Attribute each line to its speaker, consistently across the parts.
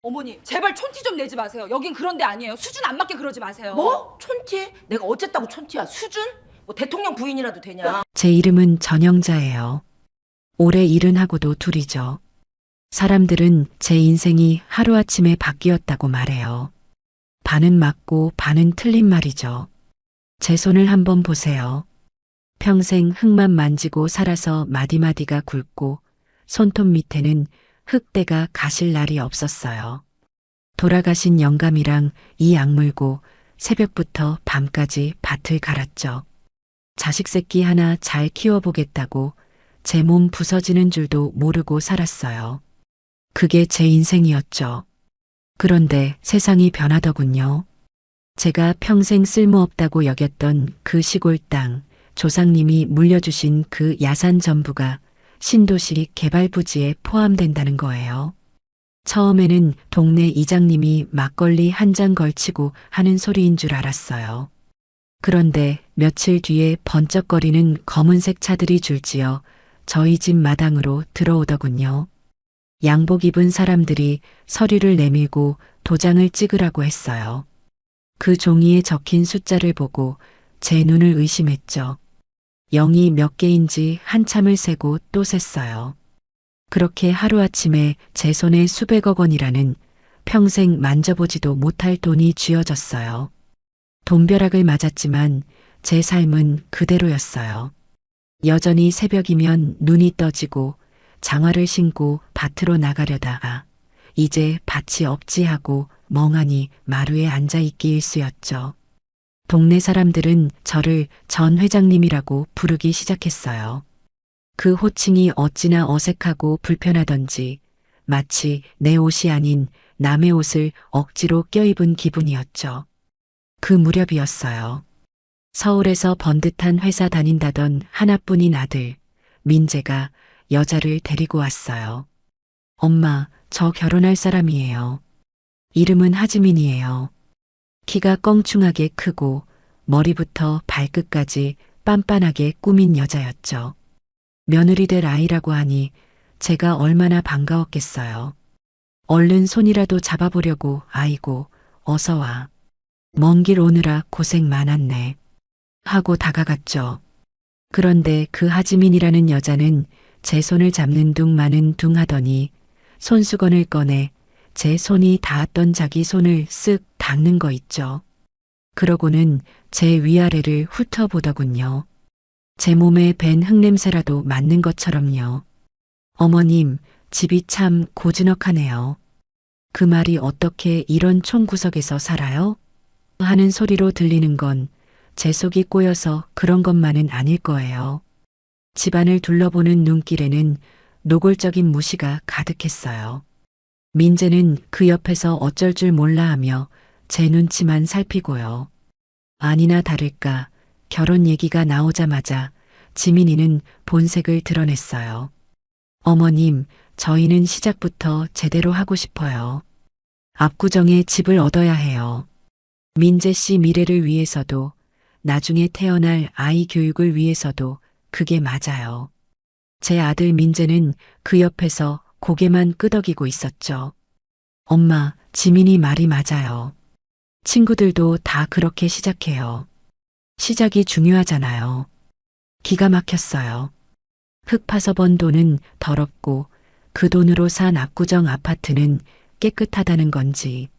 Speaker 1: 어머님, 제발 촌티 좀 내지 마세요. 여긴 그런 데 아니에요. 수준 안 맞게 그러지 마세요.
Speaker 2: 뭐? 촌티? 내가 어쨌다고 촌티야? 수준? 뭐 대통령 부인이라도 되냐?
Speaker 3: 제 이름은 전영자예요. 올해 70하고도 둘이죠. 사람들은 제 인생이 하루아침에 바뀌었다고 말해요. 반은 맞고 반은 틀린 말이죠. 제 손을 한번 보세요. 평생 흙만 만지고 살아서 마디마디가 굵고 손톱 밑에는 흙대가 가실 날이 없었어요. 돌아가신 영감이랑 이 악물고 새벽부터 밤까지 밭을 갈았죠. 자식 새끼 하나 잘 키워보겠다고 제 몸 부서지는 줄도 모르고 살았어요. 그게 제 인생이었죠. 그런데 세상이 변하더군요. 제가 평생 쓸모없다고 여겼던 그 시골 땅, 조상님이 물려주신 그 야산 전부가 신도시 개발 부지에 포함된다는 거예요. 처음에는 동네 이장님이 막걸리 한 잔 걸치고 하는 소리인 줄 알았어요. 그런데 며칠 뒤에 번쩍거리는 검은색 차들이 줄지어 저희 집 마당으로 들어오더군요. 양복 입은 사람들이 서류를 내밀고 도장을 찍으라고 했어요. 그 종이에 적힌 숫자를 보고 제 눈을 의심했죠. 0이 몇 개인지 한참을 세고 또 셌어요. 그렇게 하루아침에 제 손에 수백억 원이라는 평생 만져보지도 못할 돈이 쥐어졌어요. 돈벼락을 맞았지만 제 삶은 그대로였어요. 여전히 새벽이면 눈이 떠지고 장화를 신고 밭으로 나가려다가 이제 밭이 없지 하고 멍하니 마루에 앉아있기 일쑤였죠. 동네 사람들은 저를 전 회장님이라고 부르기 시작했어요. 그 호칭이 어찌나 어색하고 불편하던지 마치 내 옷이 아닌 남의 옷을 억지로 껴입은 기분이었죠. 그 무렵이었어요. 서울에서 번듯한 회사 다닌다던 하나뿐인 아들, 민재가 여자를 데리고 왔어요. 엄마, 저 결혼할 사람이에요. 이름은 하지민이에요. 키가 껑충하게 크고 머리부터 발끝까지 빤빤하게 꾸민 여자였죠. 며느리 될 아이라고 하니 제가 얼마나 반가웠겠어요. 얼른 손이라도 잡아보려고 아이고 어서 와. 먼 길 오느라 고생 많았네. 하고 다가갔죠. 그런데 그 하지민이라는 여자는 제 손을 잡는 둥 마는 둥 하더니 손수건을 꺼내 제 손이 닿았던 자기 손을 쓱 닦는 거 있죠. 그러고는 제 위아래를 훑어보더군요. 제 몸에 밴 흙냄새라도 맡는 것처럼요. 어머님, 집이 참 고즈넉하네요. 그 말이 어떻게 이런 총구석에서 살아요? 하는 소리로 들리는 건 제 속이 꼬여서 그런 것만은 아닐 거예요. 집안을 둘러보는 눈길에는 노골적인 무시가 가득했어요. 민재는 그 옆에서 어쩔 줄 몰라 하며 제 눈치만 살피고요. 아니나 다를까 결혼 얘기가 나오자마자 지민이는 본색을 드러냈어요. 어머님, 저희는 시작부터 제대로 하고 싶어요. 압구정에 집을 얻어야 해요. 민재 씨 미래를 위해서도 나중에 태어날 아이 교육을 위해서도 그게 맞아요. 제 아들 민재는 그 옆에서 고개만 끄덕이고 있었죠. 엄마, 지민이 말이 맞아요. 친구들도 다 그렇게 시작해요. 시작이 중요하잖아요. 기가 막혔어요. 흙 파서 번 돈은 더럽고 그 돈으로 산 압구정 아파트는 깨끗하다는 건지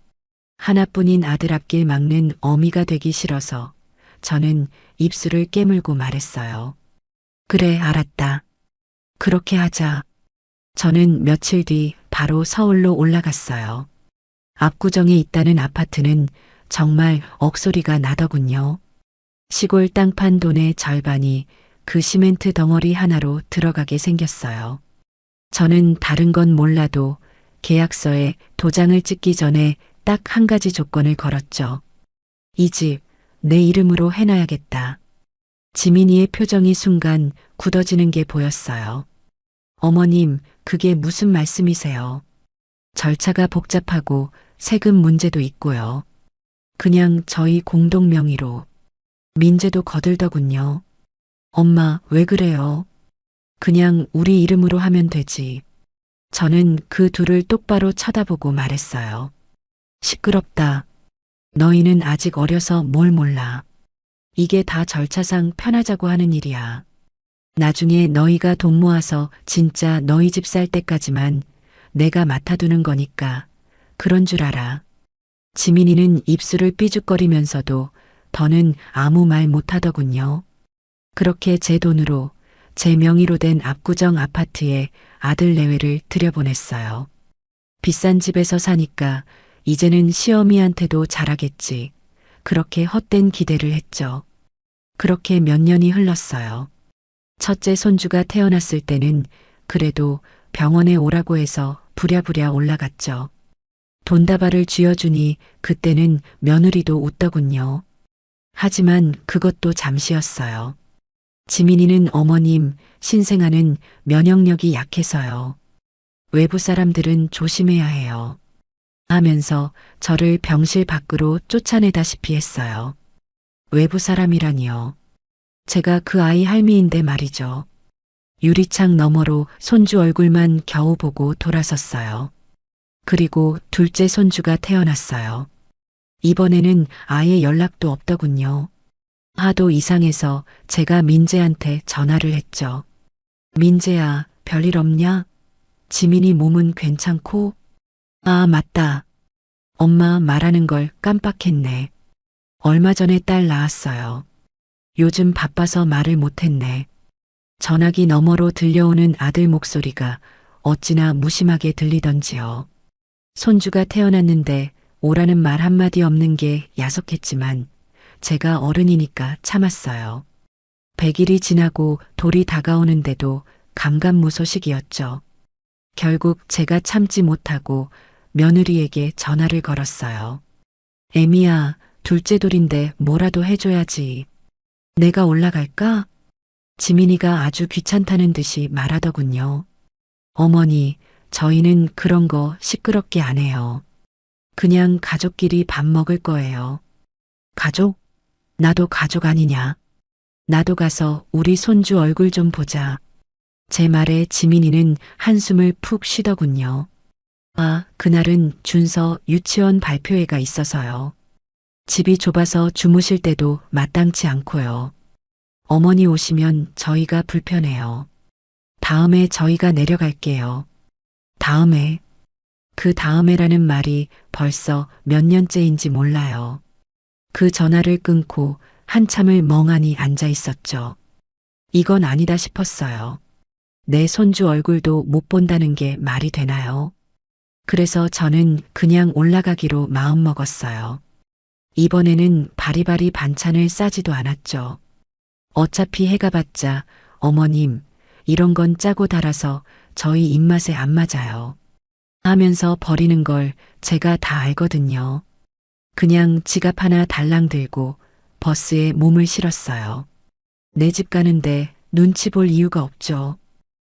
Speaker 3: 하나뿐인 아들 앞길 막는 어미가 되기 싫어서 저는 입술을 깨물고 말했어요. 그래, 알았다. 그렇게 하자. 저는 며칠 뒤 바로 서울로 올라갔어요. 압구정에 있다는 아파트는 정말 억소리가 나더군요. 시골 땅 판 돈의 절반이 그 시멘트 덩어리 하나로 들어가게 생겼어요. 저는 다른 건 몰라도 계약서에 도장을 찍기 전에 딱 한 가지 조건을 걸었죠. 이 집 내 이름으로 해놔야겠다. 지민이의 표정이 순간 굳어지는 게 보였어요. 어머님, 그게 무슨 말씀이세요? 절차가 복잡하고 세금 문제도 있고요. 그냥 저희 공동 명의로. 민재도 거들더군요. 엄마, 왜 그래요? 그냥 우리 이름으로 하면 되지. 저는 그 둘을 똑바로 쳐다보고 말했어요. 시끄럽다. 너희는 아직 어려서 뭘 몰라. 이게 다 절차상 편하자고 하는 일이야. 나중에 너희가 돈 모아서 진짜 너희 집 살 때까지만 내가 맡아두는 거니까 그런 줄 알아. 지민이는 입술을 삐죽거리면서도 더는 아무 말 못하더군요. 그렇게 제 돈으로 제 명의로 된 압구정 아파트에 아들 내외를 들여보냈어요. 비싼 집에서 사니까 이제는 시어미한테도 잘하겠지. 그렇게 헛된 기대를 했죠. 그렇게 몇 년이 흘렀어요. 첫째 손주가 태어났을 때는 그래도 병원에 오라고 해서 부랴부랴 올라갔죠. 돈다발을 쥐어주니 그때는 며느리도 웃더군요. 하지만 그것도 잠시였어요. 지민이는 어머님, 신생아는 면역력이 약해서요. 외부 사람들은 조심해야 해요. 하면서 저를 병실 밖으로 쫓아내다시피 했어요. 외부 사람이라니요. 제가 그 아이 할미인데 말이죠. 유리창 너머로 손주 얼굴만 겨우 보고 돌아섰어요. 그리고 둘째 손주가 태어났어요. 이번에는 아예 연락도 없더군요. 하도 이상해서 제가 민재한테 전화를 했죠. 민재야, 별일 없냐? 지민이 몸은 괜찮고? 아, 맞다. 엄마 말하는 걸 깜빡했네. 얼마 전에 딸 낳았어요. 요즘 바빠서 말을 못했네. 전화기 너머로 들려오는 아들 목소리가 어찌나 무심하게 들리던지요. 손주가 태어났는데 오라는 말 한마디 없는 게 야속했지만 제가 어른이니까 참았어요. 100일이 지나고 돌이 다가오는데도 감감무소식이었죠. 결국 제가 참지 못하고 며느리에게 전화를 걸었어요. 애미야, 둘째 돌인데 뭐라도 해줘야지. 내가 올라갈까? 지민이가 아주 귀찮다는 듯이 말하더군요. 어머니, 저희는 그런 거 시끄럽게 안 해요. 그냥 가족끼리 밥 먹을 거예요. 가족? 나도 가족 아니냐. 나도 가서 우리 손주 얼굴 좀 보자. 제 말에 지민이는 한숨을 푹 쉬더군요. 아, 그날은 준서 유치원 발표회가 있어서요. 집이 좁아서 주무실 때도 마땅치 않고요. 어머니 오시면 저희가 불편해요. 다음에 저희가 내려갈게요. 다음에, 그 다음에라는 말이 벌써 몇 년째인지 몰라요. 그 전화를 끊고 한참을 멍하니 앉아 있었죠. 이건 아니다 싶었어요. 내 손주 얼굴도 못 본다는 게 말이 되나요? 그래서 저는 그냥 올라가기로 마음먹었어요. 이번에는 바리바리 반찬을 싸지도 않았죠. 어차피 해가 봤자 어머님, 이런 건 짜고 달아서 저희 입맛에 안 맞아요. 하면서 버리는 걸 제가 다 알거든요. 그냥 지갑 하나 달랑 들고 버스에 몸을 실었어요. 내 집 가는데 눈치 볼 이유가 없죠.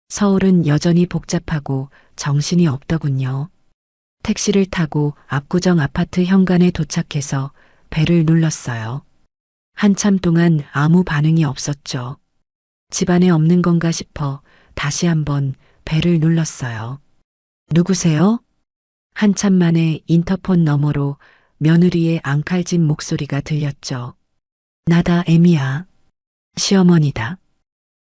Speaker 3: 서울은 여전히 복잡하고 정신이 없더군요. 택시를 타고 압구정 아파트 현관에 도착해서 벨을 눌렀어요. 한참 동안 아무 반응이 없었죠. 집안에 없는 건가 싶어 다시 한번 벨을 눌렀어요. 누구세요? 한참 만에 인터폰 너머로 며느리의 앙칼진 목소리가 들렸죠. 나다, 애미야. 시어머니다.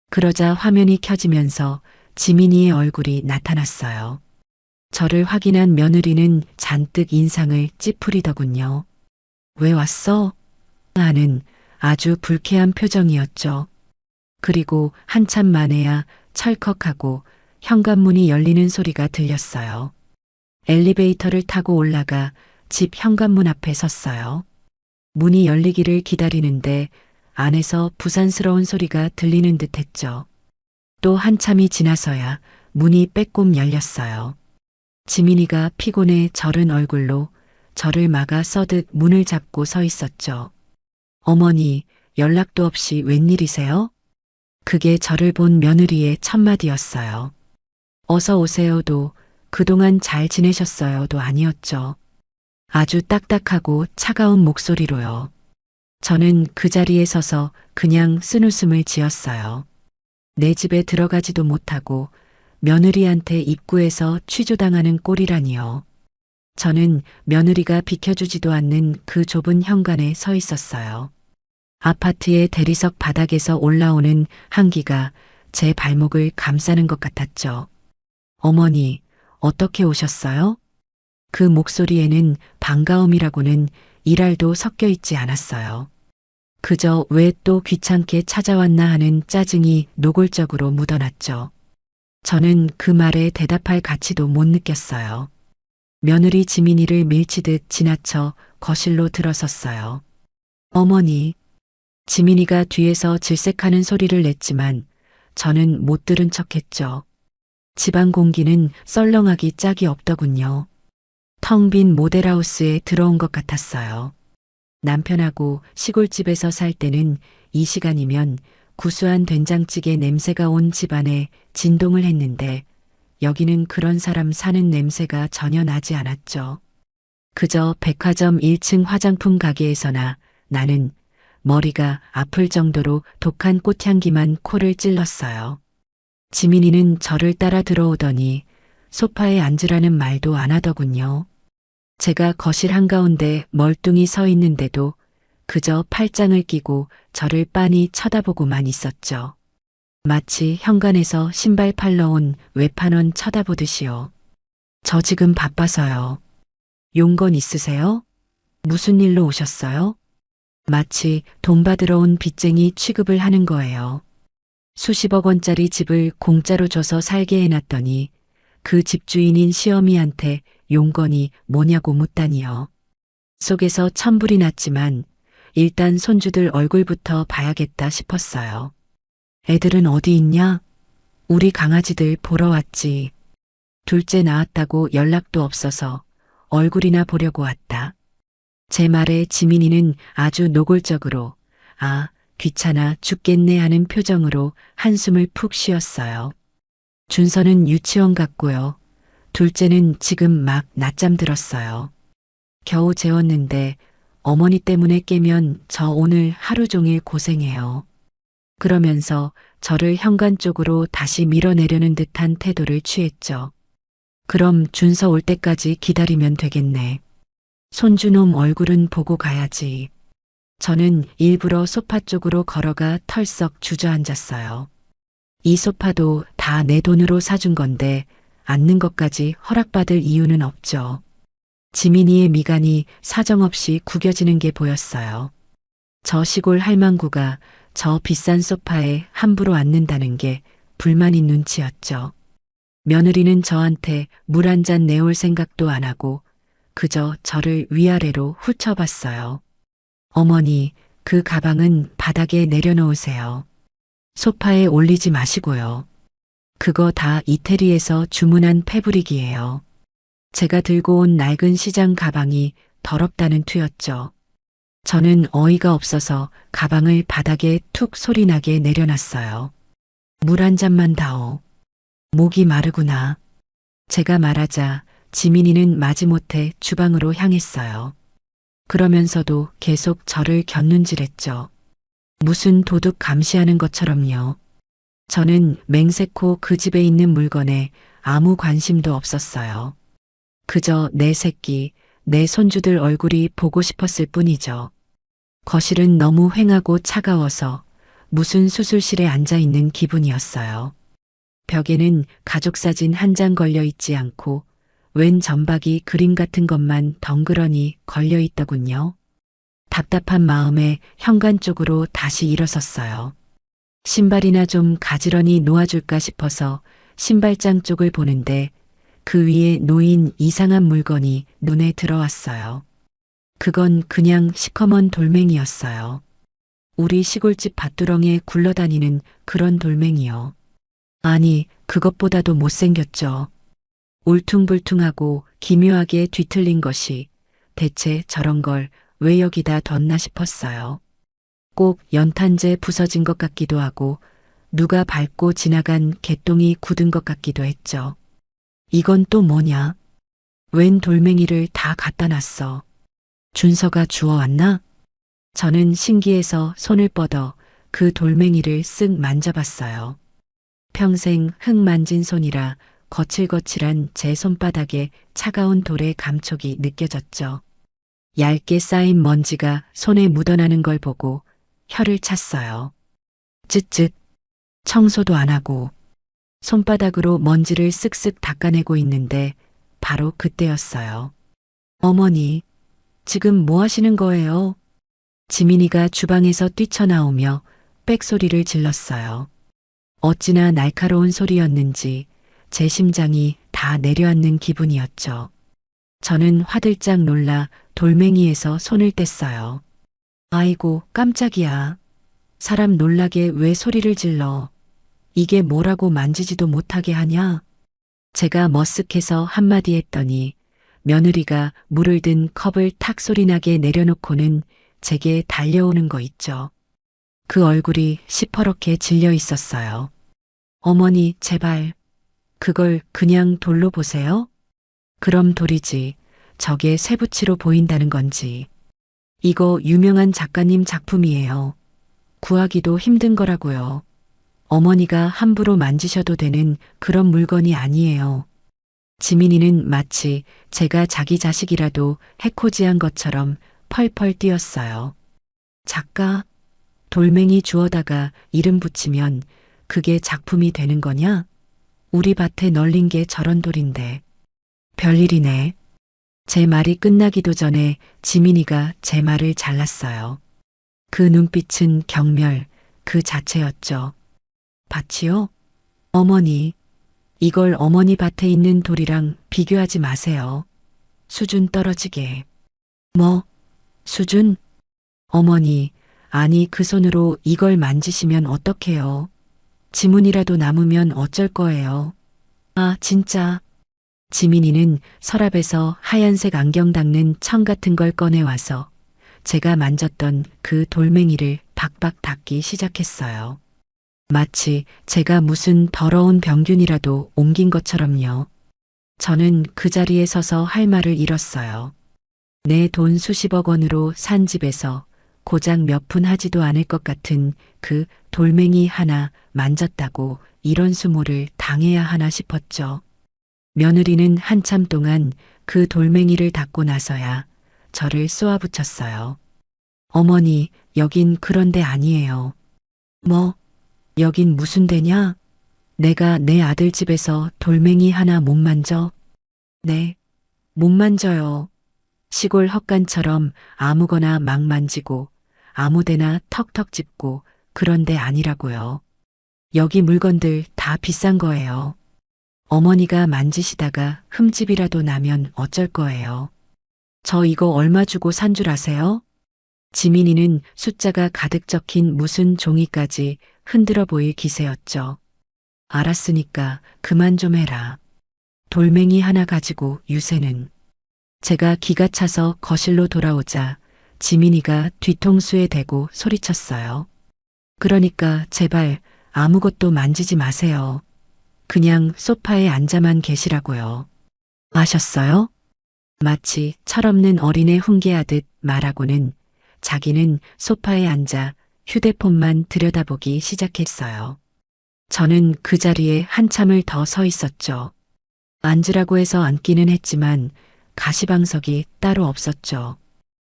Speaker 3: 그러자 화면이 켜지면서 지민이의 얼굴이 나타났어요. 저를 확인한 며느리는 잔뜩 인상을 찌푸리더군요. 왜 왔어? 하는 아주 불쾌한 표정이었죠. 그리고 한참 만에야 철컥하고 현관문이 열리는 소리가 들렸어요. 엘리베이터를 타고 올라가 집 현관문 앞에 섰어요. 문이 열리기를 기다리는데 안에서 부산스러운 소리가 들리는 듯 했죠. 또 한참이 지나서야 문이 빼꼼 열렸어요. 지민이가 피곤해 절은 얼굴로 저를 막아 서듯 문을 잡고 서 있었죠. 어머니, 연락도 없이 웬일이세요? 그게 저를 본 며느리의 첫마디였어요. 어서 오세요도 그동안 잘 지내셨어요도 아니었죠. 아주 딱딱하고 차가운 목소리로요. 저는 그 자리에 서서 그냥 쓴웃음을 지었어요. 내 집에 들어가지도 못하고 며느리한테 입구에서 취조당하는 꼴이라니요. 저는 며느리가 비켜주지도 않는 그 좁은 현관에 서 있었어요. 아파트의 대리석 바닥에서 올라오는 한기가 제 발목을 감싸는 것 같았죠. 어머니, 어떻게 오셨어요? 그 목소리에는 반가움이라고는 일알도 섞여 있지 않았어요. 그저 왜 또 귀찮게 찾아왔나 하는 짜증이 노골적으로 묻어났죠. 저는 그 말에 대답할 가치도 못 느꼈어요. 며느리 지민이를 밀치듯 지나쳐 거실로 들어섰어요. 어머니, 지민이가 뒤에서 질색하는 소리를 냈지만 저는 못 들은 척했죠. 집안 공기는 썰렁하기 짝이 없더군요. 텅 빈 모델하우스에 들어온 것 같았어요. 남편하고 시골집에서 살 때는 이 시간이면 구수한 된장찌개 냄새가 온 집안에 진동을 했는데 여기는 그런 사람 사는 냄새가 전혀 나지 않았죠. 그저 백화점 1층 화장품 가게에서나 나는 머리가 아플 정도로 독한 꽃향기만 코를 찔렀어요. 지민이는 저를 따라 들어오더니 소파에 앉으라는 말도 안 하더군요. 제가 거실 한가운데 멀뚱히 서 있는데도 그저 팔짱을 끼고 저를 빤히 쳐다보고만 있었죠. 마치 현관에서 신발 팔러 온 외판원 쳐다보듯이요. 저 지금 바빠서요. 용건 있으세요? 무슨 일로 오셨어요? 마치 돈 받으러 온 빚쟁이 취급을 하는 거예요. 수십억 원짜리 집을 공짜로 줘서 살게 해놨더니 그 집주인인 시어미한테 용건이 뭐냐고 묻다니요. 속에서 천불이 났지만 일단 손주들 얼굴부터 봐야겠다 싶었어요. 애들은 어디 있냐? 우리 강아지들 보러 왔지. 둘째 낳았다고 연락도 없어서 얼굴이나 보려고 왔다. 제 말에 지민이는 아주 노골적으로 아, 귀찮아 죽겠네 하는 표정으로 한숨을 푹 쉬었어요. 준서는 유치원 갔고요. 둘째는 지금 막 낮잠 들었어요. 겨우 재웠는데 어머니 때문에 깨면 저 오늘 하루 종일 고생해요. 그러면서 저를 현관 쪽으로 다시 밀어내려는 듯한 태도를 취했죠. 그럼 준서 올 때까지 기다리면 되겠네. 손주놈 얼굴은 보고 가야지. 저는 일부러 소파 쪽으로 걸어가 털썩 주저앉았어요. 이 소파도 다 내 돈으로 사준 건데 앉는 것까지 허락받을 이유는 없죠. 지민이의 미간이 사정없이 구겨지는 게 보였어요. 저 시골 할망구가 저 비싼 소파에 함부로 앉는다는 게 불만인 눈치였죠. 며느리는 저한테 물 한 잔 내올 생각도 안 하고 그저 저를 위아래로 훑어봤어요. 어머니, 그 가방은 바닥에 내려놓으세요. 소파에 올리지 마시고요. 그거 다 이태리에서 주문한 패브릭이에요. 제가 들고 온 낡은 시장 가방이 더럽다는 투였죠. 저는 어이가 없어서 가방을 바닥에 툭 소리나게 내려놨어요. 물 한 잔만 다오. 목이 마르구나. 제가 말하자 지민이는 마지못해 주방으로 향했어요. 그러면서도 계속 저를 곁눈질했죠. 무슨 도둑 감시하는 것처럼요. 저는 맹세코 그 집에 있는 물건에 아무 관심도 없었어요. 그저 내 새끼, 내 손주들 얼굴이 보고 싶었을 뿐이죠. 거실은 너무 휑하고 차가워서 무슨 수술실에 앉아 있는 기분이었어요. 벽에는 가족사진 한 장 걸려 있지 않고 웬 점박이 그림 같은 것만 덩그러니 걸려 있더군요. 답답한 마음에 현관 쪽으로 다시 일어섰어요. 신발이나 좀 가지런히 놓아줄까 싶어서 신발장 쪽을 보는데 그 위에 놓인 이상한 물건이 눈에 들어왔어요. 그건 그냥 시커먼 돌멩이였어요. 우리 시골집 밭두렁에 굴러다니는 그런 돌멩이요. 아니, 그것보다도 못생겼죠. 울퉁불퉁하고 기묘하게 뒤틀린 것이 대체 저런 걸 왜 여기다 뒀나 싶었어요. 꼭 연탄재 부서진 것 같기도 하고 누가 밟고 지나간 개똥이 굳은 것 같기도 했죠. 이건 또 뭐냐? 웬 돌멩이를 다 갖다 놨어. 준서가 주워왔나? 저는 신기해서 손을 뻗어 그 돌멩이를 쓱 만져봤어요. 평생 흙 만진 손이라 거칠거칠한 제 손바닥에 차가운 돌의 감촉이 느껴졌죠. 얇게 쌓인 먼지가 손에 묻어나는 걸 보고 혀를 찼어요. 쯧쯧. 청소도 안 하고 손바닥으로 먼지를 쓱쓱 닦아내고 있는데 바로 그때였어요. 어머니, 지금 뭐 하시는 거예요? 지민이가 주방에서 뛰쳐나오며 빽소리를 질렀어요. 어찌나 날카로운 소리였는지 제 심장이 다 내려앉는 기분이었죠. 저는 화들짝 놀라 돌멩이에서 손을 뗐어요. 아이고, 깜짝이야. 사람 놀라게 왜 소리를 질러? 이게 뭐라고 만지지도 못하게 하냐? 제가 머쓱해서 한마디 했더니 며느리가 물을 든 컵을 탁 소리나게 내려놓고는 제게 달려오는 거 있죠. 그 얼굴이 시퍼렇게 질려 있었어요. 어머니, 제발. 그걸 그냥 돌로 보세요? 그럼 돌이지. 저게 쇠붙이로 보인다는 건지. 이거 유명한 작가님 작품이에요. 구하기도 힘든 거라고요. 어머니가 함부로 만지셔도 되는 그런 물건이 아니에요. 지민이는 마치 제가 자기 자식이라도 해코지한 것처럼 펄펄 뛰었어요. 작가? 돌멩이 주워다가 이름 붙이면 그게 작품이 되는 거냐? 우리 밭에 널린 게 저런 돌인데. 별일이네. 제 말이 끝나기도 전에 지민이가 제 말을 잘랐어요. 그 눈빛은 경멸 그 자체였죠. 밭이요? 어머니, 이걸 어머니 밭에 있는 돌이랑 비교하지 마세요. 수준 떨어지게. 뭐? 수준? 어머니, 아니 그 손으로 이걸 만지시면 어떡해요? 지문이라도 남으면 어쩔 거예요. 아, 진짜. 지민이는 서랍에서 하얀색 안경 닦는 청 같은 걸 꺼내와서 제가 만졌던 그 돌멩이를 박박 닦기 시작했어요. 마치 제가 무슨 더러운 병균이라도 옮긴 것처럼요. 저는 그 자리에 서서 할 말을 잃었어요. 내 돈 수십억 원으로 산 집에서 고작 몇 푼 하지도 않을 것 같은 그 돌멩이 하나 만졌다고 이런 수모를 당해야 하나 싶었죠. 며느리는 한참 동안 그 돌멩이를 닦고 나서야 저를 쏘아붙였어요. 어머니, 여긴 그런 데 아니에요. 뭐? 여긴 무슨 데냐? 내가 내 아들 집에서 돌멩이 하나 못 만져? 네, 못 만져요. 시골 헛간처럼 아무거나 막 만지고 아무데나 턱턱 짚고 그런 데 아니라고요. 여기 물건들 다 비싼 거예요. 어머니가 만지시다가 흠집이라도 나면 어쩔 거예요. 저 이거 얼마 주고 산 줄 아세요? 지민이는 숫자가 가득 적힌 무슨 종이까지 흔들어 보일 기세였죠. 알았으니까 그만 좀 해라. 돌멩이 하나 가지고 유세는. 제가 기가 차서 거실로 돌아오자 지민이가 뒤통수에 대고 소리쳤어요. 그러니까 제발 아무것도 만지지 마세요. 그냥 소파에 앉아만 계시라고요. 아셨어요? 마치 철없는 어린애 훈계하듯 말하고는 자기는 소파에 앉아 휴대폰만 들여다보기 시작했어요. 저는 그 자리에 한참을 더 서 있었죠. 앉으라고 해서 앉기는 했지만 가시방석이 따로 없었죠.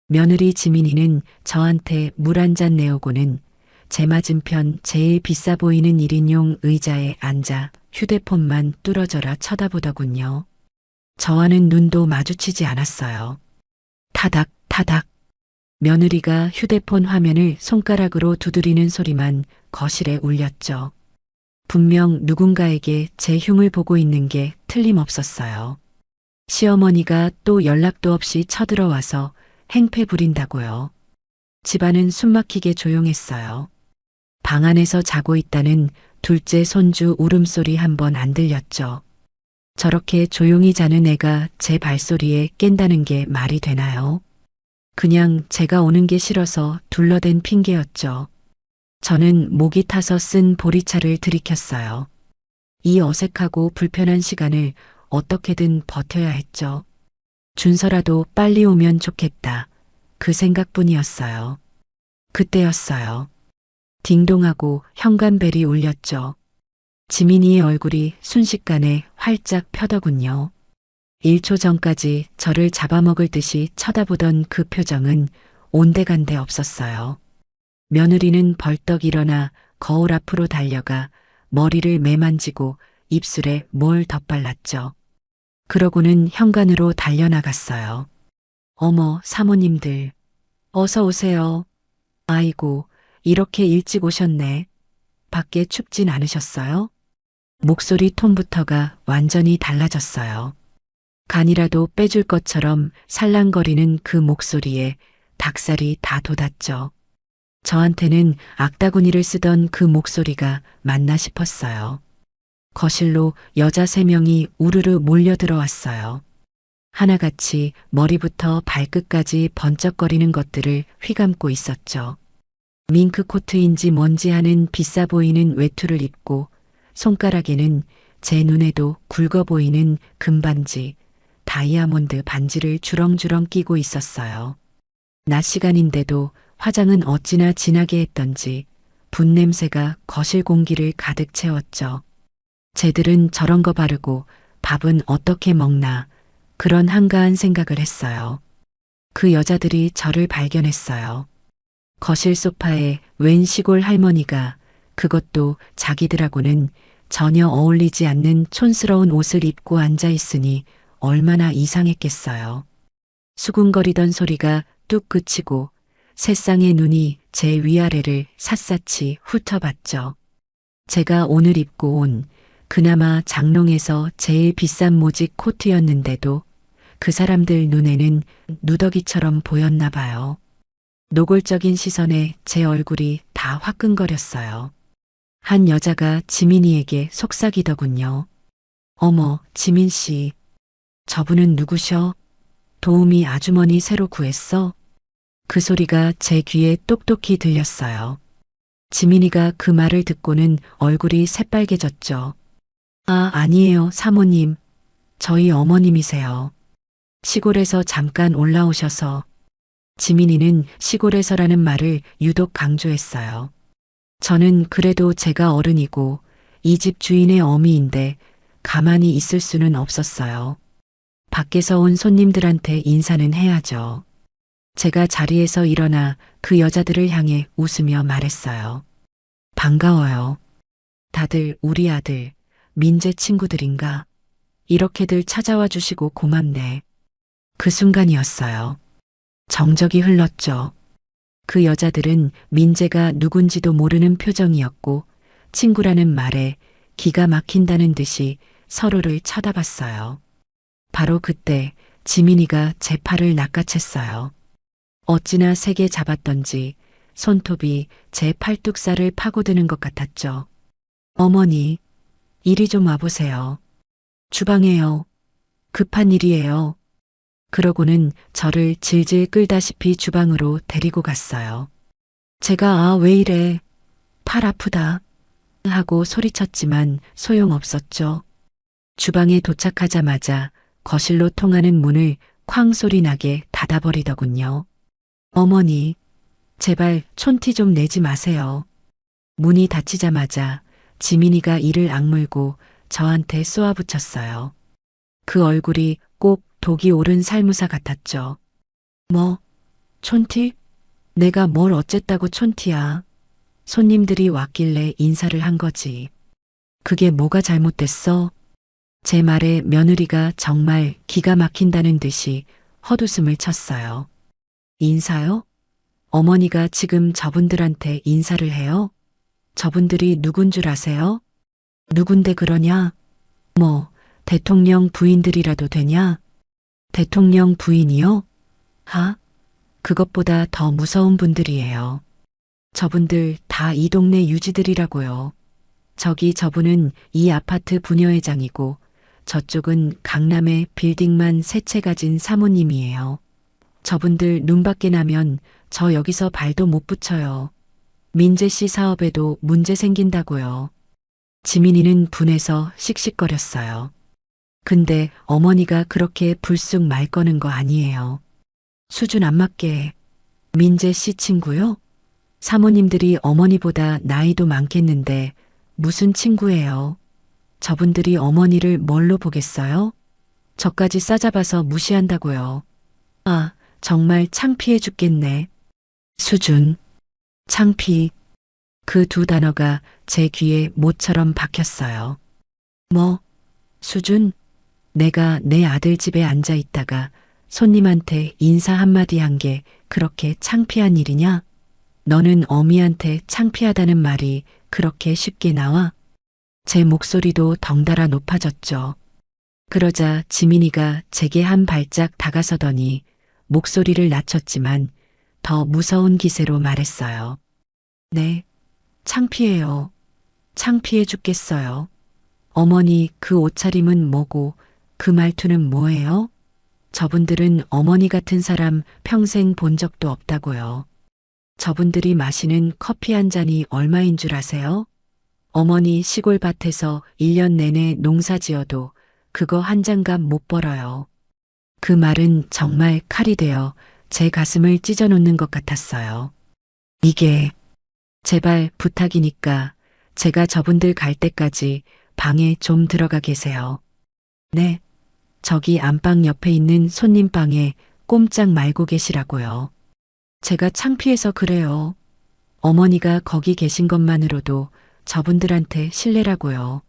Speaker 3: 며느리 지민이는 저한테 물 한 잔 내오고는 제 맞은편 제일 비싸 보이는 1인용 의자에 앉아 휴대폰만 뚫어져라 쳐다보더군요. 저와는 눈도 마주치지 않았어요. 타닥 타닥. 며느리가 휴대폰 화면을 손가락으로 두드리는 소리만 거실에 울렸죠. 분명 누군가에게 제 흉을 보고 있는 게 틀림없었어요. 시어머니가 또 연락도 없이 쳐들어와서 행패 부린다고요. 집안은 숨막히게 조용했어요. 방 안에서 자고 있다는 둘째 손주 울음소리 한 번 안 들렸죠. 저렇게 조용히 자는 애가 제 발소리에 깬다는 게 말이 되나요? 그냥 제가 오는 게 싫어서 둘러댄 핑계였죠. 저는 목이 타서 쓴 보리차를 들이켰어요. 이 어색하고 불편한 시간을 어떻게든 버텨야 했죠. 준서라도 빨리 오면 좋겠다. 그 생각뿐이었어요. 그때였어요. 딩동하고 현관벨이 울렸죠. 지민이의 얼굴이 순식간에 활짝 펴더군요. 1초 전까지 저를 잡아먹을 듯이 쳐다보던 그 표정은 온데간데 없었어요. 며느리는 벌떡 일어나 거울 앞으로 달려가 머리를 매만지고 입술에 뭘 덧발랐죠. 그러고는 현관으로 달려나갔어요. 어머, 사모님들. 어서 오세요. 아이고, 이렇게 일찍 오셨네. 밖에 춥진 않으셨어요? 목소리 톤부터가 완전히 달라졌어요. 간이라도 빼줄 것처럼 살랑거리는 그 목소리에 닭살이 다 돋았죠. 저한테는 악다구니를 쓰던 그 목소리가 맞나 싶었어요. 거실로 여자 3명이 우르르 몰려들어왔어요. 하나같이 머리부터 발끝까지 번쩍거리는 것들을 휘감고 있었죠. 밍크 코트인지 뭔지 하는 비싸 보이는 외투를 입고 손가락에는 제 눈에도 굵어 보이는 금반지, 다이아몬드 반지를 주렁주렁 끼고 있었어요. 낮 시간인데도 화장은 어찌나 진하게 했던지 분냄새가 거실 공기를 가득 채웠죠. 쟤들은 저런 거 바르고 밥은 어떻게 먹나 그런 한가한 생각을 했어요. 그 여자들이 저를 발견했어요. 거실 소파에 웬 시골 할머니가 그것도 자기들하고는 전혀 어울리지 않는 촌스러운 옷을 입고 앉아 있으니 얼마나 이상했겠어요. 수군거리던 소리가 뚝 그치고 새쌍의 눈이 제 위아래를 샅샅이 훑어봤죠. 제가 오늘 입고 온 그나마 장롱에서 제일 비싼 모직 코트였는데도 그 사람들 눈에는 누더기처럼 보였나 봐요. 노골적인 시선에 제 얼굴이 다 화끈거렸어요. 한 여자가 지민이에게 속삭이더군요. 어머, 지민 씨. 저분은 누구셔? 도우미 아주머니 새로 구했어? 그 소리가 제 귀에 똑똑히 들렸어요. 지민이가 그 말을 듣고는 얼굴이 새빨개졌죠. 아, 아니에요, 사모님. 저희 어머님이세요. 시골에서 잠깐 올라오셔서. 지민이는 시골에서라는 말을 유독 강조했어요. 저는 그래도 제가 어른이고 이 집 주인의 어미인데 가만히 있을 수는 없었어요. 밖에서 온 손님들한테 인사는 해야죠. 제가 자리에서 일어나 그 여자들을 향해 웃으며 말했어요. 반가워요. 다들 우리 아들, 민재 친구들인가? 이렇게들 찾아와 주시고 고맙네. 그 순간이었어요. 정적이 흘렀죠. 그 여자들은 민재가 누군지도 모르는 표정이었고 친구라는 말에 기가 막힌다는 듯이 서로를 쳐다봤어요. 바로 그때 지민이가 제 팔을 낚아챘어요. 어찌나 세게 잡았던지 손톱이 제 팔뚝살을 파고드는 것 같았죠. 어머니, 이리 좀 와보세요. 주방에요. 급한 일이에요. 그러고는 저를 질질 끌다시피 주방으로 데리고 갔어요. 제가 아, 왜 이래? 팔 아프다. 하고 소리쳤지만 소용없었죠. 주방에 도착하자마자 거실로 통하는 문을 쾅 소리 나게 닫아버리더군요. 어머니, 제발 촌티 좀 내지 마세요. 문이 닫히자마자 지민이가 이를 악물고 저한테 쏘아붙였어요. 그 얼굴이 꼭 독이 오른 살무사 같았죠. 뭐, 촌티? 내가 뭘 어쨌다고 촌티야. 손님들이 왔길래 인사를 한 거지. 그게 뭐가 잘못됐어? 제 말에 며느리가 정말 기가 막힌다는 듯이 헛웃음을 쳤어요. 인사요? 어머니가 지금 저분들한테 인사를 해요? 저분들이 누군 줄 아세요? 누군데 그러냐? 뭐, 대통령 부인들이라도 되냐? 대통령 부인이요? 하? 그것보다 더 무서운 분들이에요. 저분들 다 이 동네 유지들이라고요. 저분은 이 아파트 부녀회장이고 저쪽은 강남에 빌딩만 3채 가진 사모님이에요. 저분들 눈밖에 나면 저 여기서 발도 못 붙여요. 민재 씨 사업에도 문제 생긴다고요. 지민이는 분해서 씩씩거렸어요. 근데 어머니가 그렇게 불쑥 말 거는 거 아니에요. 수준 안 맞게. 민재 씨 친구요? 사모님들이 어머니보다 나이도 많겠는데 무슨 친구예요? 저분들이 어머니를 뭘로 보겠어요? 저까지 싸잡아서 무시한다고요. 아, 정말 창피해 죽겠네. 수준, 창피. 그 두 단어가 제 귀에 못처럼 박혔어요. 뭐, 수준? 내가 내 아들 집에 앉아 있다가 손님한테 인사 한마디 한 게 그렇게 창피한 일이냐? 너는 어미한테 창피하다는 말이 그렇게 쉽게 나와? 제 목소리도 덩달아 높아졌죠. 그러자 지민이가 제게 한 발짝 다가서더니 목소리를 낮췄지만 더 무서운 기세로 말했어요. 네, 창피해요. 창피해 죽겠어요. 어머니, 그 옷차림은 뭐고 그 말투는 뭐예요? 저분들은 어머니 같은 사람 평생 본 적도 없다고요. 저분들이 마시는 커피 한 잔이 얼마인 줄 아세요? 어머니 시골 밭에서 1년 내내 농사 지어도 그거 한 장값 못 벌어요. 그 말은 정말 칼이 되어 제 가슴을 찢어놓는 것 같았어요. 이게 제발 부탁이니까 제가 저분들 갈 때까지 방에 좀 들어가 계세요. 네, 저기 안방 옆에 있는 손님 방에 꼼짝 말고 계시라고요. 제가 창피해서 그래요. 어머니가 거기 계신 것만으로도 저분들한테 실례라고요.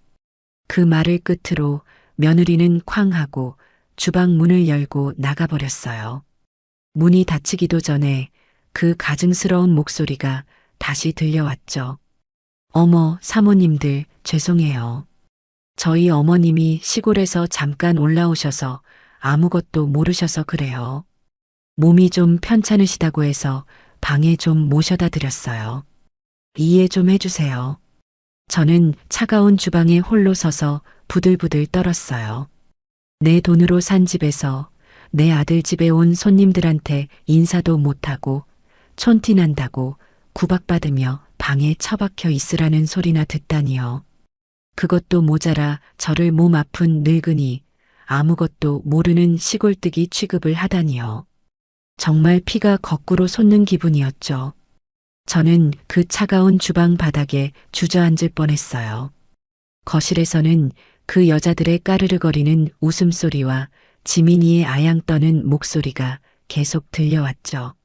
Speaker 3: 그 말을 끝으로 며느리는 쾅 하고 주방 문을 열고 나가버렸어요. 문이 닫히기도 전에 그 가증스러운 목소리가 다시 들려왔죠. 어머, 사모님들, 죄송해요. 저희 어머님이 시골에서 잠깐 올라오셔서 아무것도 모르셔서 그래요. 몸이 좀 편찮으시다고 해서 방에 좀 모셔다 드렸어요. 이해 좀 해주세요. 저는 차가운 주방에 홀로 서서 부들부들 떨었어요. 내 돈으로 산 집에서 내 아들 집에 온 손님들한테 인사도 못하고 촌티 난다고 구박받으며 방에 처박혀 있으라는 소리나 듣다니요. 그것도 모자라 저를 몸 아픈 늙은이, 아무것도 모르는 시골뜨기 취급을 하다니요. 정말 피가 거꾸로 솟는 기분이었죠. 저는 그 차가운 주방 바닥에 주저앉을 뻔했어요. 거실에서는 그 여자들의 까르르거리는 웃음소리와 지민이의 아양 떠는 목소리가 계속 들려왔죠.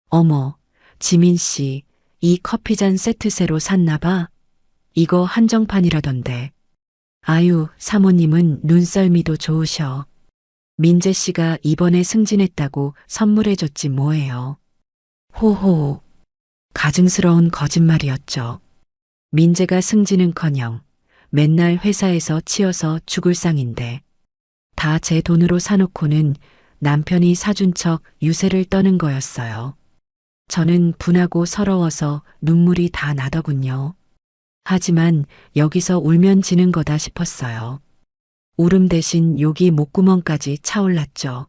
Speaker 3: 어머, 지민 씨, 이 커피잔 세트 새로 샀나 봐. 이거 한정판이라던데. 아유, 사모님은 눈썰미도 좋으셔. 민재 씨가 이번에 승진했다고 선물해줬지 뭐예요. 호호. 가증스러운 거짓말이었죠. 민재가 승진은커녕 맨날 회사에서 치여서 죽을 상인데 다 제 돈으로 사놓고는 남편이 사준 척 유세를 떠는 거였어요. 저는 분하고 서러워서 눈물이 다 나더군요. 하지만 여기서 울면 지는 거다 싶었어요. 울음 대신 욕이 목구멍까지 차올랐죠.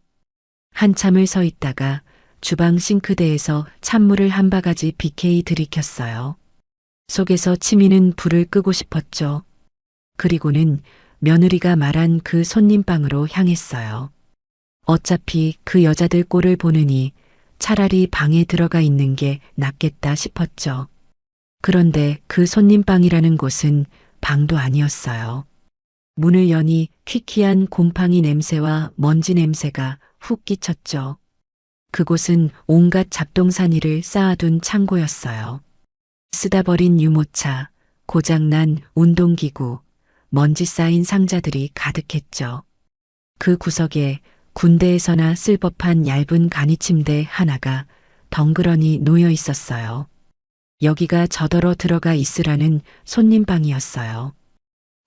Speaker 3: 한참을 서 있다가 주방 싱크대에서 찬물을 한 바가지 BK 들이켰어요. 속에서 치미는 불을 끄고 싶었죠. 그리고는 며느리가 말한 그 손님방으로 향했어요. 어차피 그 여자들 꼴을 보느니 차라리 방에 들어가 있는 게 낫겠다 싶었죠. 그런데 그 손님방이라는 곳은 방도 아니었어요. 문을 여니 퀴퀴한 곰팡이 냄새와 먼지 냄새가 훅 끼쳤죠. 그곳은 온갖 잡동사니를 쌓아둔 창고였어요. 쓰다 버린 유모차, 고장난 운동기구, 먼지 쌓인 상자들이 가득했죠. 그 구석에 군대에서나 쓸 법한 얇은 간이침대 하나가 덩그러니 놓여 있었어요. 여기가 저더러 들어가 있으라는 손님방이었어요.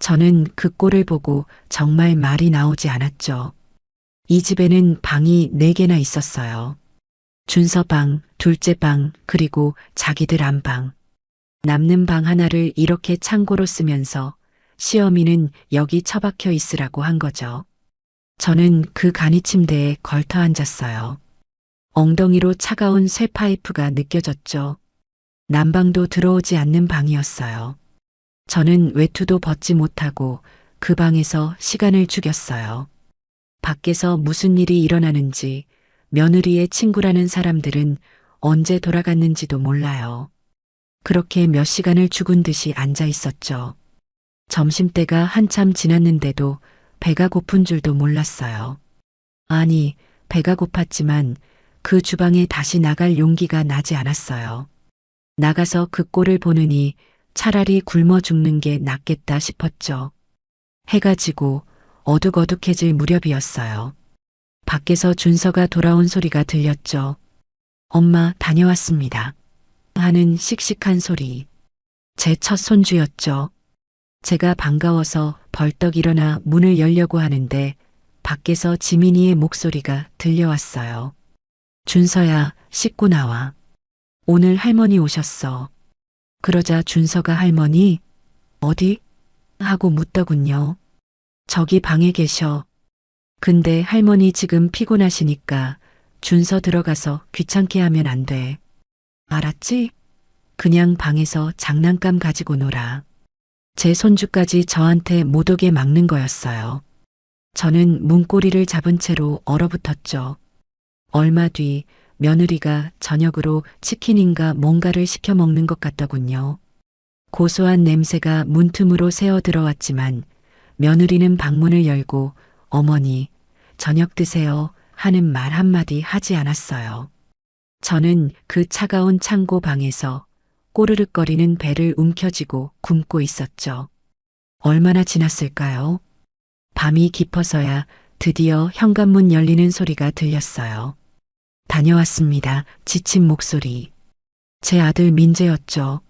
Speaker 3: 저는 그 꼴을 보고 정말 말이 나오지 않았죠. 이 집에는 방이 4개나 있었어요. 준서방, 둘째 방, 그리고 자기들 안방. 남는 방 하나를 이렇게 창고로 쓰면서 시어미는 여기 처박혀 있으라고 한 거죠. 저는 그 간이침대에 걸터 앉았어요. 엉덩이로 차가운 쇠 파이프가 느껴졌죠. 난방도 들어오지 않는 방이었어요. 저는 외투도 벗지 못하고 그 방에서 시간을 죽였어요. 밖에서 무슨 일이 일어나는지 며느리의 친구라는 사람들은 언제 돌아갔는지도 몰라요. 그렇게 몇 시간을 죽은 듯이 앉아 있었죠. 점심때가 한참 지났는데도 배가 고픈 줄도 몰랐어요. 아니, 배가 고팠지만 그 주방에 다시 나갈 용기가 나지 않았어요. 나가서 그 꼴을 보느니 차라리 굶어 죽는 게 낫겠다 싶었죠. 해가 지고 어둑어둑해질 무렵이었어요. 밖에서 준서가 돌아온 소리가 들렸죠. 엄마 다녀왔습니다. 하는 씩씩한 소리. 제 첫 손주였죠. 제가 반가워서 벌떡 일어나 문을 열려고 하는데 밖에서 지민이의 목소리가 들려왔어요. 준서야, 씻고 나와. 오늘 할머니 오셨어. 그러자 준서가 할머니? 어디? 하고 묻더군요. 저기 방에 계셔. 근데 할머니 지금 피곤하시니까 준서 들어가서 귀찮게 하면 안 돼. 알았지? 그냥 방에서 장난감 가지고 놀아. 제 손주까지 저한테 못 오게 막는 거였어요. 저는 문고리를 잡은 채로 얼어붙었죠. 얼마 뒤 며느리가 저녁으로 치킨인가 뭔가를 시켜 먹는 것 같더군요. 고소한 냄새가 문틈으로 새어 들어왔지만 며느리는 방문을 열고 어머니, 저녁 드세요 하는 말 한마디 하지 않았어요. 저는 그 차가운 창고 방에서 꼬르륵거리는 배를 움켜쥐고 굶고 있었죠. 얼마나 지났을까요? 밤이 깊어서야 드디어 현관문 열리는 소리가 들렸어요. 다녀왔습니다. 지친 목소리. 제 아들 민재였죠.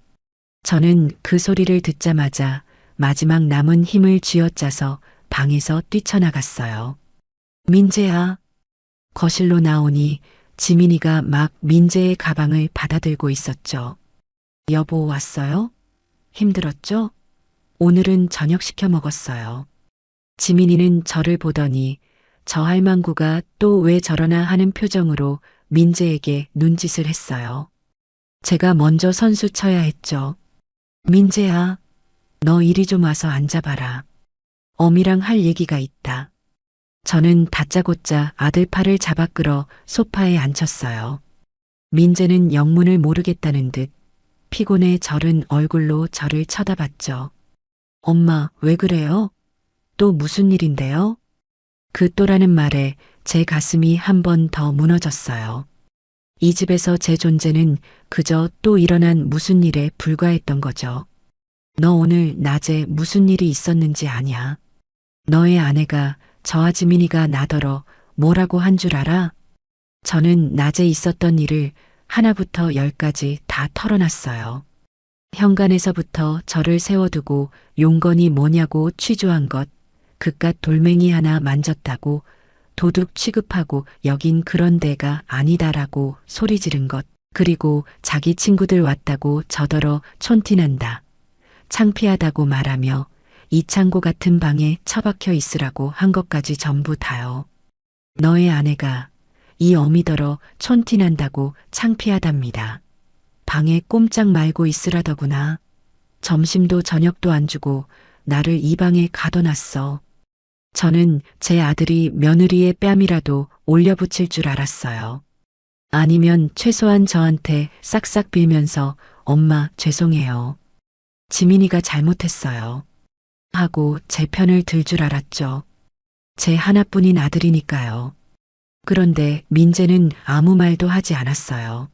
Speaker 3: 저는 그 소리를 듣자마자 마지막 남은 힘을 쥐어짜서 방에서 뛰쳐나갔어요. 민재야. 거실로 나오니 지민이가 막 민재의 가방을 받아들고 있었죠. 여보 왔어요? 힘들었죠? 오늘은 저녁 시켜 먹었어요. 지민이는 저를 보더니 저 할망구가 또 왜 저러나 하는 표정으로 민재에게 눈짓을 했어요. 제가 먼저 선수 쳐야 했죠. 민재야, 너 이리 좀 와서 앉아봐라. 어미랑 할 얘기가 있다. 저는 다짜고짜 아들 팔을 잡아 끌어 소파에 앉혔어요. 민재는 영문을 모르겠다는 듯 피곤해 절은 얼굴로 저를 쳐다봤죠. 엄마, 왜 그래요? 또 무슨 일인데요? 그 또라는 말에 제 가슴이 한 번 더 무너졌어요. 이 집에서 제 존재는 그저 또 일어난 무슨 일에 불과했던 거죠. 너 오늘 낮에 무슨 일이 있었는지 아냐? 너의 아내가 저와 지민이가 나더러 뭐라고 한 줄 알아? 저는 낮에 있었던 일을 하나부터 열까지 다 털어놨어요. 현관에서부터 저를 세워두고 용건이 뭐냐고 취조한 것, 그깟 돌멩이 하나 만졌다고 도둑 취급하고 여긴 그런 데가 아니다라고 소리 지른 것, 그리고 자기 친구들 왔다고 저더러 촌티난다, 창피하다고 말하며 이 창고 같은 방에 처박혀 있으라고 한 것까지 전부 다요. 너의 아내가 이 어미더러 촌티난다고 창피하답니다. 방에 꼼짝 말고 있으라더구나. 점심도 저녁도 안 주고 나를 이 방에 가둬놨어. 저는 제 아들이 며느리의 뺨이라도 올려붙일 줄 알았어요. 아니면 최소한 저한테 싹싹 빌면서 엄마 죄송해요. 지민이가 잘못했어요. 하고 제 편을 들 줄 알았죠. 제 하나뿐인 아들이니까요. 그런데 민재는 아무 말도 하지 않았어요.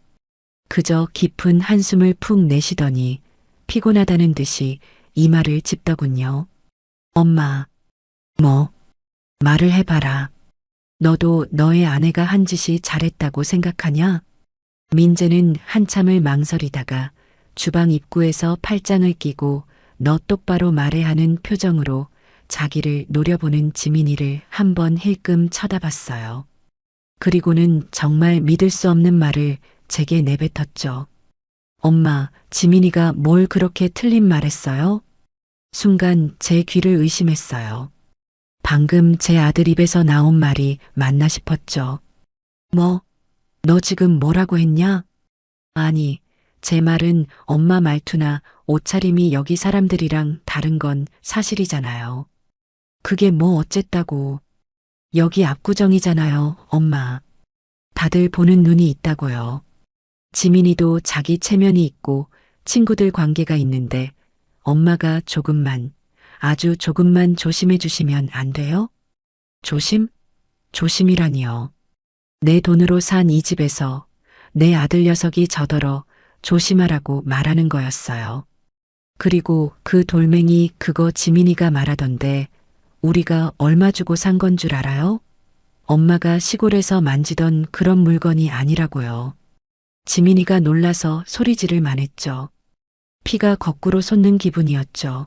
Speaker 3: 그저 깊은 한숨을 푹 내쉬더니 피곤하다는 듯이 이마를 짚더군요. 엄마, 뭐, 말을 해봐라. 너도 너의 아내가 한 짓이 잘했다고 생각하냐? 민재는 한참을 망설이다가 주방 입구에서 팔짱을 끼고 너 똑바로 말해 하는 표정으로 자기를 노려보는 지민이를 한번 힐끔 쳐다봤어요. 그리고는 정말 믿을 수 없는 말을 제게 내뱉었죠. 엄마, 지민이가 뭘 그렇게 틀린 말했어요? 순간 제 귀를 의심했어요. 방금 제 아들 입에서 나온 말이 맞나 싶었죠. 뭐? 너 지금 뭐라고 했냐? 아니, 제 말은 엄마 말투나 옷차림이 여기 사람들이랑 다른 건 사실이잖아요. 그게 뭐 어쨌다고. 여기 압구정이잖아요, 엄마. 다들 보는 눈이 있다고요. 지민이도 자기 체면이 있고 친구들 관계가 있는데 엄마가 조금만, 아주 조금만 조심해 주시면 안 돼요? 조심? 조심이라니요. 내 돈으로 산 이 집에서 내 아들 녀석이 저더러 조심하라고 말하는 거였어요. 그리고 그 돌멩이 그거 지민이가 말하던데 우리가 얼마 주고 산 건 줄 알아요? 엄마가 시골에서 만지던 그런 물건이 아니라고요. 지민이가 놀라서 소리지를 만했죠. 피가 거꾸로 솟는 기분이었죠.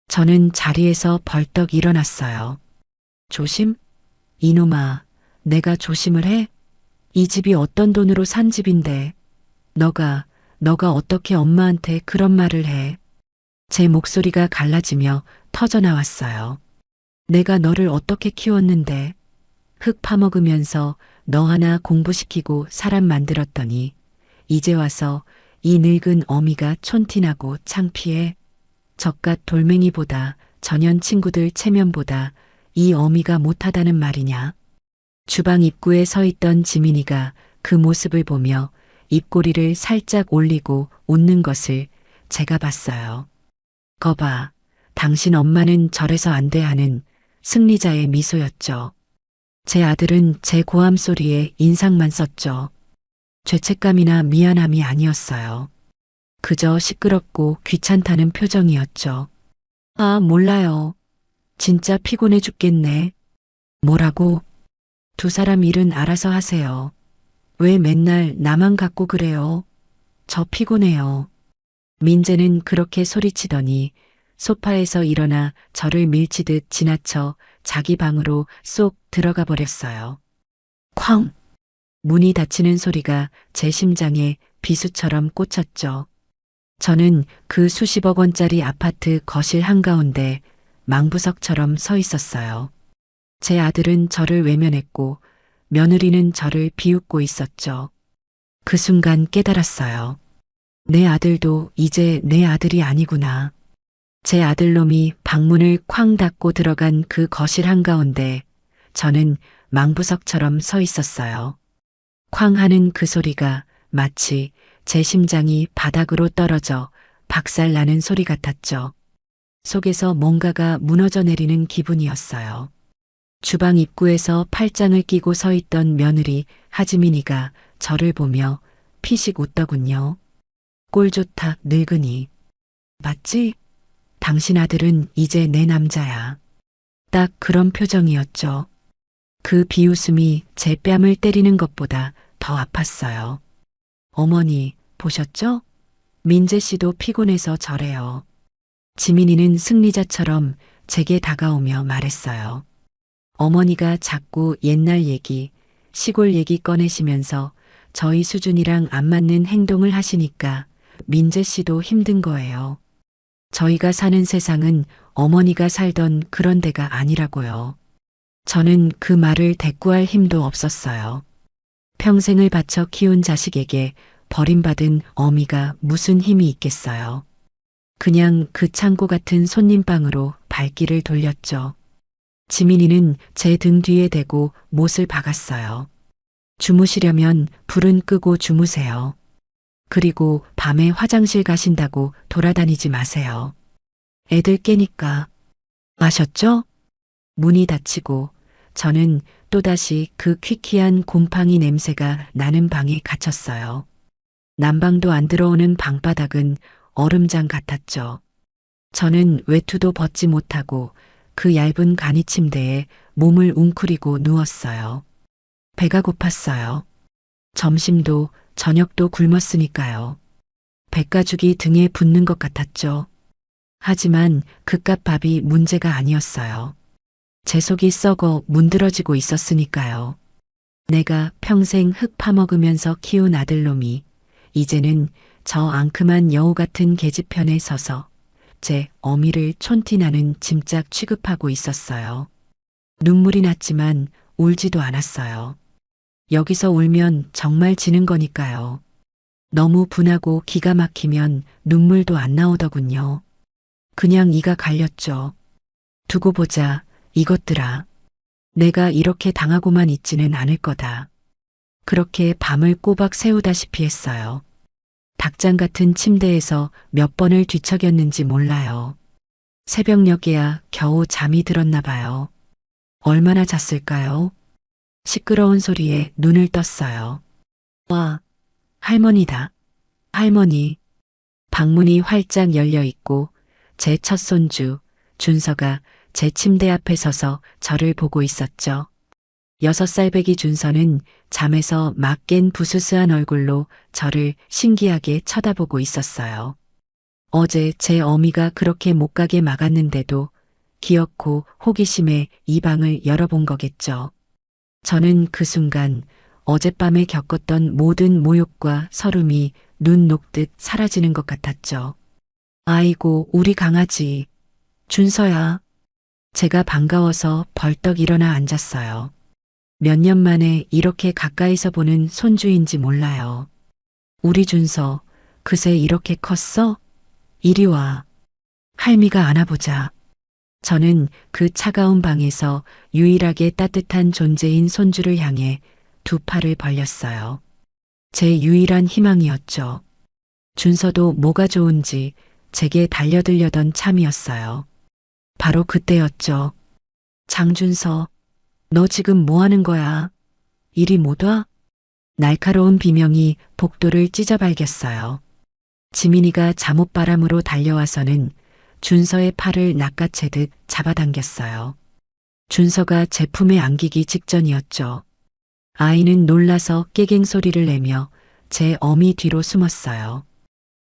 Speaker 3: 저는 자리에서 벌떡 일어났어요. 조심? 이놈아, 내가 조심을 해? 이 집이 어떤 돈으로 산 집인데 너가 어떻게 엄마한테 그런 말을 해? 제 목소리가 갈라지며 터져나왔어요. 내가 너를 어떻게 키웠는데 흙 파먹으면서 너 하나 공부시키고 사람 만들었더니 이제 와서 이 늙은 어미가 촌티나고 창피해. 젓갓 돌멩이보다 전현 친구들 체면보다 이 어미가 못하다는 말이냐. 주방 입구에 서 있던 지민이가 그 모습을 보며 입꼬리를 살짝 올리고 웃는 것을 제가 봤어요. 거봐, 당신 엄마는 저래서 안 돼 하는 승리자의 미소였죠. 제 아들은 제 고함 소리에 인상만 썼죠. 죄책감이나 미안함이 아니었어요. 그저 시끄럽고 귀찮다는 표정이었죠. 아, 몰라요. 진짜 피곤해 죽겠네. 뭐라고? 두 사람 일은 알아서 하세요. 왜 맨날 나만 갖고 그래요? 저 피곤해요. 민재는 그렇게 소리치더니 소파에서 일어나 저를 밀치듯 지나쳐 자기 방으로 쏙 들어가 버렸어요. 쾅! 문이 닫히는 소리가 제 심장에 비수처럼 꽂혔죠. 저는 그 수십억 원짜리 아파트 거실 한가운데 망부석처럼 서 있었어요. 제 아들은 저를 외면했고 며느리는 저를 비웃고 있었죠. 그 순간 깨달았어요. 내 아들도 이제 내 아들이 아니구나. 제 아들놈이 방문을 쾅 닫고 들어간 그 거실 한가운데 저는 망부석처럼 서 있었어요. 쾅 하는 그 소리가 마치 제 심장이 바닥으로 떨어져 박살나는 소리 같았죠. 속에서 뭔가가 무너져 내리는 기분이었어요. 주방 입구에서 팔짱을 끼고 서 있던 며느리 하지민이가 저를 보며 피식 웃더군요. 꼴 좋다 늙은이. 맞지? 당신 아들은 이제 내 남자야. 딱 그런 표정이었죠. 그 비웃음이 제 뺨을 때리는 것보다 더 아팠어요. 어머니, 보셨죠? 민재 씨도 피곤해서 저래요. 지민이는 승리자처럼 제게 다가오며 말했어요. 어머니가 자꾸 옛날 얘기, 시골 얘기 꺼내시면서 저희 수준이랑 안 맞는 행동을 하시니까 민재 씨도 힘든 거예요. 저희가 사는 세상은 어머니가 살던 그런 데가 아니라고요. 저는 그 말을 대꾸할 힘도 없었어요. 평생을 바쳐 키운 자식에게 버림받은 어미가 무슨 힘이 있겠어요. 그냥 그 창고 같은 손님방으로 발길을 돌렸죠. 지민이는 제 등 뒤에 대고 못을 박았어요. 주무시려면 불은 끄고 주무세요. 그리고 밤에 화장실 가신다고 돌아다니지 마세요. 애들 깨니까. 아셨죠? 문이 닫히고 저는 또다시 그 퀴퀴한 곰팡이 냄새가 나는 방에 갇혔어요. 난방도 안 들어오는 방바닥은 얼음장 같았죠. 저는 외투도 벗지 못하고 그 얇은 간이 침대에 몸을 웅크리고 누웠어요. 배가 고팠어요. 점심도 저녁도 굶었으니까요. 백가죽이 등에 붙는 것 같았죠. 하지만 그깟 밥이 문제가 아니었어요. 제 속이 썩어 문드러지고 있었으니까요. 내가 평생 흙 파먹으면서 키운 아들놈이 이제는 저 앙큼한 여우 같은 계집편에 서서 제 어미를 촌티나는 짐짝 취급하고 있었어요. 눈물이 났지만 울지도 않았어요. 여기서 울면 정말 지는 거니까요. 너무 분하고 기가 막히면 눈물도 안 나오더군요. 그냥 이가 갈렸죠. 두고 보자, 이것들아. 내가 이렇게 당하고만 있지는 않을 거다. 그렇게 밤을 꼬박 새우다시피 했어요. 닭장 같은 침대에서 몇 번을 뒤척였는지 몰라요. 새벽녘에야 겨우 잠이 들었나 봐요. 얼마나 잤을까요? 시끄러운 소리에 눈을 떴어요. 와, 할머니다. 할머니. 방문이 활짝 열려 있고 제 첫 손주, 준서가 제 침대 앞에 서서 저를 보고 있었죠. 6살 배기 준서는 잠에서 막 깬 부스스한 얼굴로 저를 신기하게 쳐다보고 있었어요. 어제 제 어미가 그렇게 못 가게 막았는데도 기어코 호기심에 이 방을 열어본 거겠죠. 저는 그 순간 어젯밤에 겪었던 모든 모욕과 서름이 눈 녹듯 사라지는 것 같았죠. 아이고, 우리 강아지. 준서야. 제가 반가워서 벌떡 일어나 앉았어요. 몇 년 만에 이렇게 가까이서 보는 손주인지 몰라요. 우리 준서, 그새 이렇게 컸어? 이리 와. 할미가 안아보자. 저는 그 차가운 방에서 유일하게 따뜻한 존재인 손주를 향해 두 팔을 벌렸어요. 제 유일한 희망이었죠. 준서도 뭐가 좋은지 제게 달려들려던 참이었어요. 바로 그때였죠. 장준서, 너 지금 뭐 하는 거야? 이리 못 와? 날카로운 비명이 복도를 찢어발겼어요. 지민이가 잠옷바람으로 달려와서는 준서의 팔을 낚아채듯 잡아당겼어요. 준서가 제 품에 안기기 직전이었죠. 아이는 놀라서 깨갱 소리를 내며 제 어미 뒤로 숨었어요.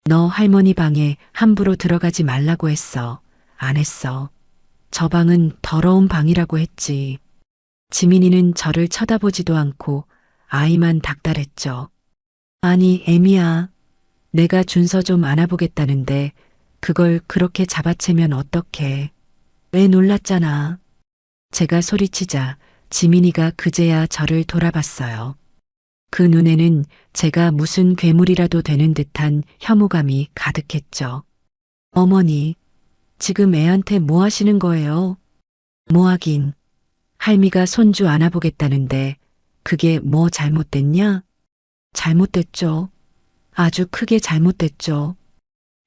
Speaker 3: 너 할머니 방에 함부로 들어가지 말라고 했어. 안 했어. 저 방은 더러운 방이라고 했지. 지민이는 저를 쳐다보지도 않고 아이만 닥달했죠. 아니, 애미야. 내가 준서 좀 안아보겠다는데 그걸 그렇게 잡아채면 어떡해. 왜 놀랐잖아. 제가 소리치자 지민이가 그제야 저를 돌아봤어요. 그 눈에는 제가 무슨 괴물이라도 되는 듯한 혐오감이 가득했죠. 어머니, 지금 애한테 뭐 하시는 거예요? 뭐 하긴. 할미가 손주 안아보겠다는데 그게 뭐 잘못됐냐? 잘못됐죠. 아주 크게 잘못됐죠.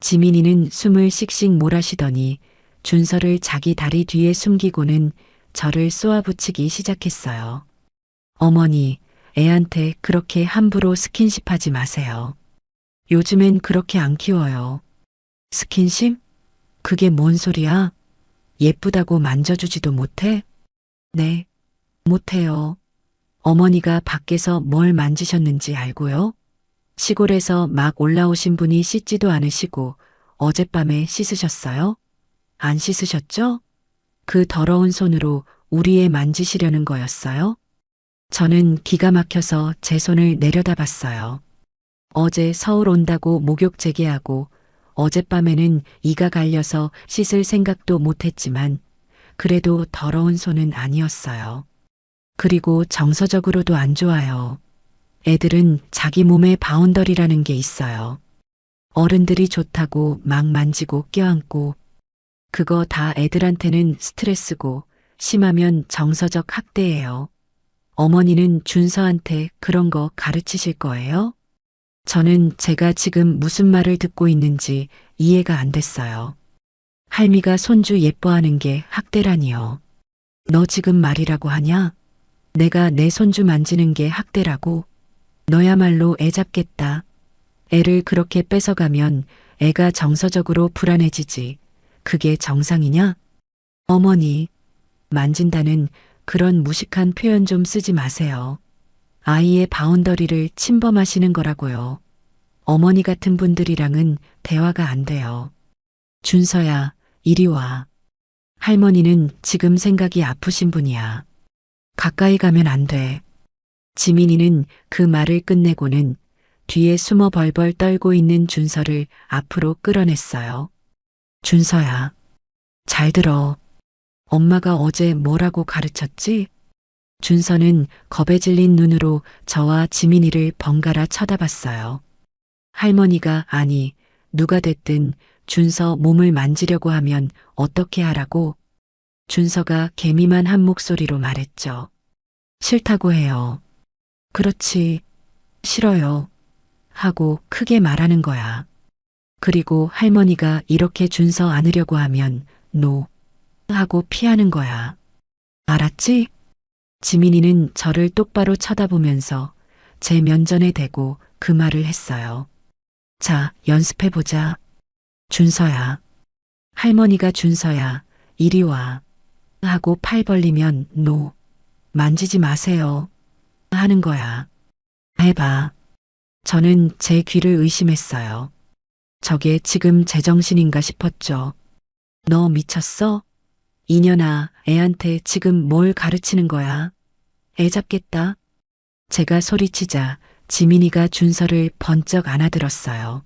Speaker 3: 지민이는 숨을 씩씩 몰아쉬더니 준서를 자기 다리 뒤에 숨기고는 저를 쏘아붙이기 시작했어요. 어머니, 애한테 그렇게 함부로 스킨십하지 마세요. 요즘엔 그렇게 안 키워요. 스킨십? 그게 뭔 소리야? 예쁘다고 만져주지도 못해? 네, 못해요. 어머니가 밖에서 뭘 만지셨는지 알고요? 시골에서 막 올라오신 분이 씻지도 않으시고 어젯밤에 씻으셨어요? 안 씻으셨죠? 그 더러운 손으로 우리 애 만지시려는 거였어요? 저는 기가 막혀서 제 손을 내려다봤어요. 어제 서울 온다고 목욕 재개하고 어젯밤에는 이가 갈려서 씻을 생각도 못했지만 그래도 더러운 손은 아니었어요. 그리고 정서적으로도 안 좋아요. 애들은 자기 몸에 바운더리라는 게 있어요. 어른들이 좋다고 막 만지고 껴안고 그거 다 애들한테는 스트레스고 심하면 정서적 학대예요. 어머니는 준서한테 그런 거 가르치실 거예요? 저는 제가 지금 무슨 말을 듣고 있는지 이해가 안 됐어요. 할미가 손주 예뻐하는 게 학대라니요. 너 지금 말이라고 하냐? 내가 내 손주 만지는 게 학대라고? 너야말로 애 잡겠다. 애를 그렇게 뺏어가면 애가 정서적으로 불안해지지. 그게 정상이냐? 어머니, 만진다는 그런 무식한 표현 좀 쓰지 마세요. 아이의 바운더리를 침범하시는 거라고요. 어머니 같은 분들이랑은 대화가 안 돼요. 준서야, 이리 와. 할머니는 지금 생각이 아프신 분이야. 가까이 가면 안 돼. 지민이는 그 말을 끝내고는 뒤에 숨어 벌벌 떨고 있는 준서를 앞으로 끌어냈어요. 준서야, 잘 들어. 엄마가 어제 뭐라고 가르쳤지? 준서는 겁에 질린 눈으로 저와 지민이를 번갈아 쳐다봤어요. 할머니가 아니, 누가 됐든 준서 몸을 만지려고 하면 어떻게 하라고? 준서가 개미만 한 목소리로 말했죠. 싫다고 해요. 그렇지, 싫어요. 하고 크게 말하는 거야. 그리고 할머니가 이렇게 준서 안으려고 하면 노 하고 피하는 거야. 알았지? 지민이는 저를 똑바로 쳐다보면서 제 면전에 대고 그 말을 했어요. 자, 연습해보자. 준서야. 할머니가 준서야. 이리 와. 하고 팔 벌리면 노. 만지지 마세요. 하는 거야. 해봐. 저는 제 귀를 의심했어요. 저게 지금 제정신인가 싶었죠. 너 미쳤어? 이년아, 애한테 지금 뭘 가르치는 거야? 애 잡겠다. 제가 소리치자 지민이가 준서를 번쩍 안아들었어요.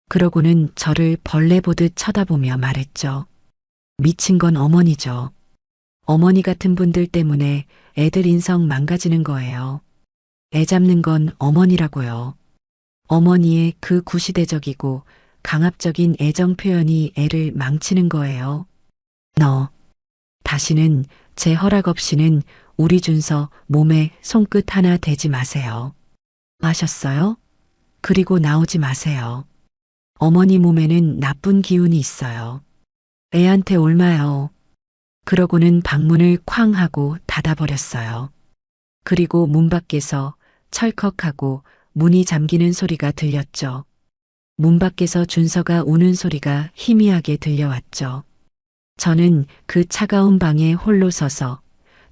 Speaker 3: 그러고는 저를 벌레 보듯 쳐다보며 말했죠. 미친 건 어머니죠. 어머니 같은 분들 때문에 애들 인성 망가지는 거예요. 애 잡는 건 어머니라고요. 어머니의 그 구시대적이고 강압적인 애정 표현이 애를 망치는 거예요. 너, 다시는 제 허락 없이는 우리 준서 몸에 손끝 하나 대지 마세요. 아셨어요? 그리고 나오지 마세요. 어머니 몸에는 나쁜 기운이 있어요. 애한테 옮아요. 그러고는 방문을 쾅 하고 닫아버렸어요. 그리고 문 밖에서 철컥하고 문이 잠기는 소리가 들렸죠. 문 밖에서 준서가 우는 소리가 희미하게 들려왔죠. 저는 그 차가운 방에 홀로 서서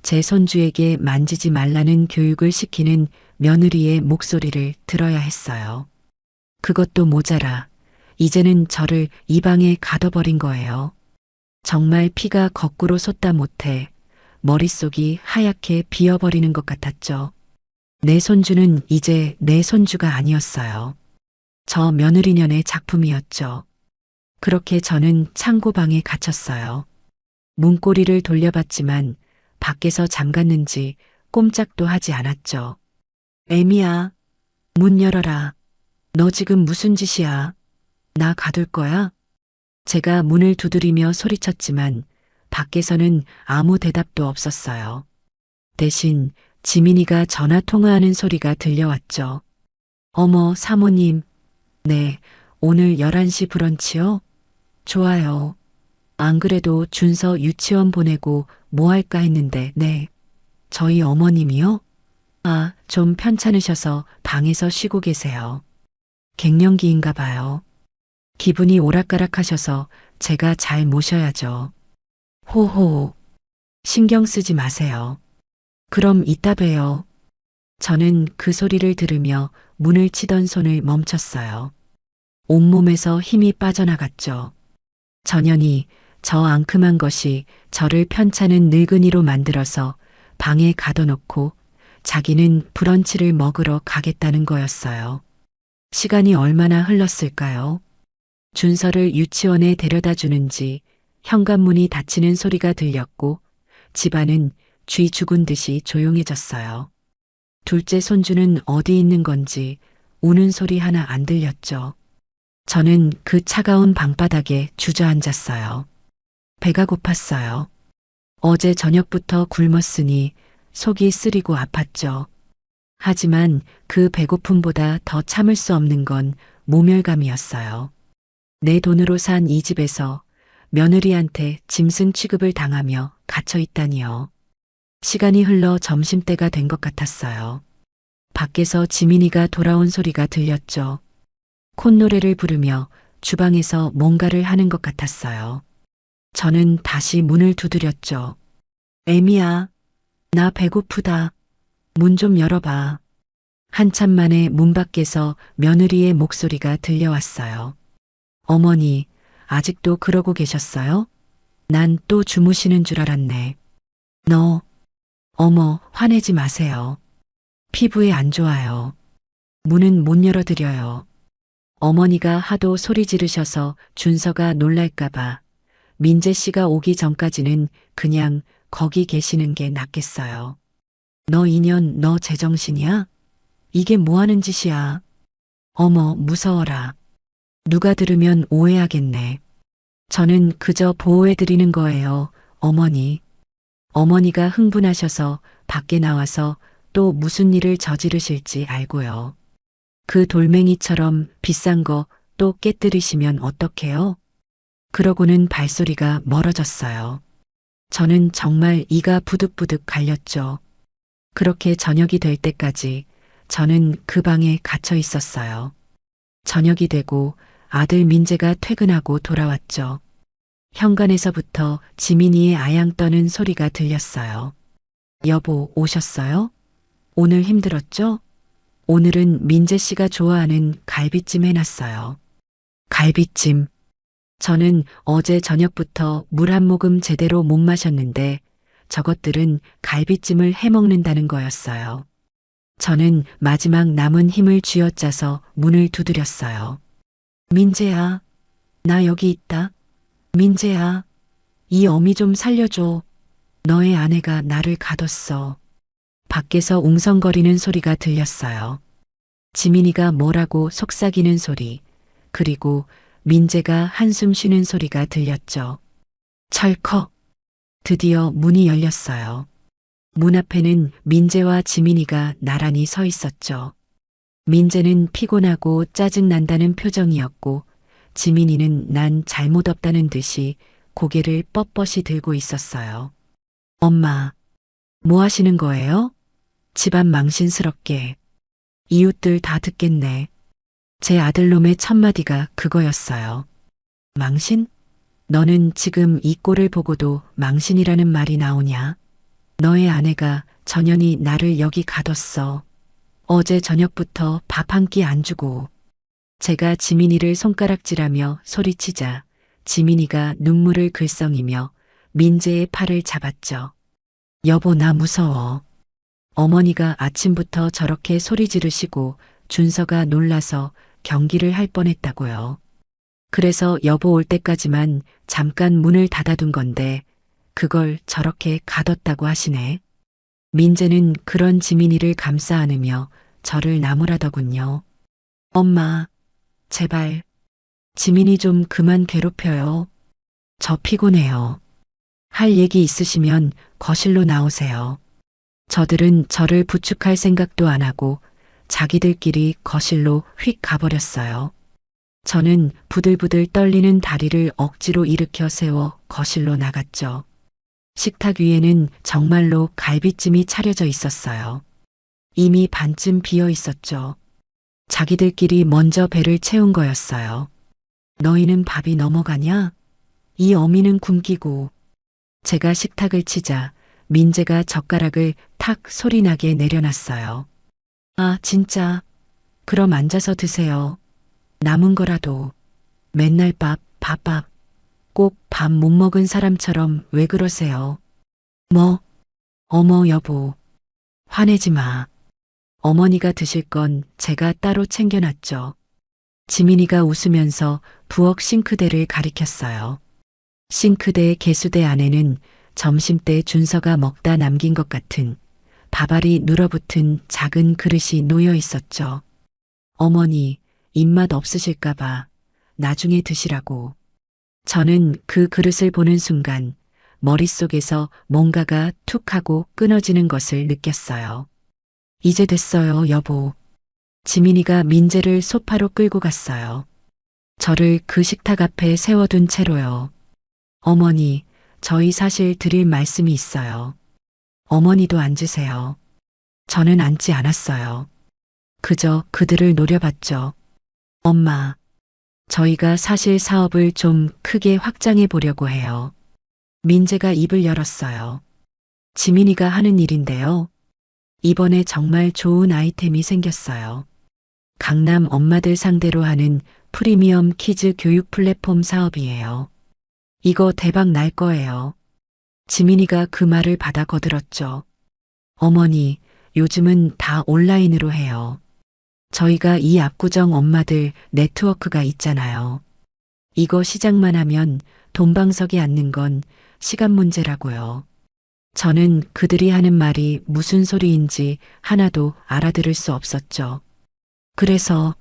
Speaker 3: 제 손주에게 만지지 말라는 교육을 시키는 며느리의 목소리를 들어야 했어요. 그것도 모자라 이제는 저를 이 방에 가둬버린 거예요. 정말 피가 거꾸로 솟다 못해 머릿속이 하얗게 비어버리는 것 같았죠. 내 손주는 이제 내 손주가 아니었어요. 저 며느리년의 작품이었죠. 그렇게 저는 창고방에 갇혔어요. 문고리를 돌려봤지만 밖에서 잠갔는지 꼼짝도 하지 않았죠. 애미야, 문 열어라. 너 지금 무슨 짓이야? 나 가둘 거야? 제가 문을 두드리며 소리쳤지만 밖에서는 아무 대답도 없었어요. 대신 지민이가 전화 통화하는 소리가 들려왔죠. 어머, 사모님. 네, 오늘 11시 브런치요? 좋아요. 안 그래도 준서 유치원 보내고 뭐 할까 했는데, 네. 저희 어머님이요? 아, 좀 편찮으셔서 방에서 쉬고 계세요. 갱년기인가 봐요. 기분이 오락가락하셔서 제가 잘 모셔야죠. 호호. 신경 쓰지 마세요. 그럼 이따 봬요. 저는 그 소리를 들으며 문을 치던 손을 멈췄어요. 온몸에서 힘이 빠져나갔죠. 전연이 저 앙큼한 것이 저를 편찮은 늙은이로 만들어서 방에 가둬놓고 자기는 브런치를 먹으러 가겠다는 거였어요. 시간이 얼마나 흘렀을까요? 준서를 유치원에 데려다 주는지 현관문이 닫히는 소리가 들렸고 집안은 쥐 죽은 듯이 조용해졌어요. 둘째 손주는 어디 있는 건지 우는 소리 하나 안 들렸죠. 저는 그 차가운 방바닥에 주저앉았어요. 배가 고팠어요. 어제 저녁부터 굶었으니 속이 쓰리고 아팠죠. 하지만 그 배고픔보다 더 참을 수 없는 건 모멸감이었어요. 내 돈으로 산 이 집에서 며느리한테 짐승 취급을 당하며 갇혀 있다니요. 시간이 흘러 점심때가 된 것 같았어요. 밖에서 지민이가 돌아온 소리가 들렸죠. 콧노래를 부르며 주방에서 뭔가를 하는 것 같았어요. 저는 다시 문을 두드렸죠. 애미야, 나 배고프다. 문 좀 열어봐. 한참 만에 문 밖에서 며느리의 목소리가 들려왔어요. 어머니, 아직도 그러고 계셨어요? 난 또 주무시는 줄 알았네. 너, 어머, 화내지 마세요. 피부에 안 좋아요. 문은 못 열어드려요. 어머니가 하도 소리 지르셔서 준서가 놀랄까봐 민재 씨가 오기 전까지는 그냥 거기 계시는 게 낫겠어요. 너 인연 너 제정신이야? 이게 뭐 하는 짓이야? 어머, 무서워라. 누가 들으면 오해하겠네. 저는 그저 보호해드리는 거예요, 어머니. 어머니가 흥분하셔서 밖에 나와서 또 무슨 일을 저지르실지 알고요. 그 돌멩이처럼 비싼 거 또 깨뜨리시면 어떡해요? 그러고는 발소리가 멀어졌어요. 저는 정말 이가 부득부득 갈렸죠. 그렇게 저녁이 될 때까지 저는 그 방에 갇혀 있었어요. 저녁이 되고 아들 민재가 퇴근하고 돌아왔죠. 현관에서부터 지민이의 아양 떠는 소리가 들렸어요. 여보, 오셨어요? 오늘 힘들었죠? 오늘은 민재 씨가 좋아하는 갈비찜 해놨어요. 갈비찜. 저는 어제 저녁부터 물 한 모금 제대로 못 마셨는데 저것들은 갈비찜을 해먹는다는 거였어요. 저는 마지막 남은 힘을 쥐어짜서 문을 두드렸어요. 민재야, 나 여기 있다. 민재야, 이 어미 좀 살려줘. 너의 아내가 나를 가뒀어. 밖에서 웅성거리는 소리가 들렸어요. 지민이가 뭐라고 속삭이는 소리, 그리고 민재가 한숨 쉬는 소리가 들렸죠. 철컥. 드디어 문이 열렸어요. 문 앞에는 민재와 지민이가 나란히 서 있었죠. 민재는 피곤하고 짜증난다는 표정이었고 지민이는 난 잘못 없다는 듯이 고개를 뻣뻣이 들고 있었어요. 엄마, 뭐 하시는 거예요? 집안 망신스럽게. 이웃들 다 듣겠네. 제 아들놈의 첫마디가 그거였어요. 망신? 너는 지금 이 꼴을 보고도 망신이라는 말이 나오냐? 너의 아내가 전현이 나를 여기 가뒀어. 어제 저녁부터 밥 한 끼 안 주고. 제가 지민이를 손가락질하며 소리치자 지민이가 눈물을 글썽이며 민재의 팔을 잡았죠. 여보, 나 무서워. 어머니가 아침부터 저렇게 소리 지르시고 준서가 놀라서 경기를 할 뻔했다고요. 그래서 여보 올 때까지만 잠깐 문을 닫아둔 건데 그걸 저렇게 가뒀다고 하시네. 민재는 그런 지민이를 감싸 안으며 저를 나무라더군요. 엄마, 제발 지민이 좀 그만 괴롭혀요. 저 피곤해요. 할 얘기 있으시면 거실로 나오세요. 저들은 저를 부축할 생각도 안 하고 자기들끼리 거실로 휙 가버렸어요. 저는 부들부들 떨리는 다리를 억지로 일으켜 세워 거실로 나갔죠. 식탁 위에는 정말로 갈비찜이 차려져 있었어요. 이미 반쯤 비어 있었죠. 자기들끼리 먼저 배를 채운 거였어요. 너희는 밥이 넘어가냐? 이 어미는 굶기고. 제가 식탁을 치자 민재가 젓가락을 탁 소리나게 내려놨어요. 아, 진짜. 그럼 앉아서 드세요. 남은 거라도. 맨날 밥. 꼭 밥 못 먹은 사람처럼 왜 그러세요? 뭐? 어머, 여보. 화내지 마. 어머니가 드실 건 제가 따로 챙겨놨죠. 지민이가 웃으면서 부엌 싱크대를 가리켰어요. 싱크대의 개수대 안에는 점심때 준서가 먹다 남긴 것 같은 밥알이 눌어붙은 작은 그릇이 놓여 있었죠. 어머니, 입맛 없으실까봐 나중에 드시라고. 저는 그 그릇을 보는 순간 머릿속에서 뭔가가 툭 하고 끊어지는 것을 느꼈어요. 이제 됐어요, 여보. 지민이가 민재를 소파로 끌고 갔어요. 저를 그 식탁 앞에 세워둔 채로요. 어머니, 저희 사실 드릴 말씀이 있어요. 어머니도 앉으세요. 저는 앉지 않았어요. 그저 그들을 노려봤죠. 엄마, 저희가 사실 사업을 좀 크게 확장해 보려고 해요. 민재가 입을 열었어요. 지민이가 하는 일인데요. 이번에 정말 좋은 아이템이 생겼어요. 강남 엄마들 상대로 하는 프리미엄 키즈 교육 플랫폼 사업이에요. 이거 대박 날 거예요. 지민이가 그 말을 받아 거들었죠. 어머니, 요즘은 다 온라인으로 해요. 저희가 이 압구정 엄마들 네트워크가 있잖아요. 이거 시작만 하면 돈방석에 앉는 건 시간 문제라고요. 저는 그들이 하는 말이 무슨 소리인지 하나도 알아들을 수 없었죠. 그래서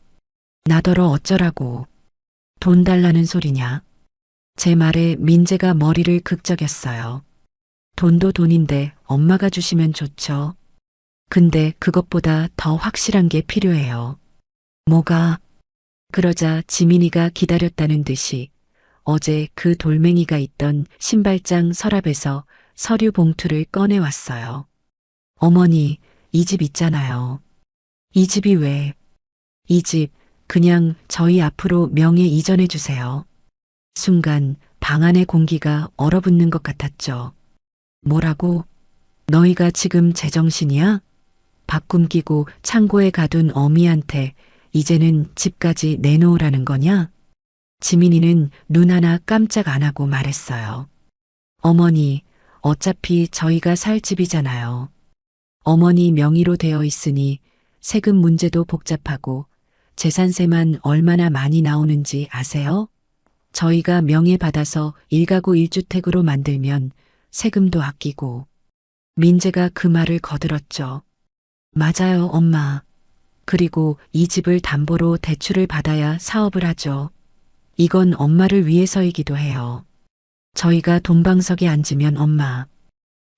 Speaker 3: 나더러 어쩌라고. 돈 달라는 소리냐? 제 말에 민재가 머리를 극적였어요. 돈도 돈인데 엄마가 주시면 좋죠. 근데 그것보다 더 확실한 게 필요해요. 뭐가? 그러자 지민이가 기다렸다는 듯이 어제 그 돌멩이가 있던 신발장 서랍에서 서류 봉투를 꺼내왔어요. 어머니, 이 집 있잖아요. 이 집이 왜? 이 집 그냥 저희 앞으로 명예 이전해 주세요. 순간 방 안의 공기가 얼어붙는 것 같았죠. 뭐라고? 너희가 지금 제정신이야? 바꿈 끼고 창고에 가둔 어미한테 이제는 집까지 내놓으라는 거냐? 지민이는 눈 하나 깜짝 안 하고 말했어요. 어머니, 어차피 저희가 살 집이잖아요. 어머니 명의로 되어 있으니 세금 문제도 복잡하고 재산세만 얼마나 많이 나오는지 아세요? 저희가 명예받아서 1가구 1주택으로 만들면 세금도 아끼고. 민재가 그 말을 거들었죠. 맞아요, 엄마. 그리고 이 집을 담보로 대출을 받아야 사업을 하죠. 이건 엄마를 위해서이기도 해요. 저희가 돈방석에 앉으면 엄마.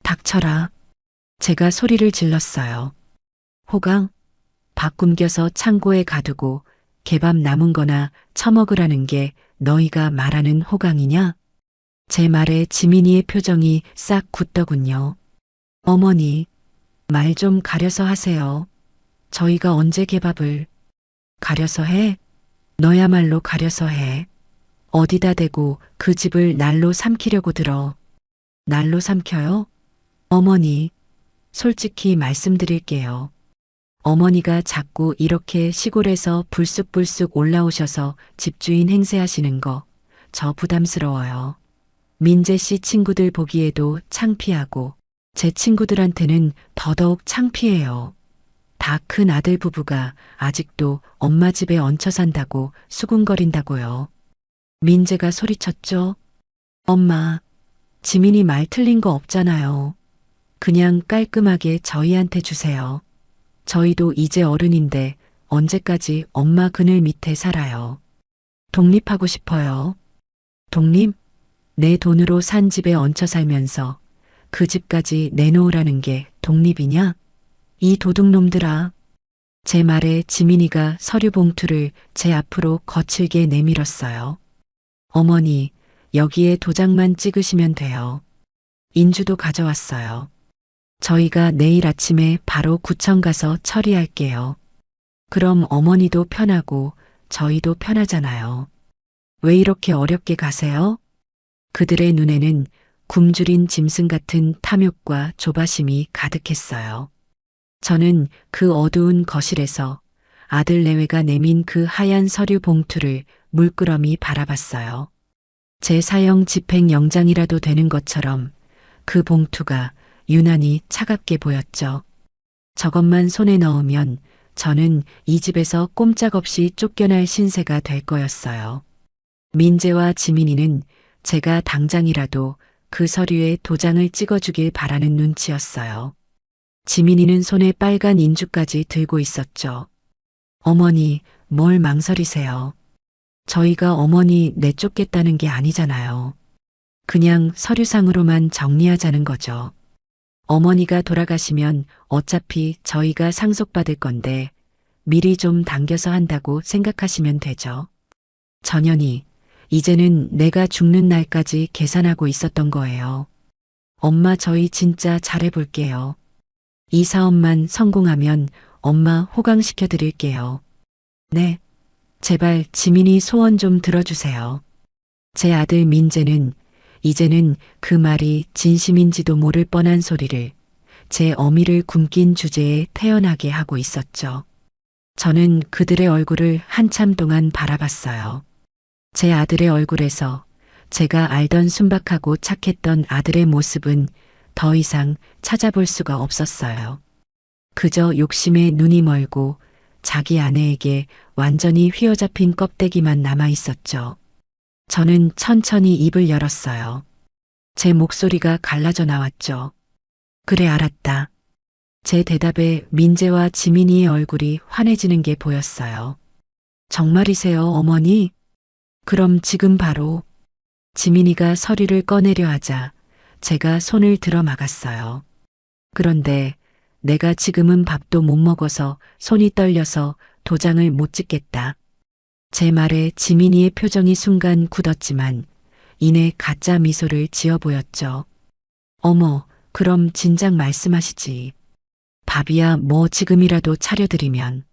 Speaker 3: 닥쳐라. 제가 소리를 질렀어요. 호강? 밥 굶겨서 창고에 가두고 개밥 남은 거나 처먹으라는 게 너희가 말하는 호강이냐? 제 말에 지민이의 표정이 싹 굳더군요. 어머니, 말 좀 가려서 하세요. 저희가 언제 개밥을 가려서 해? 너야말로 가려서 해. 어디다 대고 그 집을 날로 삼키려고 들어. 날로 삼켜요? 어머니, 솔직히 말씀드릴게요. 어머니가 자꾸 이렇게 시골에서 불쑥불쑥 올라오셔서 집주인 행세하시는 거 저 부담스러워요. 민재 씨 친구들 보기에도 창피하고 제 친구들한테는 더더욱 창피해요. 다 큰 아들 부부가 아직도 엄마 집에 얹혀 산다고 수군거린다고요. 민재가 소리쳤죠. 엄마, 지민이 말 틀린 거 없잖아요. 그냥 깔끔하게 저희한테 주세요. 저희도 이제 어른인데 언제까지 엄마 그늘 밑에 살아요. 독립하고 싶어요. 독립? 내 돈으로 산 집에 얹혀 살면서 그 집까지 내놓으라는 게 독립이냐? 이 도둑놈들아. 제 말에 지민이가 서류 봉투를 제 앞으로 거칠게 내밀었어요. 어머니, 여기에 도장만 찍으시면 돼요. 인주도 가져왔어요. 저희가 내일 아침에 바로 구청 가서 처리할게요. 그럼 어머니도 편하고 저희도 편하잖아요. 왜 이렇게 어렵게 가세요? 그들의 눈에는 굶주린 짐승 같은 탐욕과 조바심이 가득했어요. 저는 그 어두운 거실에서 아들 내외가 내민 그 하얀 서류 봉투를 물끄러미 바라봤어요. 제 사형 집행 영장이라도 되는 것처럼 그 봉투가 유난히 차갑게 보였죠. 저것만 손에 넣으면 저는 이 집에서 꼼짝없이 쫓겨날 신세가 될 거였어요. 민재와 지민이는 제가 당장이라도 그 서류에 도장을 찍어주길 바라는 눈치였어요. 지민이는 손에 빨간 인주까지 들고 있었죠. 어머니, 뭘 망설이세요? 저희가 어머니 내쫓겠다는 게 아니잖아요. 그냥 서류상으로만 정리하자는 거죠. 어머니가 돌아가시면 어차피 저희가 상속받을 건데 미리 좀 당겨서 한다고 생각하시면 되죠. 전현이, 이제는 내가 죽는 날까지 계산하고 있었던 거예요. 엄마 저희 진짜 잘해볼게요. 이 사업만 성공하면 엄마 호강시켜 드릴게요. 네. 제발 지민이 소원 좀 들어주세요. 제 아들 민재는 이제는 그 말이 진심인지도 모를 뻔한 소리를 제 어미를 굶긴 주제에 태어나게 하고 있었죠. 저는 그들의 얼굴을 한참 동안 바라봤어요. 제 아들의 얼굴에서 제가 알던 순박하고 착했던 아들의 모습은 더 이상 찾아볼 수가 없었어요. 그저 욕심에 눈이 멀고 자기 아내에게 완전히 휘어잡힌 껍데기만 남아 있었죠. 저는 천천히 입을 열었어요. 제 목소리가 갈라져 나왔죠. 그래, 알았다. 제 대답에 민재와 지민이의 얼굴이 환해지는 게 보였어요. 정말이세요, 어머니? 그럼 지금 바로. 지민이가 서류를 꺼내려 하자 제가 손을 들어 막았어요. 그런데 내가 지금은 밥도 못 먹어서 손이 떨려서 도장을 못 찍겠다. 제 말에 지민이의 표정이 순간 굳었지만 이내 가짜 미소를 지어 보였죠. 어머, 그럼 진작 말씀하시지. 밥이야 뭐 지금이라도 차려드리면.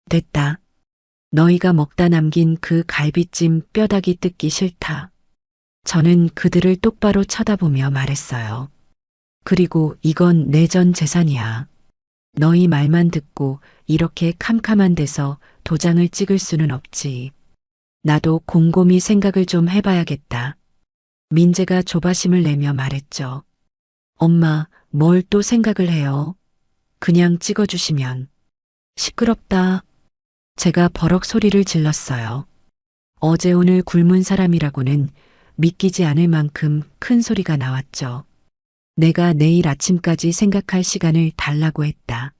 Speaker 3: 됐다. 너희가 먹다 남긴 그 갈비찜 뼈다귀 뜯기 싫다. 저는 그들을 똑바로 쳐다보며 말했어요. 그리고 이건 내 전 재산이야. 너희 말만 듣고 이렇게 캄캄한 데서 도장을 찍을 수는 없지. 나도 곰곰이 생각을 좀 해봐야겠다. 민재가 조바심을 내며 말했죠. 엄마, 뭘 또 생각을 해요? 그냥 찍어주시면. 시끄럽다. 제가 버럭 소리를 질렀어요. 어제 오늘 굶은 사람이라고는 믿기지 않을 만큼 큰 소리가 나왔죠. 내가 내일 아침까지 생각할 시간을 달라고 했다.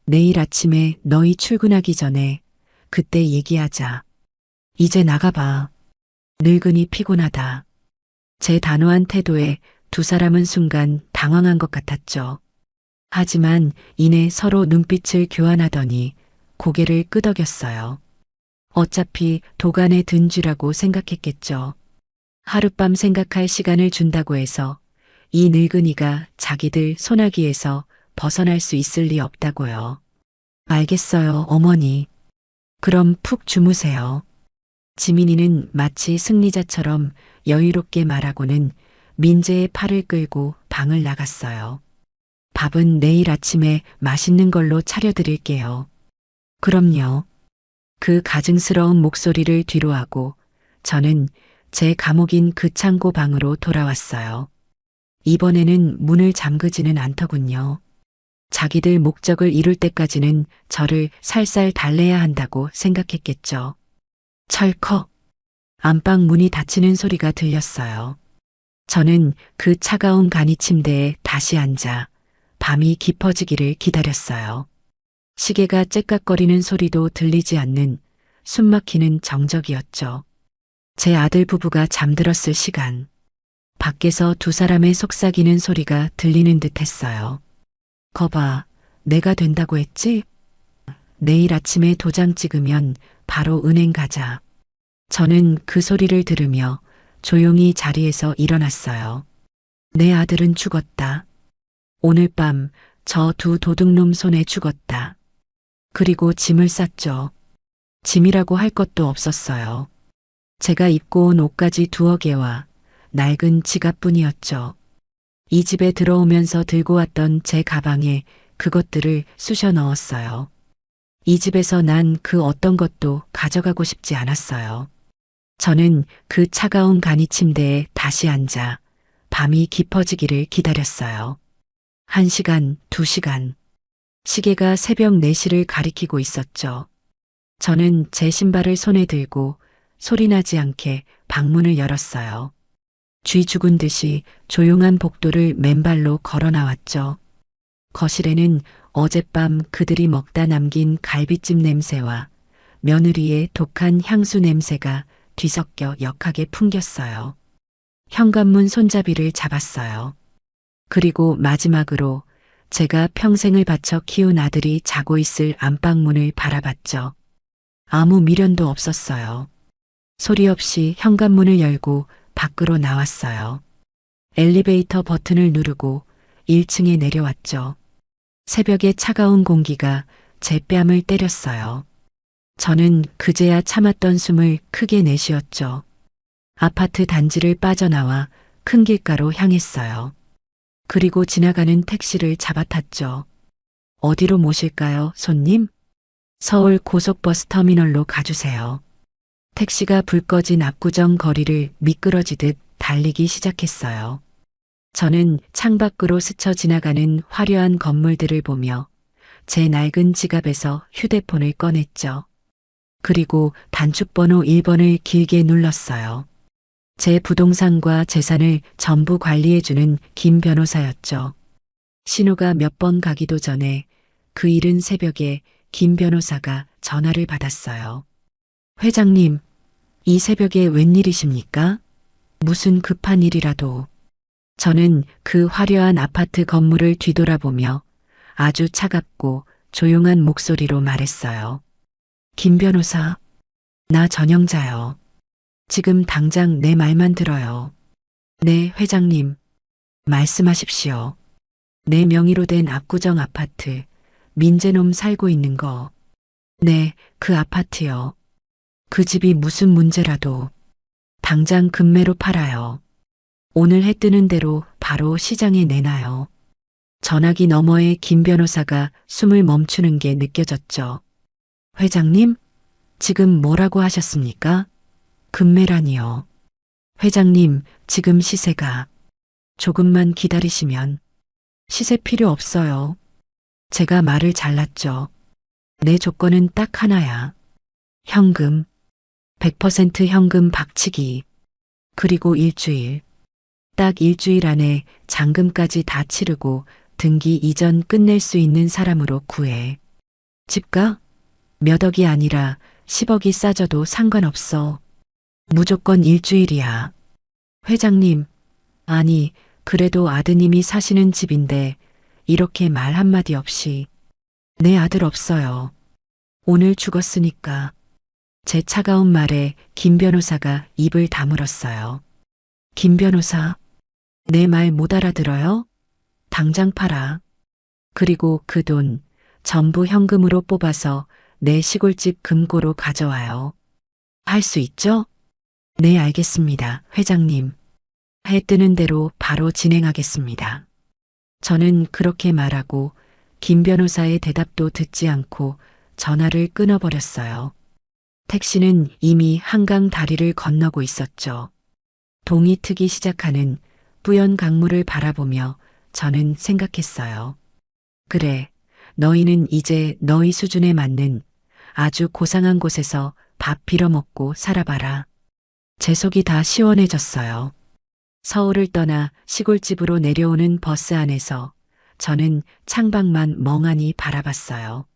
Speaker 3: 내일 아침에 너희 출근하기 전에 그때 얘기하자. 이제 나가봐. 늙은이 피곤하다. 제 단호한 태도에 두 사람은 순간 당황한 것 같았죠. 하지만 이내 서로 눈빛을 교환하더니 고개를 끄덕였어요. 어차피 도간에 든 쥐라고 생각했겠죠. 하룻밤 생각할 시간을 준다고 해서 이 늙은이가 자기들 소나기에서 벗어날 수 있을 리 없다고요. 알겠어요, 어머니. 그럼 푹 주무세요. 지민이는 마치 승리자처럼 여유롭게 말하고는 민재의 팔을 끌고 방을 나갔어요. 밥은 내일 아침에 맛있는 걸로 차려드릴게요. 그럼요. 그 가증스러운 목소리를 뒤로하고 저는 제 감옥인 그 창고 방으로 돌아왔어요. 이번에는 문을 잠그지는 않더군요. 자기들 목적을 이룰 때까지는 저를 살살 달래야 한다고 생각했겠죠. 철컥. 안방 문이 닫히는 소리가 들렸어요. 저는 그 차가운 간이 침대에 다시 앉아 밤이 깊어지기를 기다렸어요. 시계가 째깍거리는 소리도 들리지 않는 숨막히는 정적이었죠. 제 아들 부부가 잠들었을 시간. 밖에서 두 사람의 속삭이는 소리가 들리는 듯 했어요. 거봐, 내가 된다고 했지? 내일 아침에 도장 찍으면 바로 은행 가자. 저는 그 소리를 들으며 조용히 자리에서 일어났어요. 내 아들은 죽었다. 오늘 밤 저 두 도둑놈 손에 죽었다. 그리고 짐을 쌌죠. 짐이라고 할 것도 없었어요. 제가 입고 온 옷까지 2억에와 낡은 지갑뿐이었죠. 이 집에 들어오면서 들고 왔던 제 가방에 그것들을 쑤셔 넣었어요. 이 집에서 난 그 어떤 것도 가져가고 싶지 않았어요. 저는 그 차가운 간이 침대에 다시 앉아 밤이 깊어지기를 기다렸어요. 1시간, 2시간. 시계가 새벽 4시를 가리키고 있었죠. 저는 제 신발을 손에 들고 소리나지 않게 방문을 열었어요. 쥐 죽은 듯이 조용한 복도를 맨발로 걸어 나왔죠. 거실에는 어젯밤 그들이 먹다 남긴 갈비찜 냄새와 며느리의 독한 향수 냄새가 뒤섞여 역하게 풍겼어요. 현관문 손잡이를 잡았어요. 그리고 마지막으로 제가 평생을 바쳐 키운 아들이 자고 있을 안방문을 바라봤죠. 아무 미련도 없었어요. 소리 없이 현관문을 열고 밖으로 나왔어요. 엘리베이터 버튼을 누르고 1층에 내려왔죠. 새벽의 차가운 공기가 제 뺨을 때렸어요. 저는 그제야 참았던 숨을 크게 내쉬었죠. 아파트 단지를 빠져나와 큰 길가로 향했어요. 그리고 지나가는 택시를 잡아탔죠. 어디로 모실까요, 손님? 서울 고속버스 터미널로 가주세요. 택시가 불 꺼진 압구정 거리를 미끄러지듯 달리기 시작했어요. 저는 창밖으로 스쳐 지나가는 화려한 건물들을 보며 제 낡은 지갑에서 휴대폰을 꺼냈죠. 그리고 단축번호 1번을 길게 눌렀어요. 제 부동산과 재산을 전부 관리해주는 김 변호사였죠. 신호가 몇 번 가기도 전에 그 이른 새벽에 김 변호사가 전화를 받았어요. 회장님, 이 새벽에 웬일이십니까? 무슨 급한 일이라도. 저는 그 화려한 아파트 건물을 뒤돌아보며 아주 차갑고 조용한 목소리로 말했어요. 김 변호사, 나 전영자요. 지금 당장 내 말만 들어요. 네, 회장님. 말씀하십시오. 내 명의로 된 압구정 아파트, 민재놈 살고 있는 거. 네, 그 아파트요. 그 집이 무슨 문제라도 당장 금매로 팔아요. 오늘 해 뜨는 대로 바로 시장에 내놔요. 전화기 너머에 김 변호사가 숨을 멈추는 게 느껴졌죠. 회장님? 지금 뭐라고 하셨습니까? 금매라니요. 회장님, 지금 시세가 조금만 기다리시면 시세 필요 없어요. 제가 말을 잘랐죠. 내 조건은 딱 하나야. 현금, 100% 현금 박치기. 그리고 일주일. 딱 일주일 안에 잔금까지 다 치르고 등기 이전 끝낼 수 있는 사람으로 구해. 집가? 몇 억이 아니라 10억이 싸져도 상관없어. 무조건 일주일이야. 회장님, 아니, 그래도 아드님이 사시는 집인데 이렇게 말 한마디 없이. 내 아들 없어요. 오늘 죽었으니까. 제 차가운 말에 김 변호사가 입을 다물었어요. 김 변호사, 내 말 못 알아들어요? 당장 팔아. 그리고 그 돈 전부 현금으로 뽑아서 내 시골집 금고로 가져와요. 할 수 있죠? 네, 알겠습니다, 회장님. 해 뜨는 대로 바로 진행하겠습니다. 저는 그렇게 말하고 김 변호사의 대답도 듣지 않고 전화를 끊어버렸어요. 택시는 이미 한강 다리를 건너고 있었죠. 동이 트기 시작하는 뿌연 강물을 바라보며 저는 생각했어요. 그래, 너희는 이제 너희 수준에 맞는 아주 고상한 곳에서 밥 빌어먹고 살아봐라. 제 속이 다 시원해졌어요. 서울을 떠나 시골집으로 내려오는 버스 안에서 저는 창밖만 멍하니 바라봤어요.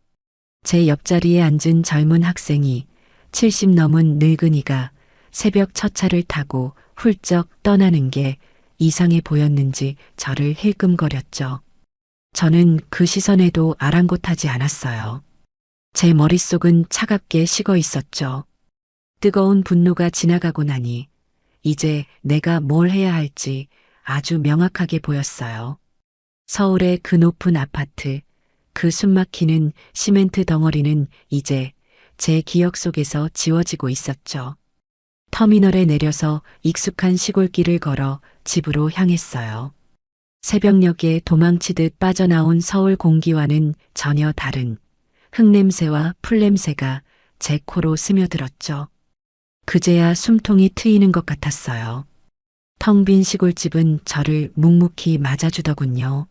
Speaker 3: 제 옆자리에 앉은 젊은 학생이 70 넘은 늙은이가 새벽 첫 차를 타고 훌쩍 떠나는 게 이상해 보였는지 저를 힐끔거렸죠. 저는 그 시선에도 아랑곳하지 않았어요. 제 머릿속은 차갑게 식어 있었죠. 뜨거운 분노가 지나가고 나니 이제 내가 뭘 해야 할지 아주 명확하게 보였어요. 서울의 그 높은 아파트, 그 숨막히는 시멘트 덩어리는 이제 제 기억 속에서 지워지고 있었죠. 터미널에 내려서 익숙한 시골길을 걸어 집으로 향했어요. 새벽녘에 도망치듯 빠져나온 서울 공기와는 전혀 다른 흙냄새와 풀냄새가 제 코로 스며들었죠. 그제야 숨통이 트이는 것 같았어요. 텅 빈 시골집은 저를 묵묵히 맞아주더군요.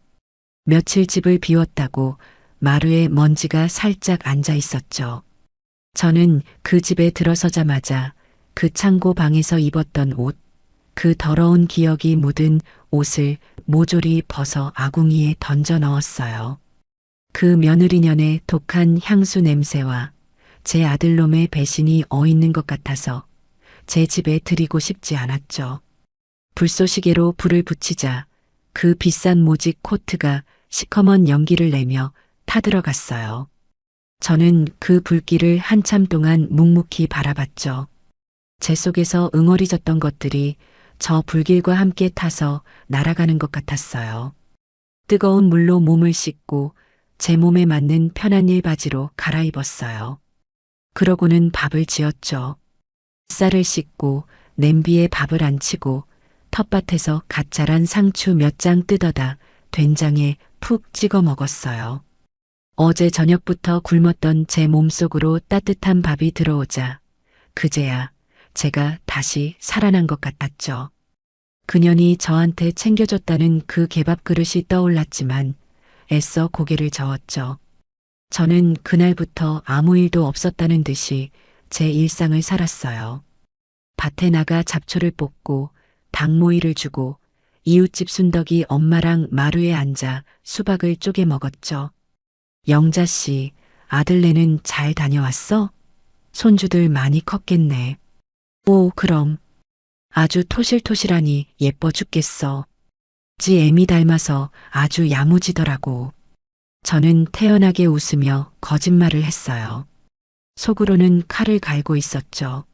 Speaker 3: 며칠 집을 비웠다고 마루에 먼지가 살짝 앉아 있었죠. 저는 그 집에 들어서자마자 그 창고 방에서 입었던 옷, 그 더러운 기억이 묻은 옷을 모조리 벗어 아궁이에 던져 넣었어요. 그 며느리년의 독한 향수 냄새와 제 아들놈의 배신이 어있는 것 같아서 제 집에 들이고 싶지 않았죠. 불쏘시개로 불을 붙이자 그 비싼 모직 코트가 시커먼 연기를 내며 타들어갔어요. 저는 그 불길을 한참 동안 묵묵히 바라봤죠. 제 속에서 응어리졌던 것들이 저 불길과 함께 타서 날아가는 것 같았어요. 뜨거운 물로 몸을 씻고 제 몸에 맞는 편한 바지로 갈아입었어요. 그러고는 밥을 지었죠. 쌀을 씻고 냄비에 밥을 안치고 텃밭에서 갓 자란 상추 몇 장 뜯어다 된장에 푹 찍어 먹었어요. 어제 저녁부터 굶었던 제 몸속으로 따뜻한 밥이 들어오자 그제야 제가 다시 살아난 것 같았죠. 그년이 저한테 챙겨줬다는 그 개밥 그릇이 떠올랐지만 애써 고개를 저었죠. 저는 그날부터 아무 일도 없었다는 듯이 제 일상을 살았어요. 밭에 나가 잡초를 뽑고 닭모이를 주고 이웃집 순덕이 엄마랑 마루에 앉아 수박을 쪼개 먹었죠. 영자 씨, 아들네는 잘 다녀왔어? 손주들 많이 컸겠네. 오, 그럼. 아주 토실토실하니 예뻐 죽겠어. 지 애미 닮아서 아주 야무지더라고. 저는 태연하게 웃으며 거짓말을 했어요. 속으로는 칼을 갈고 있었죠.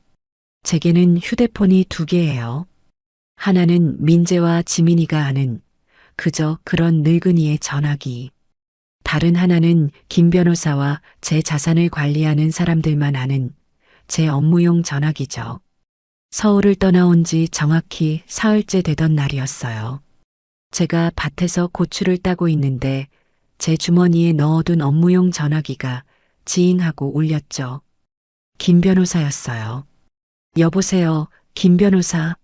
Speaker 3: 제게는 휴대폰이 2개예요. 하나는 민재와 지민이가 아는 그저 그런 늙은이의 전화기. 다른 하나는 김 변호사와 제 자산을 관리하는 사람들만 아는 제 업무용 전화기죠. 서울을 떠나온 지 정확히 사흘째 되던 날이었어요. 제가 밭에서 고추를 따고 있는데 제 주머니에 넣어둔 업무용 전화기가 지잉하고 울렸죠. 김 변호사였어요. 여보세요, 김 변호사.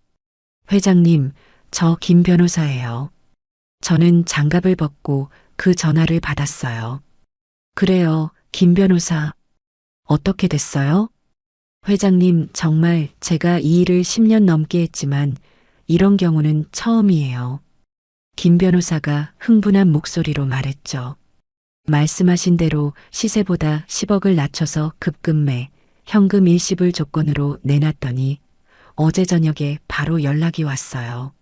Speaker 3: 회장님, 저 김 변호사예요. 저는 장갑을 벗고 그 전화를 받았어요. 그래요, 김 변호사. 어떻게 됐어요? 회장님, 정말 제가 이 일을 10년 넘게 했지만 이런 경우는 처음이에요. 김 변호사가 흥분한 목소리로 말했죠. 말씀하신 대로 시세보다 10억을 낮춰서 급급매, 현금 일시불 조건으로 내놨더니 어제 저녁에 바로 연락이 왔어요.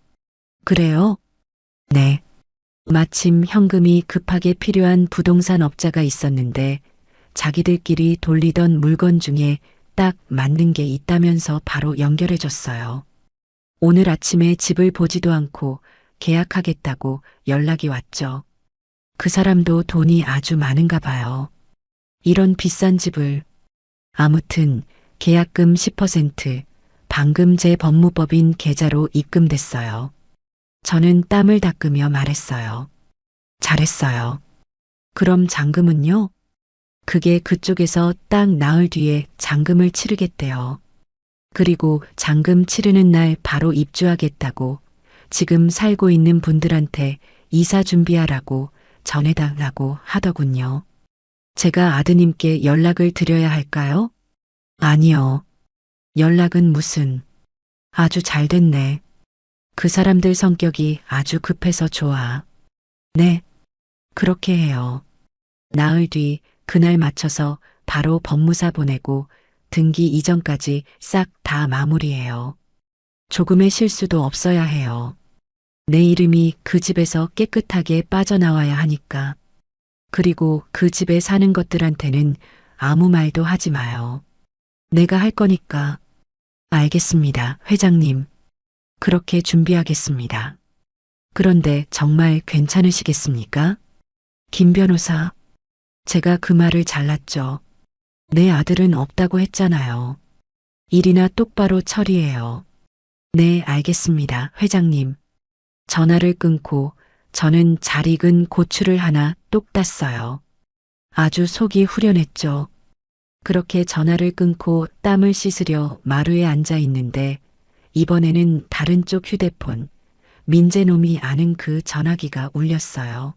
Speaker 3: 그래요? 네. 마침 현금이 급하게 필요한 부동산 업자가 있었는데 자기들끼리 돌리던 물건 중에 딱 맞는 게 있다면서 바로 연결해 줬어요. 오늘 아침에 집을 보지도 않고 계약하겠다고 연락이 왔죠. 그 사람도 돈이 아주 많은가 봐요. 이런 비싼 집을. 아무튼 계약금 10%, 방금 제 법무법인 계좌로 입금됐어요. 저는 땀을 닦으며 말했어요. 잘했어요. 그럼 잔금은요? 그게 그쪽에서 딱 나흘 뒤에 잔금을 치르겠대요. 그리고 잔금 치르는 날 바로 입주하겠다고 지금 살고 있는 분들한테 이사 준비하라고 전해달라고 하더군요. 제가 아드님께 연락을 드려야 할까요? 아니요. 연락은 무슨. 아주 잘 됐네. 그 사람들 성격이 아주 급해서 좋아. 네. 그렇게 해요. 나흘 뒤 그날 맞춰서 바로 법무사 보내고 등기 이전까지 싹 다 마무리해요. 조금의 실수도 없어야 해요. 내 이름이 그 집에서 깨끗하게 빠져나와야 하니까. 그리고 그 집에 사는 것들한테는 아무 말도 하지 마요. 내가 할 거니까. 알겠습니다, 회장님. 그렇게 준비하겠습니다. 그런데 정말 괜찮으시겠습니까? 김 변호사. 제가 그 말을 잘랐죠. 내 아들은 없다고 했잖아요. 일이나 똑바로 처리해요. 네, 알겠습니다, 회장님. 전화를 끊고 저는 잘 익은 고추를 하나 똑 땄어요. 아주 속이 후련했죠. 그렇게 전화를 끊고 땀을 씻으려 마루에 앉아 있는데 이번에는 다른 쪽 휴대폰, 민재놈이 아는 그 전화기가 울렸어요.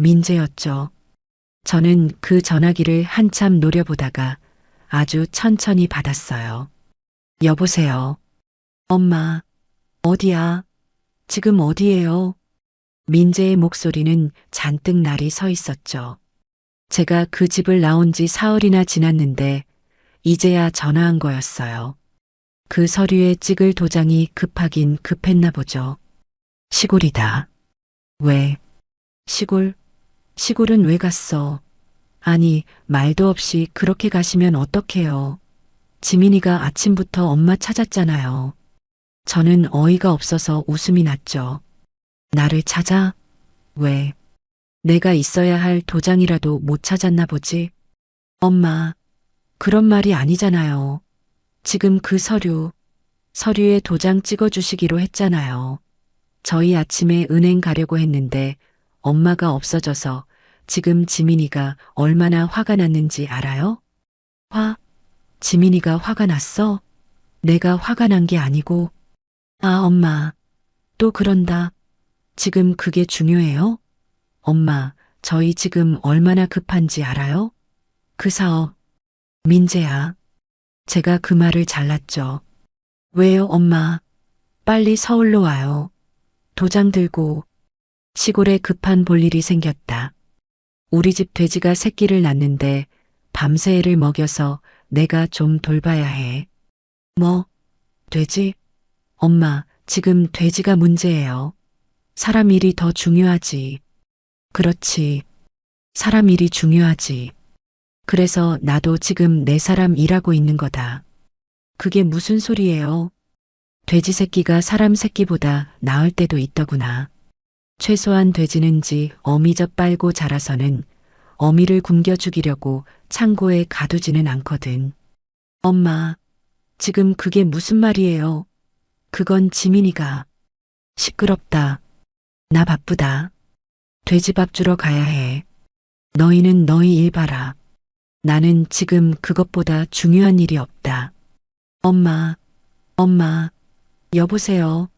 Speaker 3: 민재였죠. 저는 그 전화기를 한참 노려보다가 아주 천천히 받았어요. 여보세요. 엄마, 어디야? 지금 어디예요? 민재의 목소리는 잔뜩 날이 서 있었죠. 제가 그 집을 나온 지 사흘이나 지났는데 이제야 전화한 거였어요. 그 서류에 찍을 도장이 급하긴 급했나 보죠. 시골이다. 왜? 시골? 시골은 왜 갔어? 아니, 말도 없이 그렇게 가시면 어떡해요. 지민이가 아침부터 엄마 찾았잖아요. 저는 어이가 없어서 웃음이 났죠. 나를 찾아? 왜? 내가 있어야 할 도장이라도 못 찾았나 보지? 엄마, 그런 말이 아니잖아요. 지금 그 서류에 도장 찍어주시기로 했잖아요. 저희 아침에 은행 가려고 했는데 엄마가 없어져서 지금 지민이가 얼마나 화가 났는지 알아요? 지민이가 화가 났어? 내가 화가 난 게 아니고. 아, 엄마. 또 그런다. 지금 그게 중요해요? 엄마, 저희 지금 얼마나 급한지 알아요? 그 사업. 민재야. 제가 그 말을 잘랐죠. 왜요, 엄마? 빨리 서울로 와요. 도장 들고. 시골에 급한 볼일이 생겼다. 우리 집 돼지가 새끼를 낳는데 밤새 애를 먹여서 내가 좀 돌봐야 해. 뭐? 돼지? 엄마, 지금 돼지가 문제예요. 사람 일이 더 중요하지. 그렇지. 사람 일이 중요하지. 그래서 나도 지금 내 사람 일하고 있는 거다. 그게 무슨 소리예요? 돼지 새끼가 사람 새끼보다 나을 때도 있더구나. 최소한 돼지는 지 어미젖 빨고 자라서는 어미를 굶겨 죽이려고 창고에 가두지는 않거든. 엄마, 지금 그게 무슨 말이에요? 그건 지민이가. 시끄럽다. 나 바쁘다. 돼지밥 주러 가야 해. 너희는 너희 일 봐라. 나는 지금 그것보다 중요한 일이 없다. 엄마, 엄마, 여보세요.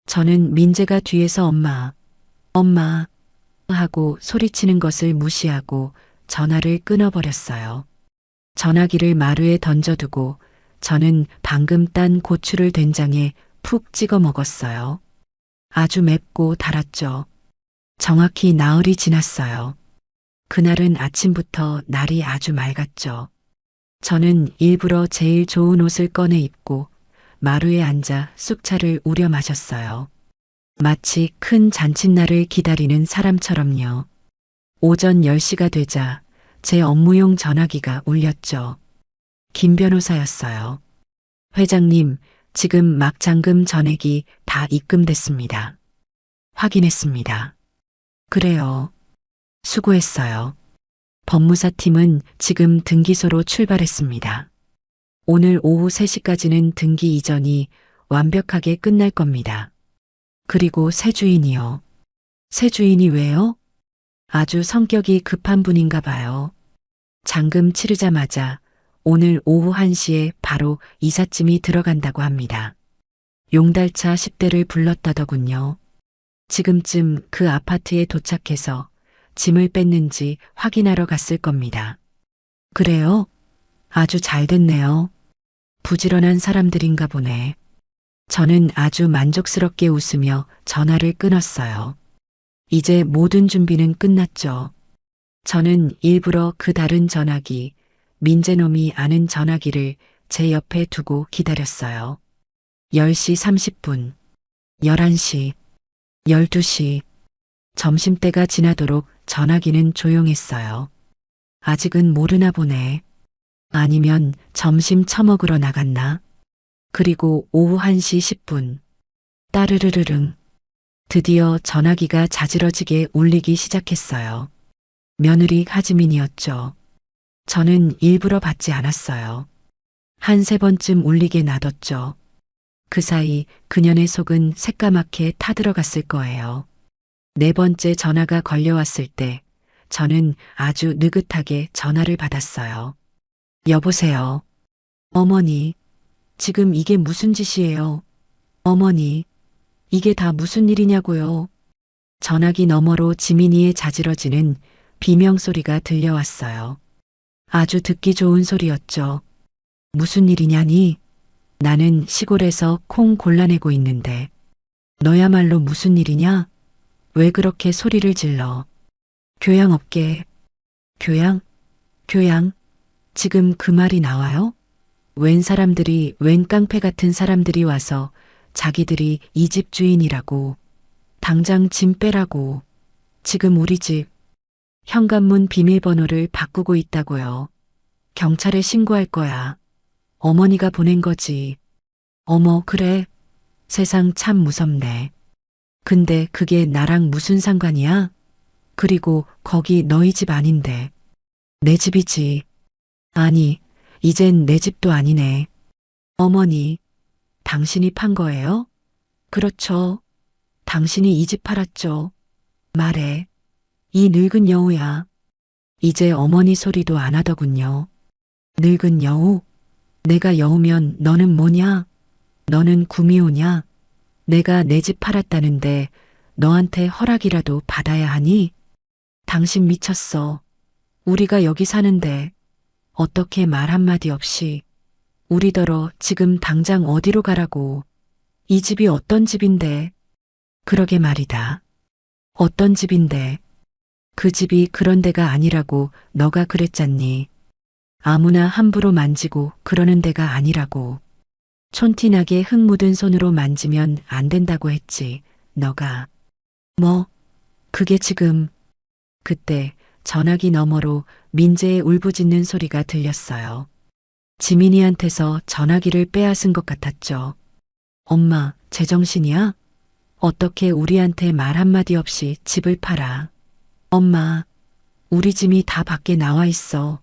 Speaker 3: 저는 민재가 뒤에서 엄마, 엄마 하고 소리치는 것을 무시하고 전화를 끊어버렸어요. 전화기를 마루에 던져두고 저는 방금 딴 고추를 된장에 푹 찍어 먹었어요. 아주 맵고 달았죠. 정확히 나흘이 지났어요. 그날은 아침부터 날이 아주 맑았죠. 저는 일부러 제일 좋은 옷을 꺼내 입고 마루에 앉아 쑥차를 우려 마셨어요. 마치 큰 잔칫날을 기다리는 사람처럼요. 오전 10시가 되자 제 업무용 전화기가 울렸죠. 김 변호사였어요. 회장님, 지금 막장금 전액이 다 입금됐습니다. 확인했습니다. 그래요. 수고했어요. 법무사팀은 지금 등기소로 출발했습니다. 오늘 오후 3시까지는 등기 이전이 완벽하게 끝날 겁니다. 그리고 새 주인이요. 새 주인이 왜요? 아주 성격이 급한 분인가 봐요. 잔금 치르자마자 오늘 오후 1시에 바로 이삿짐이 들어간다고 합니다. 용달차 10대를 불렀다더군요. 지금쯤 그 아파트에 도착해서 짐을 뺐는지 확인하러 갔을 겁니다. 그래요? 아주 잘 됐네요. 부지런한 사람들인가 보네. 저는 아주 만족스럽게 웃으며 전화를 끊었어요. 이제 모든 준비는 끝났죠. 저는 일부러 그 다른 전화기, 민재놈이 아는 전화기를 제 옆에 두고 기다렸어요. 10시 30분, 11시, 12시, 점심때가 지나도록 전화기는 조용했어요. 아직은 모르나 보네. 아니면 점심 처먹으러 나갔나? 그리고 오후 1시 10분. 따르르르릉. 드디어 전화기가 자지러지게 울리기 시작했어요. 며느리 하지민이었죠. 저는 일부러 받지 않았어요. 한 3번쯤 울리게 놔뒀죠. 그 사이 그년의 속은 새까맣게 타들어갔을 거예요. 4번째 전화가 걸려왔을 때 저는 아주 느긋하게 전화를 받았어요. 여보세요. 어머니, 지금 이게 무슨 짓이에요? 어머니, 이게 다 무슨 일이냐고요? 전화기 너머로 지민이의 자지러지는 비명소리가 들려왔어요. 아주 듣기 좋은 소리였죠. 무슨 일이냐니? 나는 시골에서 콩 골라내고 있는데. 너야말로 무슨 일이냐? 왜 그렇게 소리를 질러? 교양 없게. 교양? 교양? 지금 그 말이 나와요? 웬 사람들이, 웬 깡패 같은 사람들이 와서 자기들이 이 집 주인이라고. 당장 짐 빼라고. 지금 우리 집 현관문 비밀번호를 바꾸고 있다고요. 경찰에 신고할 거야. 어머니가 보낸 거지. 어머, 그래. 세상 참 무섭네. 근데 그게 나랑 무슨 상관이야? 그리고 거기 너희 집 아닌데. 내 집이지. 아니, 이젠 내 집도 아니네. 어머니, 당신이 판 거예요? 그렇죠. 당신이 이 집 팔았죠. 말해. 이 늙은 여우야. 이제 어머니 소리도 안 하더군요. 늙은 여우? 내가 여우면 너는 뭐냐? 너는 구미호냐? 내가 내 집 팔았다는데 너한테 허락이라도 받아야 하니? 당신 미쳤어. 우리가 여기 사는데 어떻게 말 한마디 없이 우리더러 지금 당장 어디로 가라고. 이 집이 어떤 집인데. 그러게 말이다. 어떤 집인데. 그 집이 그런 데가 아니라고 너가 그랬잖니. 아무나 함부로 만지고 그러는 데가 아니라고. 촌티나게 흙 묻은 손으로 만지면 안 된다고 했지, 너가. 뭐, 그게 지금. 그때 전화기 너머로 민재의 울부짖는 소리가 들렸어요. 지민이한테서 전화기를 빼앗은 것 같았죠. 엄마, 제정신이야? 어떻게 우리한테 말 한마디 없이 집을 팔아? 엄마, 우리 짐이 다 밖에 나와 있어.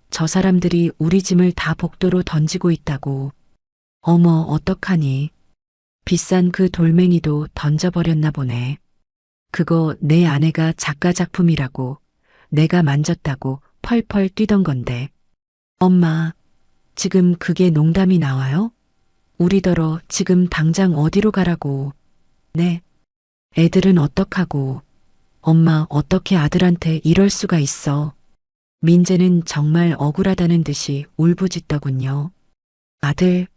Speaker 3: 저 사람들이 우리 짐을 다 복도로 던지고 있다고. 어머, 어떡하니? 비싼 그 돌멩이도 던져버렸나 보네. 그거 내 아내가 작가 작품이라고 내가 만졌다고 펄펄 뛰던 건데. 엄마, 지금 그게 농담이 나와요? 우리더러 지금 당장 어디로 가라고. 네. 애들은 어떡하고. 엄마, 어떻게 아들한테 이럴 수가 있어. 민재는 정말 억울하다는 듯이 울부짖더군요. 아들,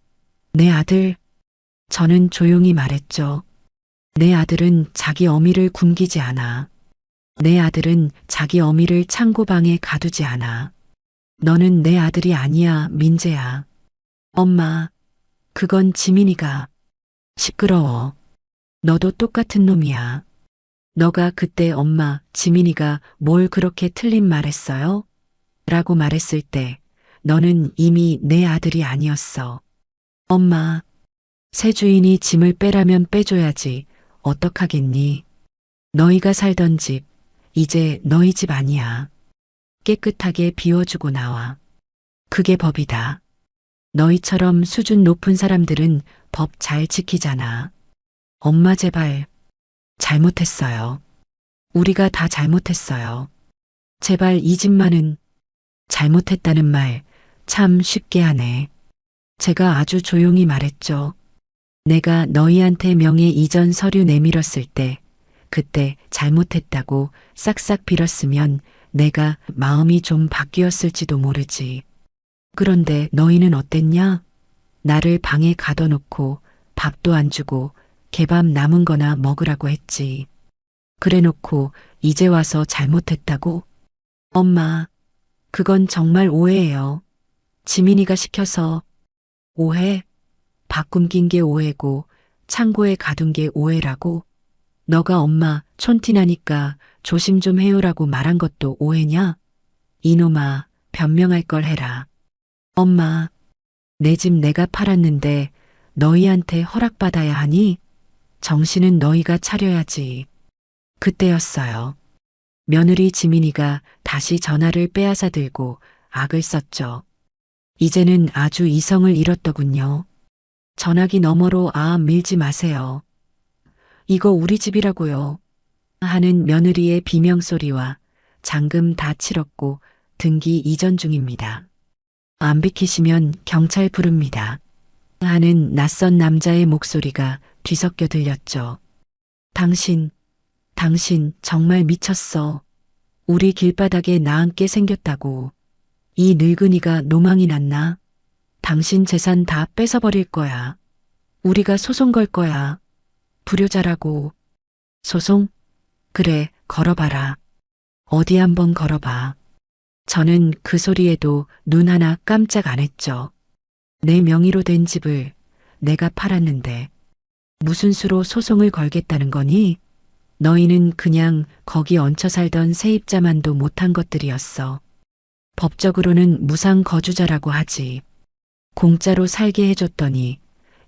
Speaker 3: 내 아들. 저는 조용히 말했죠. 내 아들은 자기 어미를 굶기지 않아. 내 아들은 자기 어미를 창고방에 가두지 않아. 너는 내 아들이 아니야, 민재야. 엄마, 그건 지민이가. 시끄러워. 너도 똑같은 놈이야. 너가 그때 엄마, 지민이가 뭘 그렇게 틀린 말했어요? 라고 말했을 때 너는 이미 내 아들이 아니었어. 엄마, 새 주인이 짐을 빼라면 빼줘야지. 어떡하겠니? 너희가 살던 집, 이제 너희 집 아니야. 깨끗하게 비워주고 나와. 그게 법이다. 너희처럼 수준 높은 사람들은 법 잘 지키잖아. 엄마 제발. 잘못했어요. 우리가 다 잘못했어요. 제발 이 집만은. 잘못했다는 말 참 쉽게 하네. 제가 아주 조용히 말했죠. 내가 너희한테 명예 이전 서류 내밀었을 때 그때 잘못했다고 싹싹 빌었으면 내가 마음이 좀 바뀌었을지도 모르지. 그런데 너희는 어땠냐? 나를 방에 가둬놓고 밥도 안 주고 개밥 남은 거나 먹으라고 했지. 그래놓고 이제 와서 잘못했다고? 엄마, 그건 정말 오해예요. 지민이가 시켜서. 오해? 밥 굶긴 게 오해고 창고에 가둔 게 오해라고? 너가 엄마 촌티나니까 조심 좀 해요라고 말한 것도 오해냐? 이놈아, 변명할 걸 해라. 엄마, 내 집 내가 팔았는데 너희한테 허락받아야 하니? 정신은 너희가 차려야지. 그때였어요. 며느리 지민이가 다시 전화를 빼앗아 들고 악을 썼죠. 이제는 아주 이성을 잃었더군요. 전화기 너머로 밀지 마세요. 이거 우리 집이라고요. 하는 며느리의 비명소리와 잔금 다 치렀고 등기 이전 중입니다. 안 비키시면 경찰 부릅니다. 하는 낯선 남자의 목소리가 뒤섞여 들렸죠. 당신 정말 미쳤어. 우리 길바닥에 나앉게 생겼다고. 이 늙은이가 노망이 났나? 당신 재산 다 뺏어버릴 거야. 우리가 소송 걸 거야. 불효자라고. 소송? 그래, 걸어봐라. 어디 한번 걸어봐. 저는 그 소리에도 눈 하나 깜짝 안 했죠. 내 명의로 된 집을 내가 팔았는데 무슨 수로 소송을 걸겠다는 거니? 너희는 그냥 거기 얹혀 살던 세입자만도 못한 것들이었어. 법적으로는 무상 거주자라고 하지. 공짜로 살게 해줬더니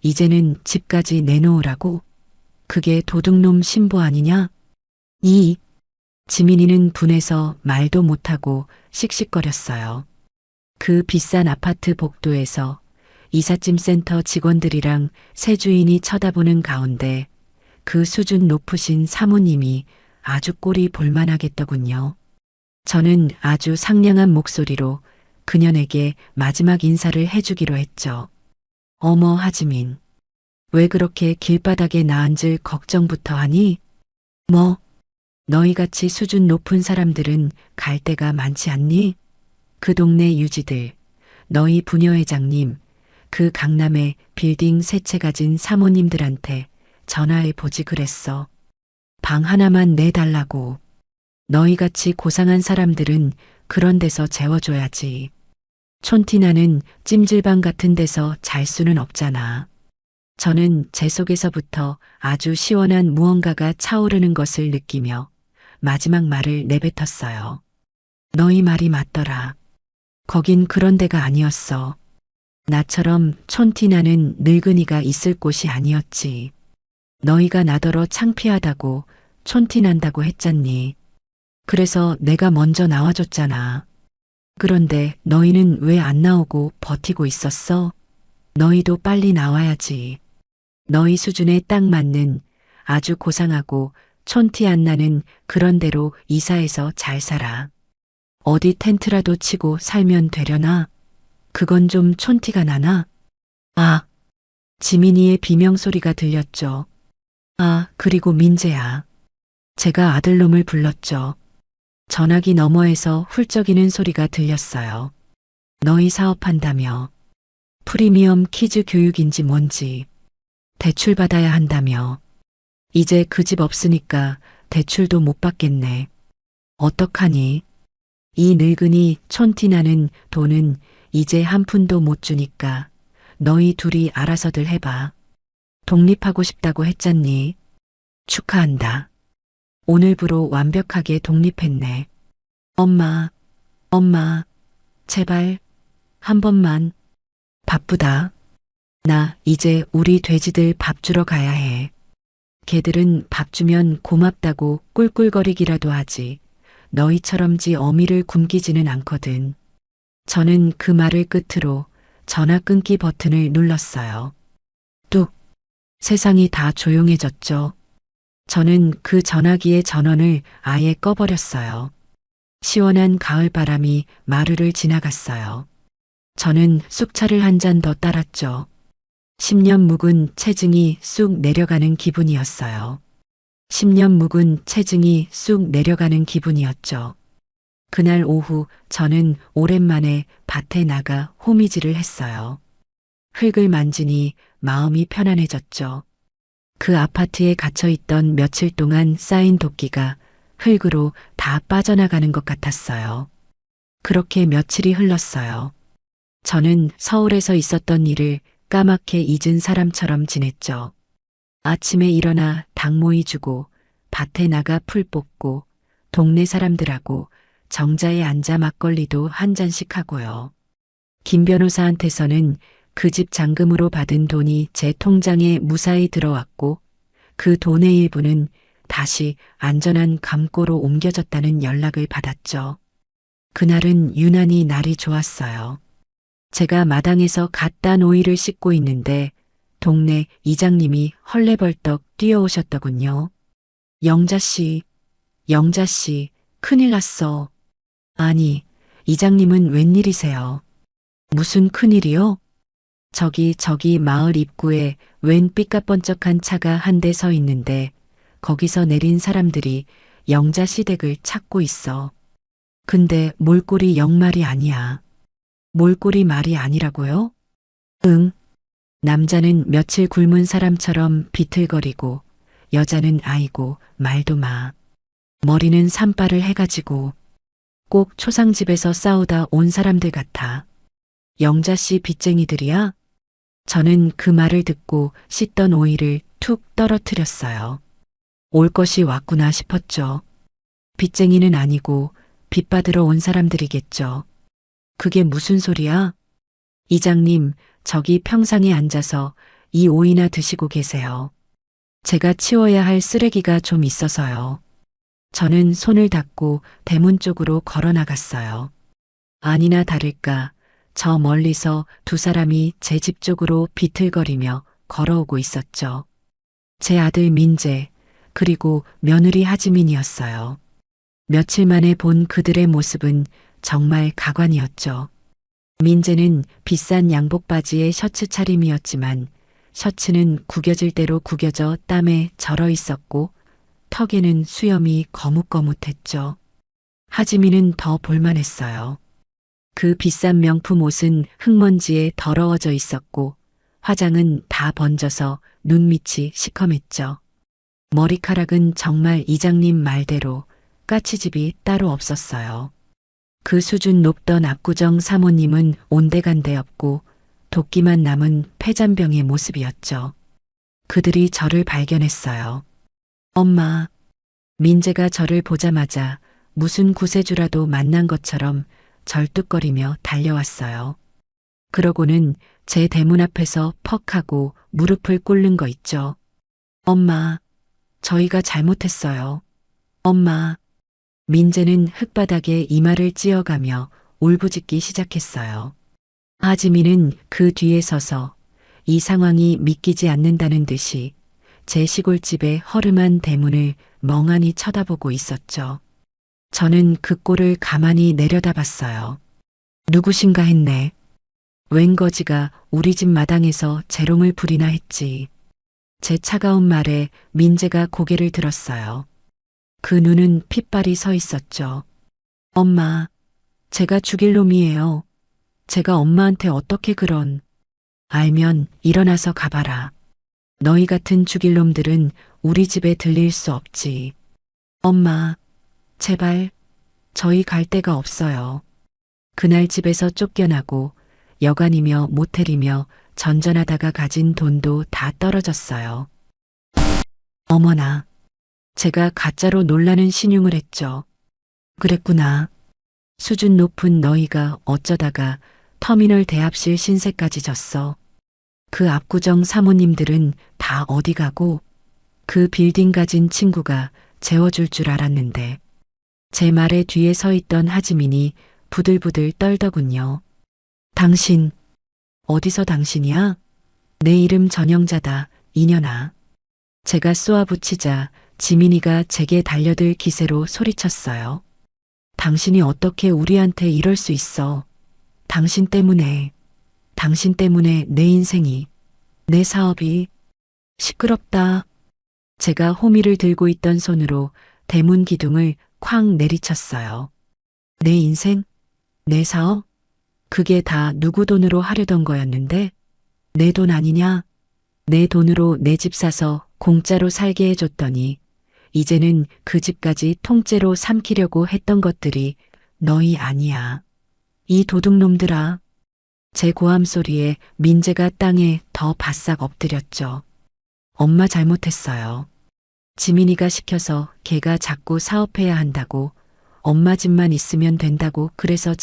Speaker 3: 이제는 집까지 내놓으라고? 그게 도둑놈 신부 아니냐? 지민이는 분해서 말도 못하고 씩씩거렸어요. 그 비싼 아파트 복도에서 이삿짐 센터 직원들이랑 새 주인이 쳐다보는 가운데 그 수준 높으신 사모님이 아주 꼴이 볼만하겠더군요. 저는 아주 상냥한 목소리로 그녀에게 마지막 인사를 해주기로 했죠. 어머 하지민, 왜 그렇게 길바닥에 나앉을 걱정부터 하니? 뭐, 너희같이 수준 높은 사람들은 갈 데가 많지 않니? 그 동네 유지들, 너희 부녀회장님, 그 강남에 빌딩 세 채 가진 사모님들한테 전화해 보지 그랬어. 방 하나만 내달라고. 너희같이 고상한 사람들은 그런 데서 재워줘야지. 촌티나는 찜질방 같은 데서 잘 수는 없잖아. 저는 제 속에서부터 아주 시원한 무언가가 차오르는 것을 느끼며 마지막 말을 내뱉었어요. 너희 말이 맞더라. 거긴 그런 데가 아니었어. 나처럼 촌티 나는 늙은이가 있을 곳이 아니었지. 너희가 나더러 창피하다고 촌티 난다고 했잖니. 그래서 내가 먼저 나와줬잖아. 그런데 너희는 왜 안 나오고 버티고 있었어? 너희도 빨리 나와야지. 너희 수준에 딱 맞는 아주 고상하고 촌티 안 나는 그런 데로 이사해서 잘 살아. 어디 텐트라도 치고 살면 되려나? 그건 좀 촌티가 나나? 아, 지민이의 비명소리가 들렸죠. 아, 그리고 민재야. 제가 아들놈을 불렀죠. 전화기 너머에서 훌쩍이는 소리가 들렸어요. 너희 사업한다며. 프리미엄 키즈 교육인지 뭔지. 대출 받아야 한다며. 이제 그 집 없으니까 대출도 못 받겠네. 어떡하니? 이 늙은이 촌티 나는 돈은 이제 한 푼도 못 주니까 너희 둘이 알아서들 해봐. 독립하고 싶다고 했잖니. 축하한다. 오늘부로 완벽하게 독립했네. 엄마, 제발, 한 번만. 바쁘다. 나 이제 우리 돼지들 밥 주러 가야 해. 걔들은 밥 주면 고맙다고 꿀꿀거리기라도 하지. 너희처럼지 어미를 굶기지는 않거든. 저는 그 말을 끝으로 전화 끊기 버튼을 눌렀어요. 뚝. 세상이 다 조용해졌죠. 저는 그 전화기의 전원을 아예 꺼버렸어요. 시원한 가을바람이 마루를 지나갔어요. 저는 쑥차를 한 잔 더 따랐죠. 10년 묵은 체증이 쑥 내려가는 기분이었어요. 10년 묵은 체증이 쑥 내려가는 기분이었죠. 그날 오후 저는 오랜만에 밭에 나가 호미질을 했어요. 흙을 만지니 마음이 편안해졌죠. 그 아파트에 갇혀있던 며칠 동안 쌓인 도끼가 흙으로 다 빠져나가는 것 같았어요. 그렇게 며칠이 흘렀어요. 저는 서울에서 있었던 일을 까맣게 잊은 사람처럼 지냈죠. 아침에 일어나 닭모이 주고 밭에 나가 풀 뽑고 동네 사람들하고 정자에 앉아 막걸리도 한 잔씩 하고요. 김 변호사한테서는 그 집 잔금으로 받은 돈이 제 통장에 무사히 들어왔고 그 돈의 일부는 다시 안전한 감고로 옮겨졌다는 연락을 받았죠. 그날은 유난히 날이 좋았어요. 제가 마당에서 갓 딴 오이를 씻고 있는데 동네 이장님이 헐레벌떡 뛰어오셨더군요. 영자씨, 큰일 났어. 아니, 이장님은 웬일이세요? 무슨 큰일이요? 저기 마을 입구에 웬 삐까번쩍한 차가 한 대 서 있는데 거기서 내린 사람들이 영자 시댁을 찾고 있어. 근데 몰골이 영말이 아니야. 몰골이 말이 아니라고요? 응. 남자는 며칠 굶은 사람처럼 비틀거리고 여자는 아이고 말도 마. 머리는 산발을 해가지고 꼭 초상집에서 싸우다 온 사람들 같아. 영자씨 빚쟁이들이야? 저는 그 말을 듣고 씻던 오이를 툭 떨어뜨렸어요. 올 것이 왔구나 싶었죠. 빚쟁이는 아니고 빚 받으러 온 사람들이겠죠. 그게 무슨 소리야? 이장님, 저기 평상에 앉아서 이 오이나 드시고 계세요. 제가 치워야 할 쓰레기가 좀 있어서요. 저는 손을 닦고 대문 쪽으로 걸어 나갔어요. 아니나 다를까 저 멀리서 두 사람이 제 집 쪽으로 비틀거리며 걸어오고 있었죠. 제 아들 민재, 그리고 며느리 하지민이었어요. 며칠 만에 본 그들의 모습은 정말 가관이었죠. 민재는 비싼 양복 바지에 셔츠 차림이었지만 셔츠는 구겨질 대로 구겨져 땀에 절어 있었고 턱에는 수염이 거뭇거뭇했죠. 하지민은 더 볼만했어요. 그 비싼 명품 옷은 흙먼지에 더러워져 있었고 화장은 다 번져서 눈밑이 시커맸죠. 머리카락은 정말 이장님 말대로 까치집이 따로 없었어요. 그 수준 높던 압구정 사모님은 온데간데 없고 도끼만 남은 폐잔병의 모습이었죠. 그들이 저를 발견했어요. 엄마, 민재가 저를 보자마자 무슨 구세주라도 만난 것처럼 절뚝거리며 달려왔어요. 그러고는 제 대문 앞에서 퍽 하고 무릎을 꿇는 거 있죠. 엄마, 저희가 잘못했어요. 엄마. 민재는 흙바닥에 이마를 찧어가며 울부짖기 시작했어요. 하지민은 그 뒤에 서서 이 상황이 믿기지 않는다는 듯이 제 시골집의 허름한 대문을 멍하니 쳐다보고 있었죠. 저는 그 꼴을 가만히 내려다봤어요. 누구신가 했네. 웬 거지가 우리 집 마당에서 재롱을 부리나 했지. 제 차가운 말에 민재가 고개를 들었어요. 그 눈은 핏발이 서 있었죠. 엄마, 제가 죽일 놈이에요. 제가 엄마한테 어떻게 그런. 알면 일어나서 가봐라. 너희 같은 죽일 놈들은 우리 집에 들릴 수 없지. 엄마, 제발, 저희 갈 데가 없어요. 그날 집에서 쫓겨나고 여관이며 모텔이며 전전하다가 가진 돈도 다 떨어졌어요. 어머나, 제가 가짜로 놀라는 신용을 했죠. 그랬구나. 수준 높은 너희가 어쩌다가 터미널 대합실 신세까지 졌어. 그 압구정 사모님들은 다 어디 가고 그 빌딩 가진 친구가 재워줄 줄 알았는데 제 말에 뒤에 서 있던 하지민이 부들부들 떨더군요. 당신, 어디서 당신이야? 내 이름 전영자다, 이년아. 제가 쏘아붙이자 지민이가 제게 달려들 기세로 소리쳤어요. 당신이 어떻게 우리한테 이럴 수 있어. 당신 때문에 내 인생이, 내 사업이. 시끄럽다. 제가 호미를 들고 있던 손으로 대문 기둥을 쾅 내리쳤어요. 내 인생? 내 사업? 그게 다 누구 돈으로 하려던 거였는데? 내 돈 아니냐? 내 돈으로 내 집 사서 공짜로 살게 해줬더니 이제는 그 집까지 통째로 삼키려고 했던 것들이 너희 아니야. 이 도둑놈들아. 제 고함 소리에 민재가 땅에 더 바싹 엎드렸죠. 엄마 잘못했어요. 지민이가 시켜서 걔가 자꾸 사업해야 한다고, 엄마 집만 있으면 된다고 그래서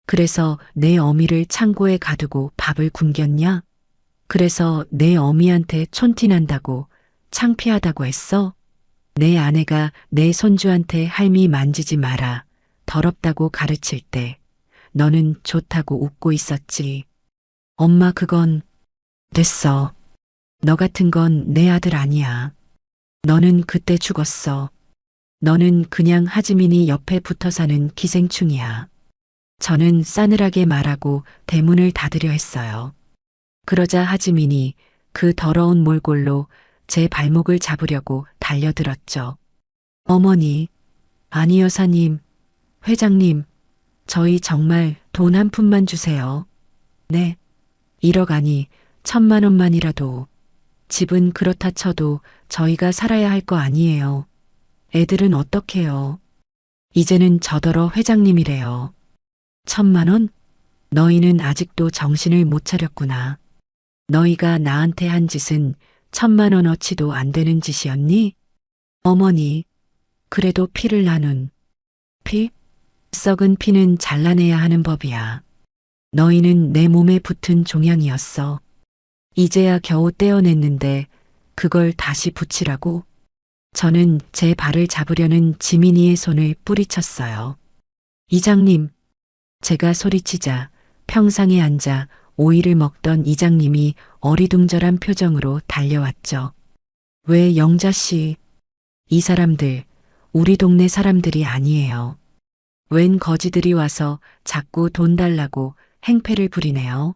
Speaker 3: 그래서 내 어미를 창고에 가두고 밥을 굶겼냐? 그래서 내 어미한테 촌티난다고 창피하다고 했어? 내 아내가 내 손주한테 할미 만지지 마라, 더럽다고 가르칠 때 너는 좋다고 웃고 있었지. 엄마 그건 됐어. 너 같은 건 내 아들 아니야. 너는 그때 죽었어. 너는 그냥 하지민이 옆에 붙어 사는 기생충이야. 저는 싸늘하게 말하고 대문을 닫으려 했어요. 그러자 하지민이 그 더러운 몰골로 제 발목을 잡으려고 달려들었죠. 어머니, 아니 여사님, 회장님, 저희 정말 돈 한 푼만 주세요. 네, 1억 아니 1,000만 원만이라도. 집은 그렇다 쳐도 저희가 살아야 할 거 아니에요. 애들은 어떡해요. 이제는 저더러 회장님이래요. 1,000만 원? 너희는 아직도 정신을 못 차렸구나. 너희가 나한테 한 짓은 1,000만 원어치도 안 되는 짓이었니? 어머니, 그래도 피를 나눈. 피? 썩은 피는 잘라내야 하는 법이야. 너희는 내 몸에 붙은 종양이었어. 이제야 겨우 떼어냈는데 그걸 다시 붙이라고? 저는 제 발을 잡으려는 지민이의 손을 뿌리쳤어요. 이장님, 제가 소리치자 평상에 앉아 오이를 먹던 이장님이 어리둥절한 표정으로 달려왔죠. 왜 영자 씨? 이 사람들, 우리 동네 사람들이 아니에요. 웬 거지들이 와서 자꾸 돈 달라고 행패를 부리네요.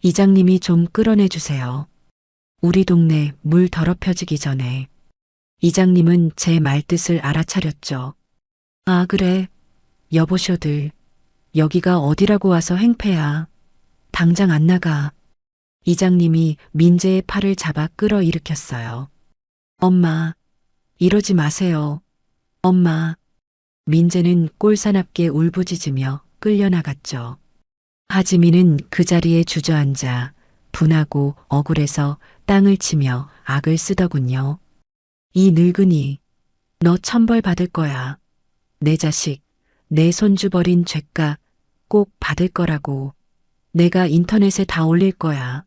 Speaker 3: 이장님이 좀 끌어내 주세요. 우리 동네 물 더럽혀지기 전에. 이장님은 제 말뜻을 알아차렸죠. 아 그래, 여보쇼들. 여기가 어디라고 와서 행패야. 당장 안 나가. 이장님이 민재의 팔을 잡아 끌어일으켰어요. 엄마, 이러지 마세요. 엄마. 민재는 꼴사납게 울부짖으며 끌려나갔죠. 하지민은 그 자리에 주저앉아 분하고 억울해서 땅을 치며 악을 쓰더군요. 이 늙은이, 너 천벌 받을 거야. 내 자식, 내 손주 버린 죄값 꼭 받을 거라고. 내가 인터넷에 다 올릴 거야.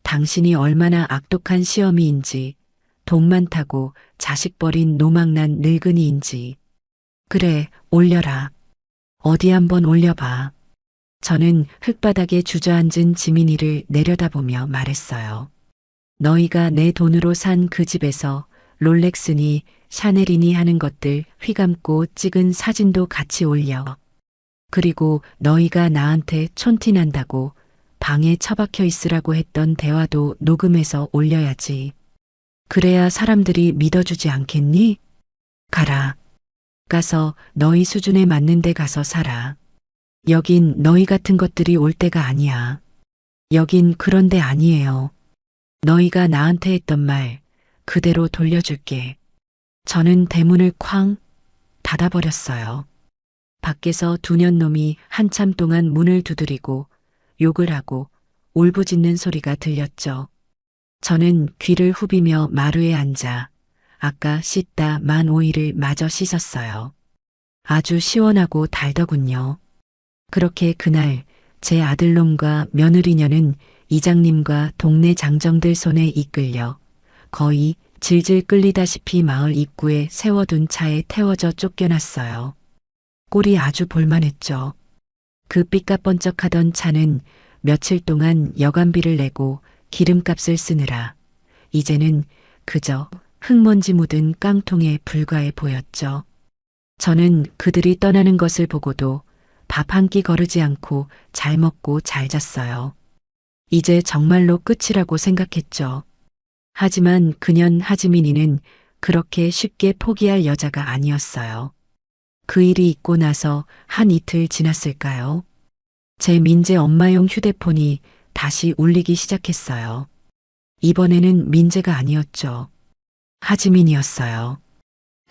Speaker 3: 당신이 얼마나 악독한 시어미인지, 돈 많다고 자식 버린 노망난 늙은이인지. 그래, 올려라. 어디 한번 올려봐. 저는 흙바닥에 주저앉은 지민이를 내려다보며 말했어요. 너희가 내 돈으로 산 그 집에서 롤렉스니 샤넬이니 하는 것들 휘감고 찍은 사진도 같이 올려. 그리고 너희가 나한테 촌티 난다고 방에 처박혀 있으라고 했던 대화도 녹음해서 올려야지. 그래야 사람들이 믿어주지 않겠니? 가라. 가서 너희 수준에 맞는 데 가서 살아. 여긴 너희 같은 것들이 올 때가 아니야. 여긴 그런 데 아니에요. 너희가 나한테 했던 말 그대로 돌려줄게. 저는 대문을 쾅 닫아버렸어요. 밖에서 두 년놈이 한참 동안 문을 두드리고 욕을 하고 울부짖는 소리가 들렸죠. 저는 귀를 후비며 마루에 앉아 아까 씻다 만 오이를 마저 씻었어요. 아주 시원하고 달더군요. 그렇게 그날 제 아들놈과 며느리녀는 이장님과 동네 장정들 손에 이끌려 거의 질질 끌리다시피 마을 입구에 세워둔 차에 태워져 쫓겨났어요. 꼴이 아주 볼만했죠. 그 삐까번쩍하던 차는 며칠 동안 여간비를 내고 기름값을 쓰느라 이제는 그저 흙먼지 묻은 깡통에 불과해 보였죠. 저는 그들이 떠나는 것을 보고도 밥 한 끼 거르지 않고 잘 먹고 잘 잤어요. 이제 정말로 끝이라고 생각했죠. 하지만 그년 하지민이는 그렇게 쉽게 포기할 여자가 아니었어요. 그 일이 있고 나서 한 이틀 지났을까요? 제 민재 엄마용 휴대폰이 다시 울리기 시작했어요. 이번에는 민재가 아니었죠. 하지민이었어요.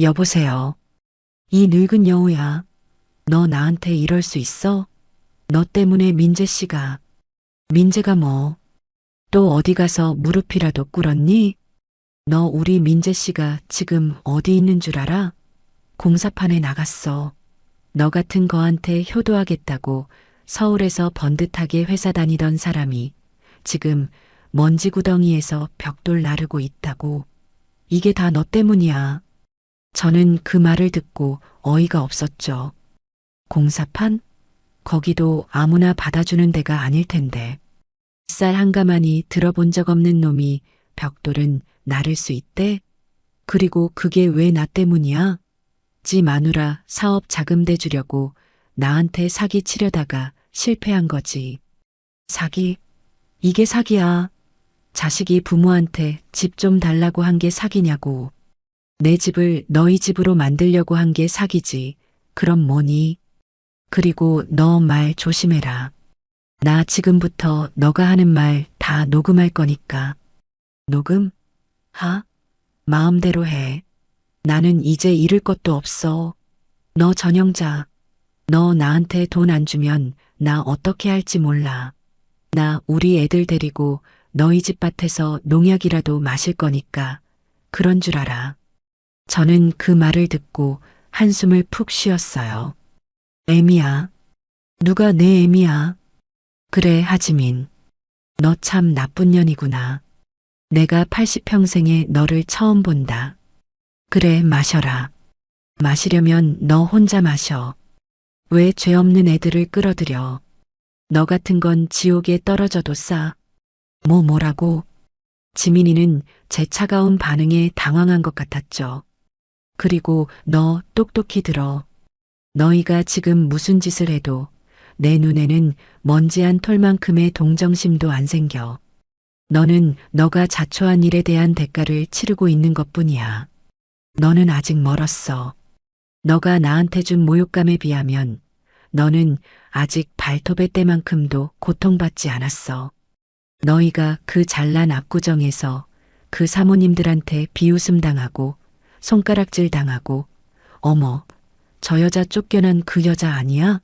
Speaker 3: 여보세요. 이 늙은 여우야. 너 나한테 이럴 수 있어? 너 때문에 민재 씨가. 민재가 뭐? 또 어디 가서 무릎이라도 꿇었니? 너 우리 민재 씨가 지금 어디 있는 줄 알아? 공사판에 나갔어. 너 같은 거한테 효도하겠다고 서울에서 번듯하게 회사 다니던 사람이 지금 먼지 구덩이에서 벽돌 나르고 있다고. 이게 다 너 때문이야. 저는 그 말을 듣고 어이가 없었죠. 공사판? 거기도 아무나 받아주는 데가 아닐 텐데. 쌀 한 가마니 들어본 적 없는 놈이 벽돌은 나를 수 있대? 그리고 그게 왜 나 때문이야? 지 마누라 사업 자금 대주려고 나한테 사기 치려다가 실패한 거지. 사기? 이게 사기야. 자식이 부모한테 집 좀 달라고 한 게 사기냐고. 내 집을 너희 집으로 만들려고 한 게 사기지. 그럼 뭐니? 그리고 너 말 조심해라. 나 지금부터 너가 하는 말 다 녹음할 거니까. 녹음? 하? 마음대로 해. 나는 이제 잃을 것도 없어. 너 전영자. 너 나한테 돈 안 주면 나 어떻게 할지 몰라. 나 우리 애들 데리고 너희 집 밭에서 농약이라도 마실 거니까 그런 줄 알아. 저는 그 말을 듣고 한숨을 푹 쉬었어요. 애미야. 누가 내 애미야? 그래, 하지민. 너 참 나쁜 년이구나. 내가 80평생에 너를 처음 본다. 그래, 마셔라. 마시려면 너 혼자 마셔. 왜 죄 없는 애들을 끌어들여. 너 같은 건 지옥에 떨어져도 싸. 뭐라고? 지민이는 제 차가운 반응에 당황한 것 같았죠. 그리고 너 똑똑히 들어. 너희가 지금 무슨 짓을 해도 내 눈에는 먼지 한 톨만큼의 동정심도 안 생겨. 너는 너가 자초한 일에 대한 대가를 치르고 있는 것뿐이야. 너는 아직 멀었어. 너가 나한테 준 모욕감에 비하면 너는 아직 발톱의 때만큼도 고통받지 않았어. 너희가 그 잘난 압구정에서 그 사모님들한테 비웃음 당하고 손가락질 당하고 어머, 저 여자 쫓겨난 그 여자 아니야?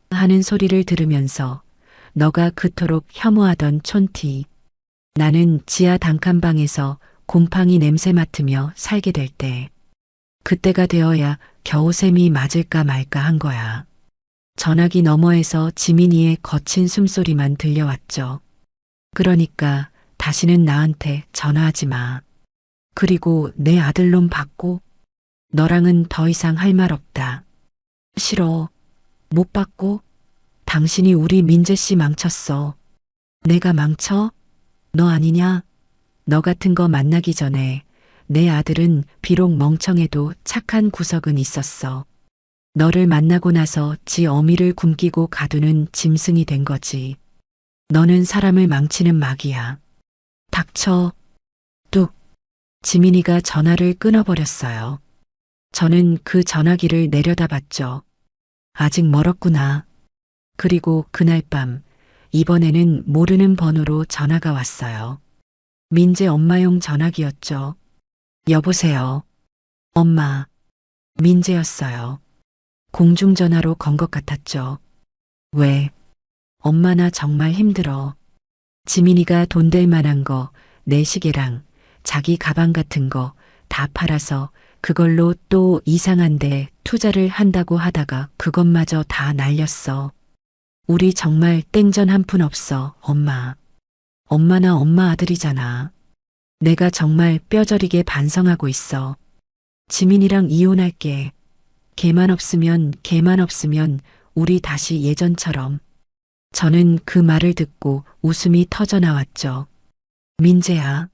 Speaker 3: 하는 소리를 들으면서 너가 그토록 혐오하던 촌티. 나는 지하 단칸방에서 곰팡이 냄새 맡으며 살게 될 때. 그때가 되어야 겨우 샘이 맞을까 말까 한 거야. 전화기 너머에서 지민이의 거친 숨소리만 들려왔죠. 그러니까 다시는 나한테 전화하지 마. 그리고 내 아들놈 받고 너랑은 더 이상 할 말 없다. 싫어. 못 받고 당신이 우리 민재 씨 망쳤어. 내가 망쳐? 너 아니냐? 너 같은 거 만나기 전에 내 아들은 비록 멍청해도 착한 구석은 있었어. 너를 만나고 나서 지 어미를 굶기고 가두는 짐승이 된 거지. 너는 사람을 망치는 막이야. 닥쳐. 뚝. 지민이가 전화를 끊어버렸어요. 저는 그 전화기를 내려다봤죠. 아직 멀었구나. 그리고 그날 밤, 이번에는 모르는 번호로 전화가 왔어요. 민재 엄마용 전화기였죠. 여보세요. 엄마. 민재였어요. 공중전화로 건 것 같았죠. 왜? 엄마 나 정말 힘들어. 지민이가 돈 될 만한 거, 내 시계랑 자기 가방 같은 거 다 팔아서 그걸로 또 이상한데 투자를 한다고 하다가 그것마저 다 날렸어. 우리 정말 땡전 한 푼 없어, 엄마. 엄마 나 엄마 아들이잖아. 내가 정말 뼈저리게 반성하고 있어. 지민이랑 이혼할게. 걔만 없으면 우리 다시 예전처럼. 저는 그 말을 듣고 웃음이 터져 나왔죠. 민재야.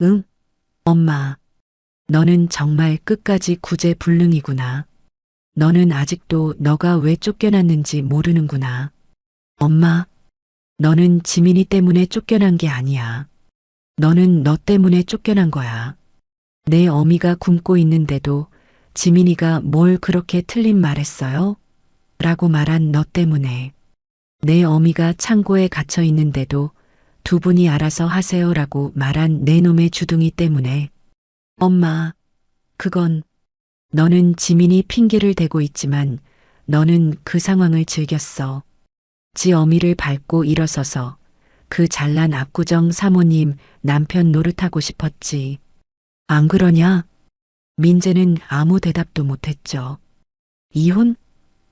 Speaker 3: 응? 엄마. 너는 정말 끝까지 구제불능이구나. 너는 아직도 너가 왜 쫓겨났는지 모르는구나. 엄마. 너는 지민이 때문에 쫓겨난 게 아니야. 너는 너 때문에 쫓겨난 거야. 내 어미가 굶고 있는데도 지민이가 뭘 그렇게 틀린 말했어요? 라고 말한 너 때문에. 내 어미가 창고에 갇혀 있는데도 두 분이 알아서 하세요라고 말한 내 놈의 주둥이 때문에. 엄마, 그건 너는 지민이 핑계를 대고 있지만 너는 그 상황을 즐겼어. 지 어미를 밟고 일어서서 그 잘난 압구정 사모님 남편 노릇하고 싶었지. 안 그러냐? 민재는 아무 대답도 못했죠. 이혼?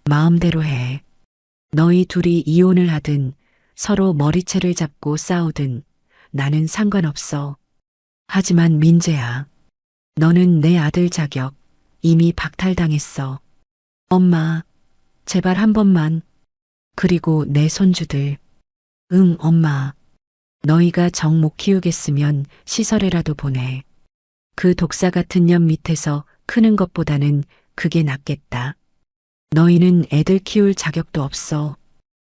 Speaker 3: 마음대로 해. 너희 둘이 이혼을 하든 서로 머리채를 잡고 싸우든 나는 상관없어. 하지만 민재야, 너는 내 아들 자격 이미 박탈당했어. 엄마, 제발 한 번만. 그리고 내 손주들. 응, 엄마. 너희가 정 못 키우겠으면 시설에라도 보내. 그 독사 같은 년 밑에서 크는 것보다는 그게 낫겠다. 너희는 애들 키울 자격도 없어.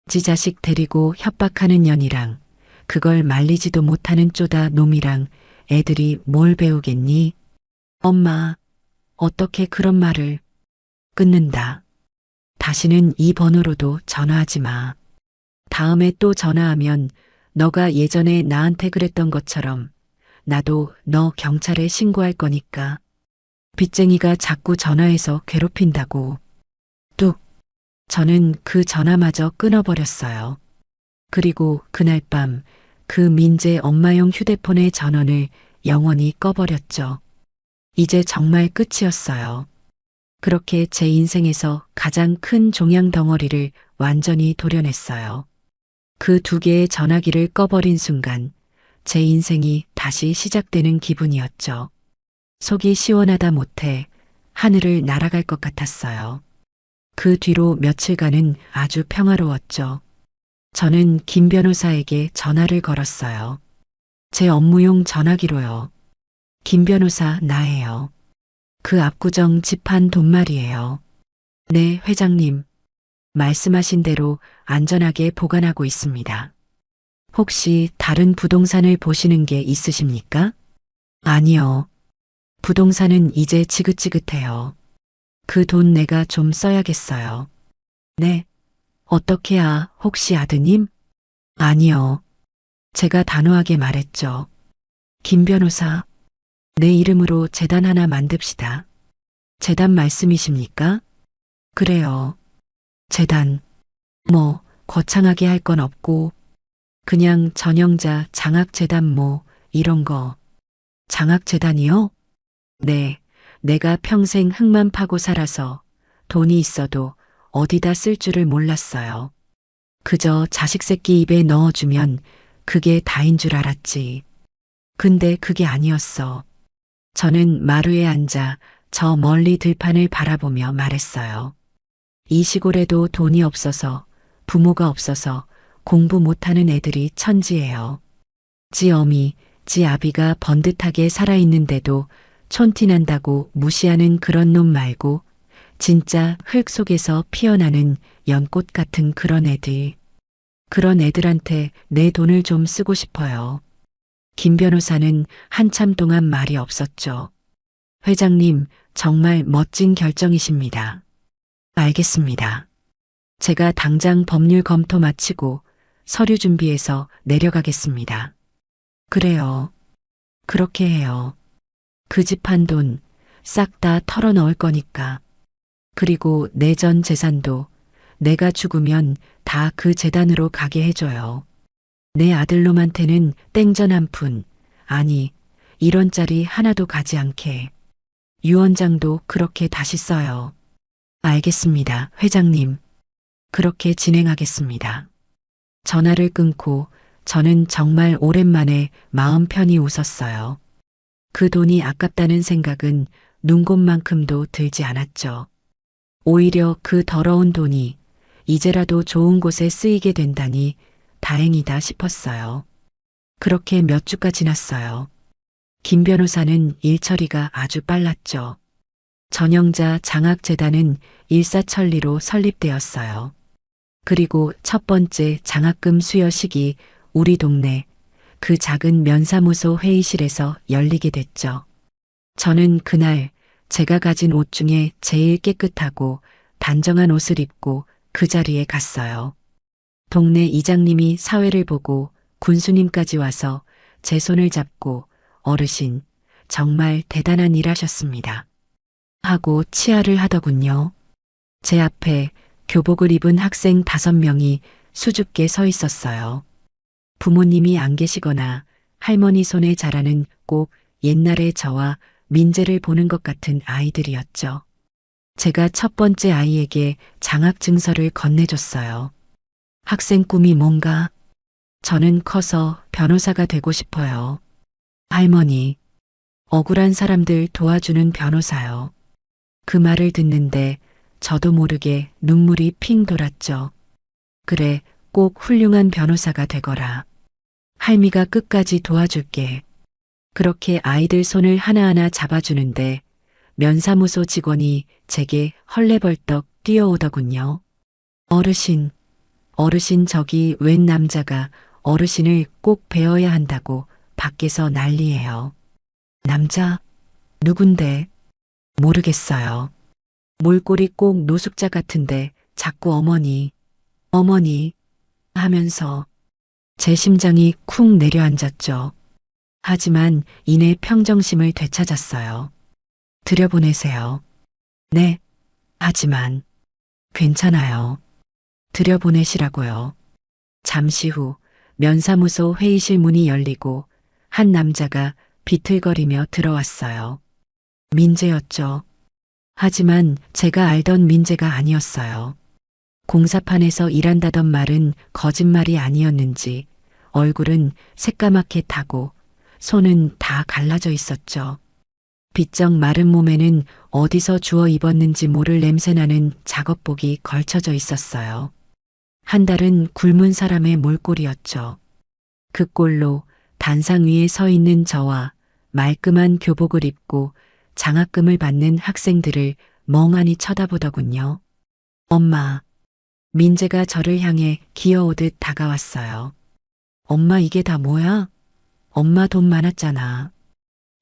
Speaker 3: 지 자식 데리고 협박하는 년이랑 그걸 말리지도 못하는 쪼다 놈이랑 애들이 뭘 배우겠니? 엄마, 어떻게 그런 말을. 끊는다. 다시는 이 번호로도 전화하지 마. 다음에 또 전화하면 너가 예전에 나한테 그랬던 것처럼 나도 너 경찰에 신고할 거니까. 빚쟁이가 자꾸 전화해서 괴롭힌다고. 뚝. 저는 그 전화마저 끊어버렸어요. 그리고 그날 밤 그 민재 엄마용 휴대폰의 전원을 영원히 꺼버렸죠. 이제 정말 끝이었어요. 그렇게 제 인생에서 가장 큰 종양 덩어리를 완전히 도려냈어요. 그 두 개의 전화기를 꺼버린 순간 제 인생이 다시 시작되는 기분이었죠. 속이 시원하다 못해 하늘을 날아갈 것 같았어요. 그 뒤로 며칠간은 아주 평화로웠죠. 저는 김 변호사에게 전화를 걸었어요. 제 업무용 전화기로요. 김 변호사 나예요. 그 압구정 집한 돈말이에요. 네, 회장님. 말씀하신 대로 안전하게 보관하고 있습니다. 혹시 다른 부동산을 보시는 게 있으십니까? 아니요. 부동산은 이제 지긋지긋해요. 그 돈 내가 좀 써야겠어요. 네. 어떻게야, 혹시 아드님? 아니요. 제가 단호하게 말했죠. 김 변호사, 내 이름으로 재단 하나 만듭시다. 재단 말씀이십니까? 그래요. 재단. 뭐, 거창하게 할 건 없고, 그냥 전영자 장학재단 뭐, 이런 거. 장학재단이요? 네. 내가 평생 흙만 파고 살아서 돈이 있어도 어디다 쓸 줄을 몰랐어요. 그저 자식 새끼 입에 넣어주면 그게 다인 줄 알았지. 근데 그게 아니었어. 저는 마루에 앉아 저 멀리 들판을 바라보며 말했어요. 이 시골에도 돈이 없어서, 부모가 없어서 공부 못하는 애들이 천지예요. 지 어미, 지 아비가 번듯하게 살아있는데도 촌티 난다고 무시하는 그런 놈 말고 진짜 흙 속에서 피어나는 연꽃 같은 그런 애들. 그런 애들한테 내 돈을 좀 쓰고 싶어요. 김 변호사는 한참 동안 말이 없었죠. 회장님, 정말 멋진 결정이십니다. 알겠습니다. 제가 당장 법률 검토 마치고 서류 준비해서 내려가겠습니다. 그래요. 그렇게 해요. 그 집 한 돈 싹 다 털어 넣을 거니까. 그리고 내 전 재산도 내가 죽으면 다 그 재단으로 가게 해줘요. 내 아들놈한테는 땡전 한 푼, 아니 1원짜리 하나도 가지 않게. 유언장도 그렇게 다시 써요. 알겠습니다, 회장님. 그렇게 진행하겠습니다. 전화를 끊고 저는 정말 오랜만에 마음 편히 웃었어요. 그 돈이 아깝다는 생각은 눈곱만큼도 들지 않았죠. 오히려 그 더러운 돈이 이제라도 좋은 곳에 쓰이게 된다니 다행이다 싶었어요. 그렇게 몇 주가 지났어요. 김 변호사는 일 처리가 아주 빨랐죠. 전영자 장학재단은 일사천리로 설립되었어요. 그리고 첫 번째 장학금 수여식이 우리 동네 그 작은 면사무소 회의실에서 열리게 됐죠. 저는 그날 제가 가진 옷 중에 제일 깨끗하고 단정한 옷을 입고 그 자리에 갔어요. 동네 이장님이 사회를 보고 군수님까지 와서 제 손을 잡고 어르신, 정말 대단한 일 하셨습니다. 하고 치하를 하더군요. 제 앞에 교복을 입은 학생 5명이 수줍게 서 있었어요. 부모님이 안 계시거나 할머니 손에 자라는 꼭 옛날의 저와 민재를 보는 것 같은 아이들이었죠. 제가 첫 번째 아이에게 장학증서를 건네줬어요. 학생 꿈이 뭔가? 저는 커서 변호사가 되고 싶어요. 할머니, 억울한 사람들 도와주는 변호사요. 그 말을 듣는데 저도 모르게 눈물이 핑 돌았죠. 그래, 꼭 훌륭한 변호사가 되거라. 할미가 끝까지 도와줄게. 그렇게 아이들 손을 하나하나 잡아주는데 면사무소 직원이 제게 헐레벌떡 뛰어오더군요. 어르신, 어르신 저기 웬 남자가 어르신을 꼭 뵈어야 한다고 밖에서 난리예요. 남자? 누군데? 모르겠어요. 몰골이 꼭 노숙자 같은데 자꾸 어머니, 어머니 하면서 제 심장이 쿵 내려앉았죠. 하지만 이내 평정심을 되찾았어요. 들여보내세요. 네, 하지만 괜찮아요. 들여보내시라고요. 잠시 후 면사무소 회의실 문이 열리고 한 남자가 비틀거리며 들어왔어요. 민재였죠. 하지만 제가 알던 민재가 아니었어요. 공사판에서 일한다던 말은 거짓말이 아니었는지 얼굴은 새까맣게 타고 손은 다 갈라져 있었죠. 비쩍 마른 몸에는 어디서 주워 입었는지 모를 냄새나는 작업복이 걸쳐져 있었어요. 한 달은 굶은 사람의 몰골이었죠. 그 꼴로 단상 위에 서 있는 저와 말끔한 교복을 입고 장학금을 받는 학생들을 멍하니 쳐다보더군요. 엄마, 민재가 저를 향해 기어오듯 다가왔어요. 엄마 이게 다 뭐야? 엄마 돈 많았잖아.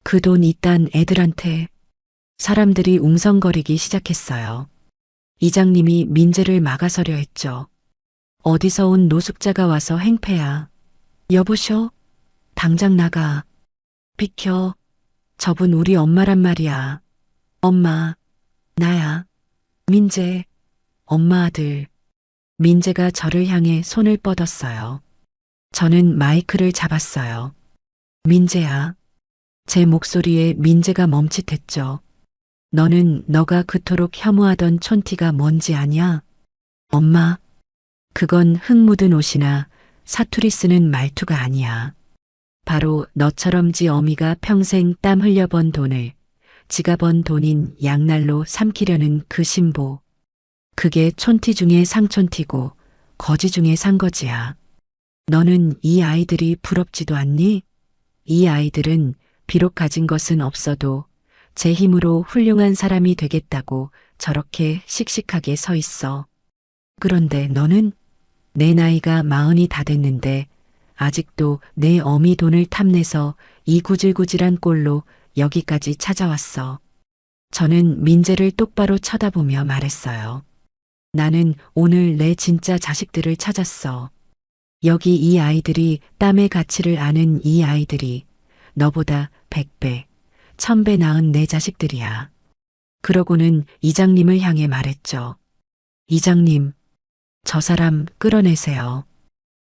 Speaker 3: 그 돈 이딴 애들한테. 사람들이 웅성거리기 시작했어요. 이장님이 민재를 막아서려 했죠. 어디서 온 노숙자가 와서 행패야. 여보쇼? 당장 나가. 비켜. 저분 우리 엄마란 말이야. 엄마. 나야. 민재. 엄마 아들. 민재가 저를 향해 손을 뻗었어요. 저는 마이크를 잡았어요. 민재야. 제 목소리에 민재가 멈칫했죠. 너는 너가 그토록 혐오하던 촌티가 뭔지 아냐? 엄마, 그건 흙 묻은 옷이나 사투리 쓰는 말투가 아니야. 바로 너처럼지 어미가 평생 땀 흘려번 돈을 지가 번 돈인 양날로 삼키려는 그 신보. 그게 촌티 중에 상촌티고 거지 중에 상거지야. 너는 이 아이들이 부럽지도 않니? 이 아이들은 비록 가진 것은 없어도 제 힘으로 훌륭한 사람이 되겠다고 저렇게 씩씩하게 서 있어. 그런데 너는 내 나이가 40이 다 됐는데 아직도 내 어미 돈을 탐내서 이 구질구질한 꼴로 여기까지 찾아왔어. 저는 민재를 똑바로 쳐다보며 말했어요. 나는 오늘 내 진짜 자식들을 찾았어. 여기 이 아이들이 땀의 가치를 아는 이 아이들이 너보다 100배, 1000배 나은 내 자식들이야. 그러고는 이장님을 향해 말했죠. 이장님, 저 사람 끌어내세요.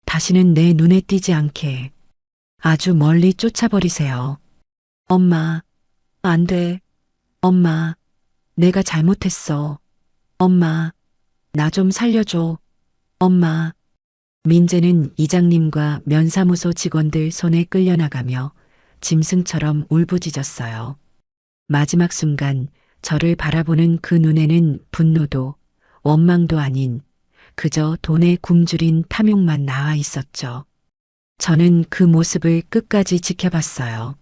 Speaker 3: 다시는 내 눈에 띄지 않게 아주 멀리 쫓아버리세요. 엄마, 안 돼. 엄마, 내가 잘못했어. 엄마, 나 좀 살려줘. 엄마. 민재는 이장님과 면사무소 직원들 손에 끌려나가며 짐승처럼 울부짖었어요. 마지막 순간 저를 바라보는 그 눈에는 분노도 원망도 아닌 그저 돈에 굶주린 탐욕만 나와 있었죠. 저는 그 모습을 끝까지 지켜봤어요.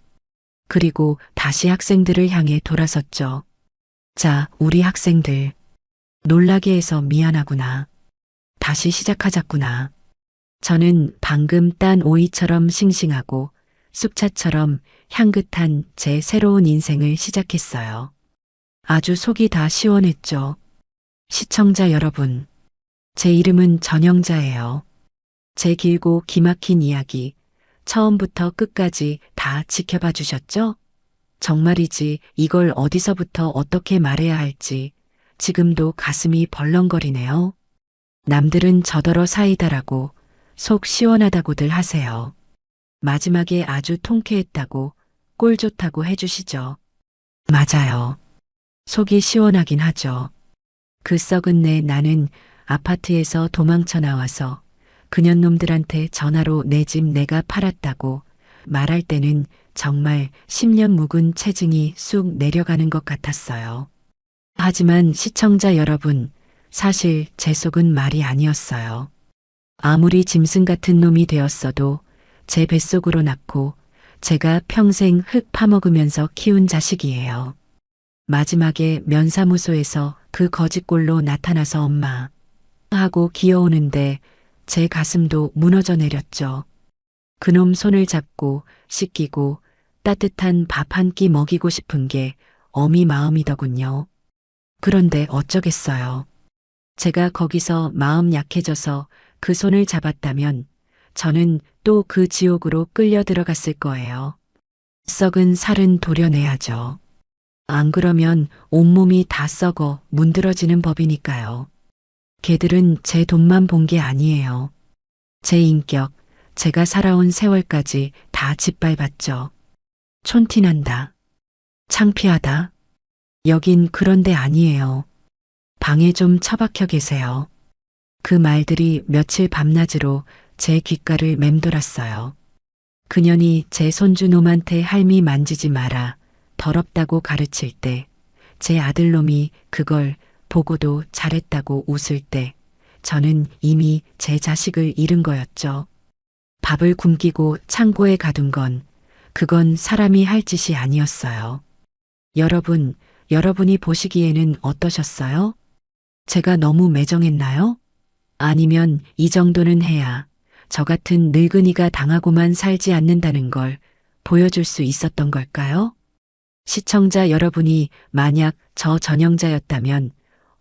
Speaker 3: 그리고 다시 학생들을 향해 돌아섰죠. 자, 우리 학생들. 놀라게 해서 미안하구나. 다시 시작하자꾸나. 저는 방금 딴 오이처럼 싱싱하고 쑥차처럼 향긋한 제 새로운 인생을 시작했어요. 아주 속이 다 시원했죠. 시청자 여러분, 제 이름은 전영자예요. 제 길고 기막힌 이야기 처음부터 끝까지 다 지켜봐 주셨죠? 정말이지 이걸 어디서부터 어떻게 말해야 할지 지금도 가슴이 벌렁거리네요. 남들은 저더러 사이다라고 속 시원하다고들 하세요. 마지막에 아주 통쾌했다고 꼴 좋다고 해주시죠. 맞아요. 속이 시원하긴 하죠. 그 썩은 내 나는 아파트에서 도망쳐 나와서 그년놈들한테 전화로 내 집 내가 팔았다고 말할 때는 정말 10년 묵은 체증이 쑥 내려가는 것 같았어요. 하지만 시청자 여러분, 사실 제 속은 말이 아니었어요. 아무리 짐승 같은 놈이 되었어도 제 뱃속으로 낳고 제가 평생 흙 파먹으면서 키운 자식이에요. 마지막에 면사무소에서 그 거짓꼴로 나타나서 엄마 하고 기어오는데 제 가슴도 무너져 내렸죠. 그놈 손을 잡고 씻기고 따뜻한 밥 한 끼 먹이고 싶은 게 어미 마음이더군요. 그런데 어쩌겠어요. 제가 거기서 마음 약해져서 그 손을 잡았다면 저는 또 그 지옥으로 끌려 들어갔을 거예요. 썩은 살은 도려내야죠. 안 그러면 온몸이 다 썩어 문드러지는 법이니까요. 걔들은 제 돈만 본 게 아니에요. 제 인격, 제가 살아온 세월까지 다 짓밟았죠. 촌티난다. 창피하다. 여긴 그런 데 아니에요. 방에 좀 처박혀 계세요. 그 말들이 며칠 밤낮으로 제 귓가를 맴돌았어요. 그년이 제 손주 놈한테 할미 만지지 마라, 더럽다고 가르칠 때, 제 아들놈이 그걸 보고도 잘했다고 웃을 때, 저는 이미 제 자식을 잃은 거였죠. 밥을 굶기고 창고에 가둔 건, 그건 사람이 할 짓이 아니었어요. 여러분, 여러분이 보시기에는 어떠셨어요? 제가 너무 매정했나요? 아니면 이 정도는 해야 저 같은 늙은이가 당하고만 살지 않는다는 걸 보여줄 수 있었던 걸까요? 시청자 여러분이 만약 저 전영자였다면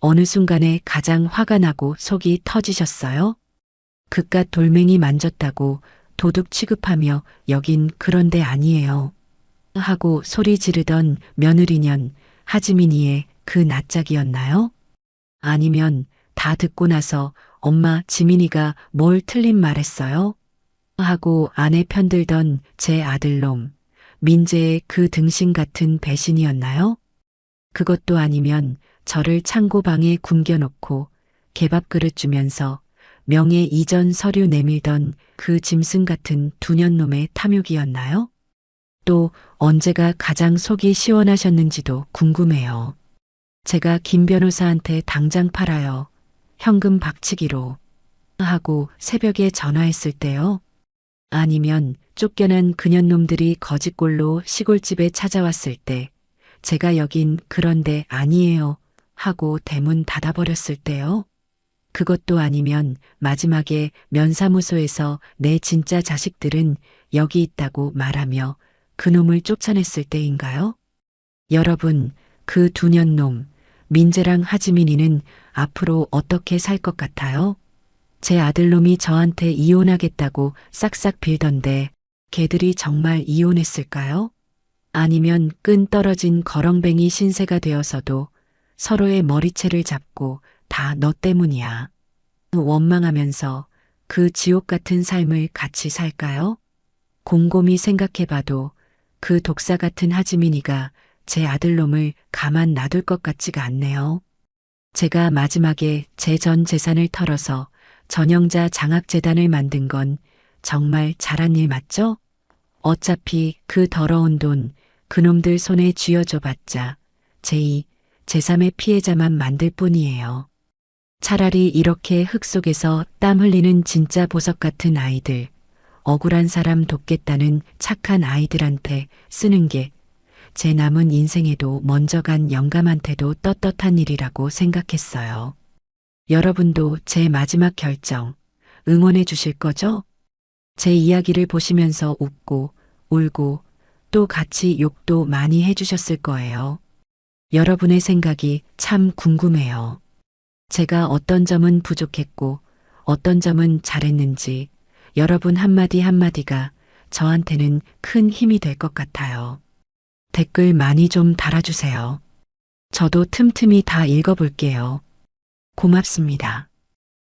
Speaker 3: 어느 순간에 가장 화가 나고 속이 터지셨어요? 그깟 돌멩이 만졌다고 도둑 취급하며 여긴 그런 데 아니에요. 하고 소리 지르던 며느리년 하지민이의 그 낯짝이었나요? 아니면 다 듣고 나서 엄마 지민이가 뭘 틀린 말했어요? 하고 안에 편들던 제 아들놈 민재의 그 등신 같은 배신이었나요? 그것도 아니면 저를 창고방에 굶겨놓고 개밥 그릇 주면서 명예 이전 서류 내밀던 그 짐승 같은 두년놈의 탐욕이었나요? 또 언제가 가장 속이 시원하셨는지도 궁금해요. 제가 김 변호사한테 당장 팔아요. 현금 박치기로 하고 새벽에 전화했을 때요. 아니면 쫓겨난 그년놈들이 거짓골로 시골집에 찾아왔을 때 제가 여긴 그런데 아니에요 하고 대문 닫아버렸을 때요. 그것도 아니면 마지막에 면사무소에서 내 진짜 자식들은 여기 있다고 말하며 그놈을 쫓아냈을 때인가요? 여러분, 그 두년놈 민재랑 하지민이는 앞으로 어떻게 살 것 같아요? 제 아들놈이 저한테 이혼하겠다고 싹싹 빌던데 걔들이 정말 이혼했을까요? 아니면 끈 떨어진 거렁뱅이 신세가 되어서도 서로의 머리채를 잡고 다 너 때문이야. 원망하면서 그 지옥 같은 삶을 같이 살까요? 곰곰이 생각해봐도 그 독사 같은 하지민이가 제 아들놈을 가만 놔둘 것 같지가 않네요. 제가 마지막에 제 전 재산을 털어서 전영자 장학재단을 만든 건 정말 잘한 일 맞죠? 어차피 그 더러운 돈 그놈들 손에 쥐어줘봤자 제2, 제3의 피해자만 만들 뿐이에요. 차라리 이렇게 흙 속에서 땀 흘리는 진짜 보석 같은 아이들, 억울한 사람 돕겠다는 착한 아이들한테 쓰는 게 제 남은 인생에도 먼저 간 영감한테도 떳떳한 일이라고 생각했어요. 여러분도 제 마지막 결정 응원해 주실 거죠? 제 이야기를 보시면서 웃고 울고 또 같이 욕도 많이 해주셨을 거예요. 여러분의 생각이 참 궁금해요. 제가 어떤 점은 부족했고 어떤 점은 잘했는지 여러분 한마디 한마디가 저한테는 큰 힘이 될 것 같아요. 댓글 많이 좀 달아주세요. 저도 틈틈이 다 읽어볼게요. 고맙습니다.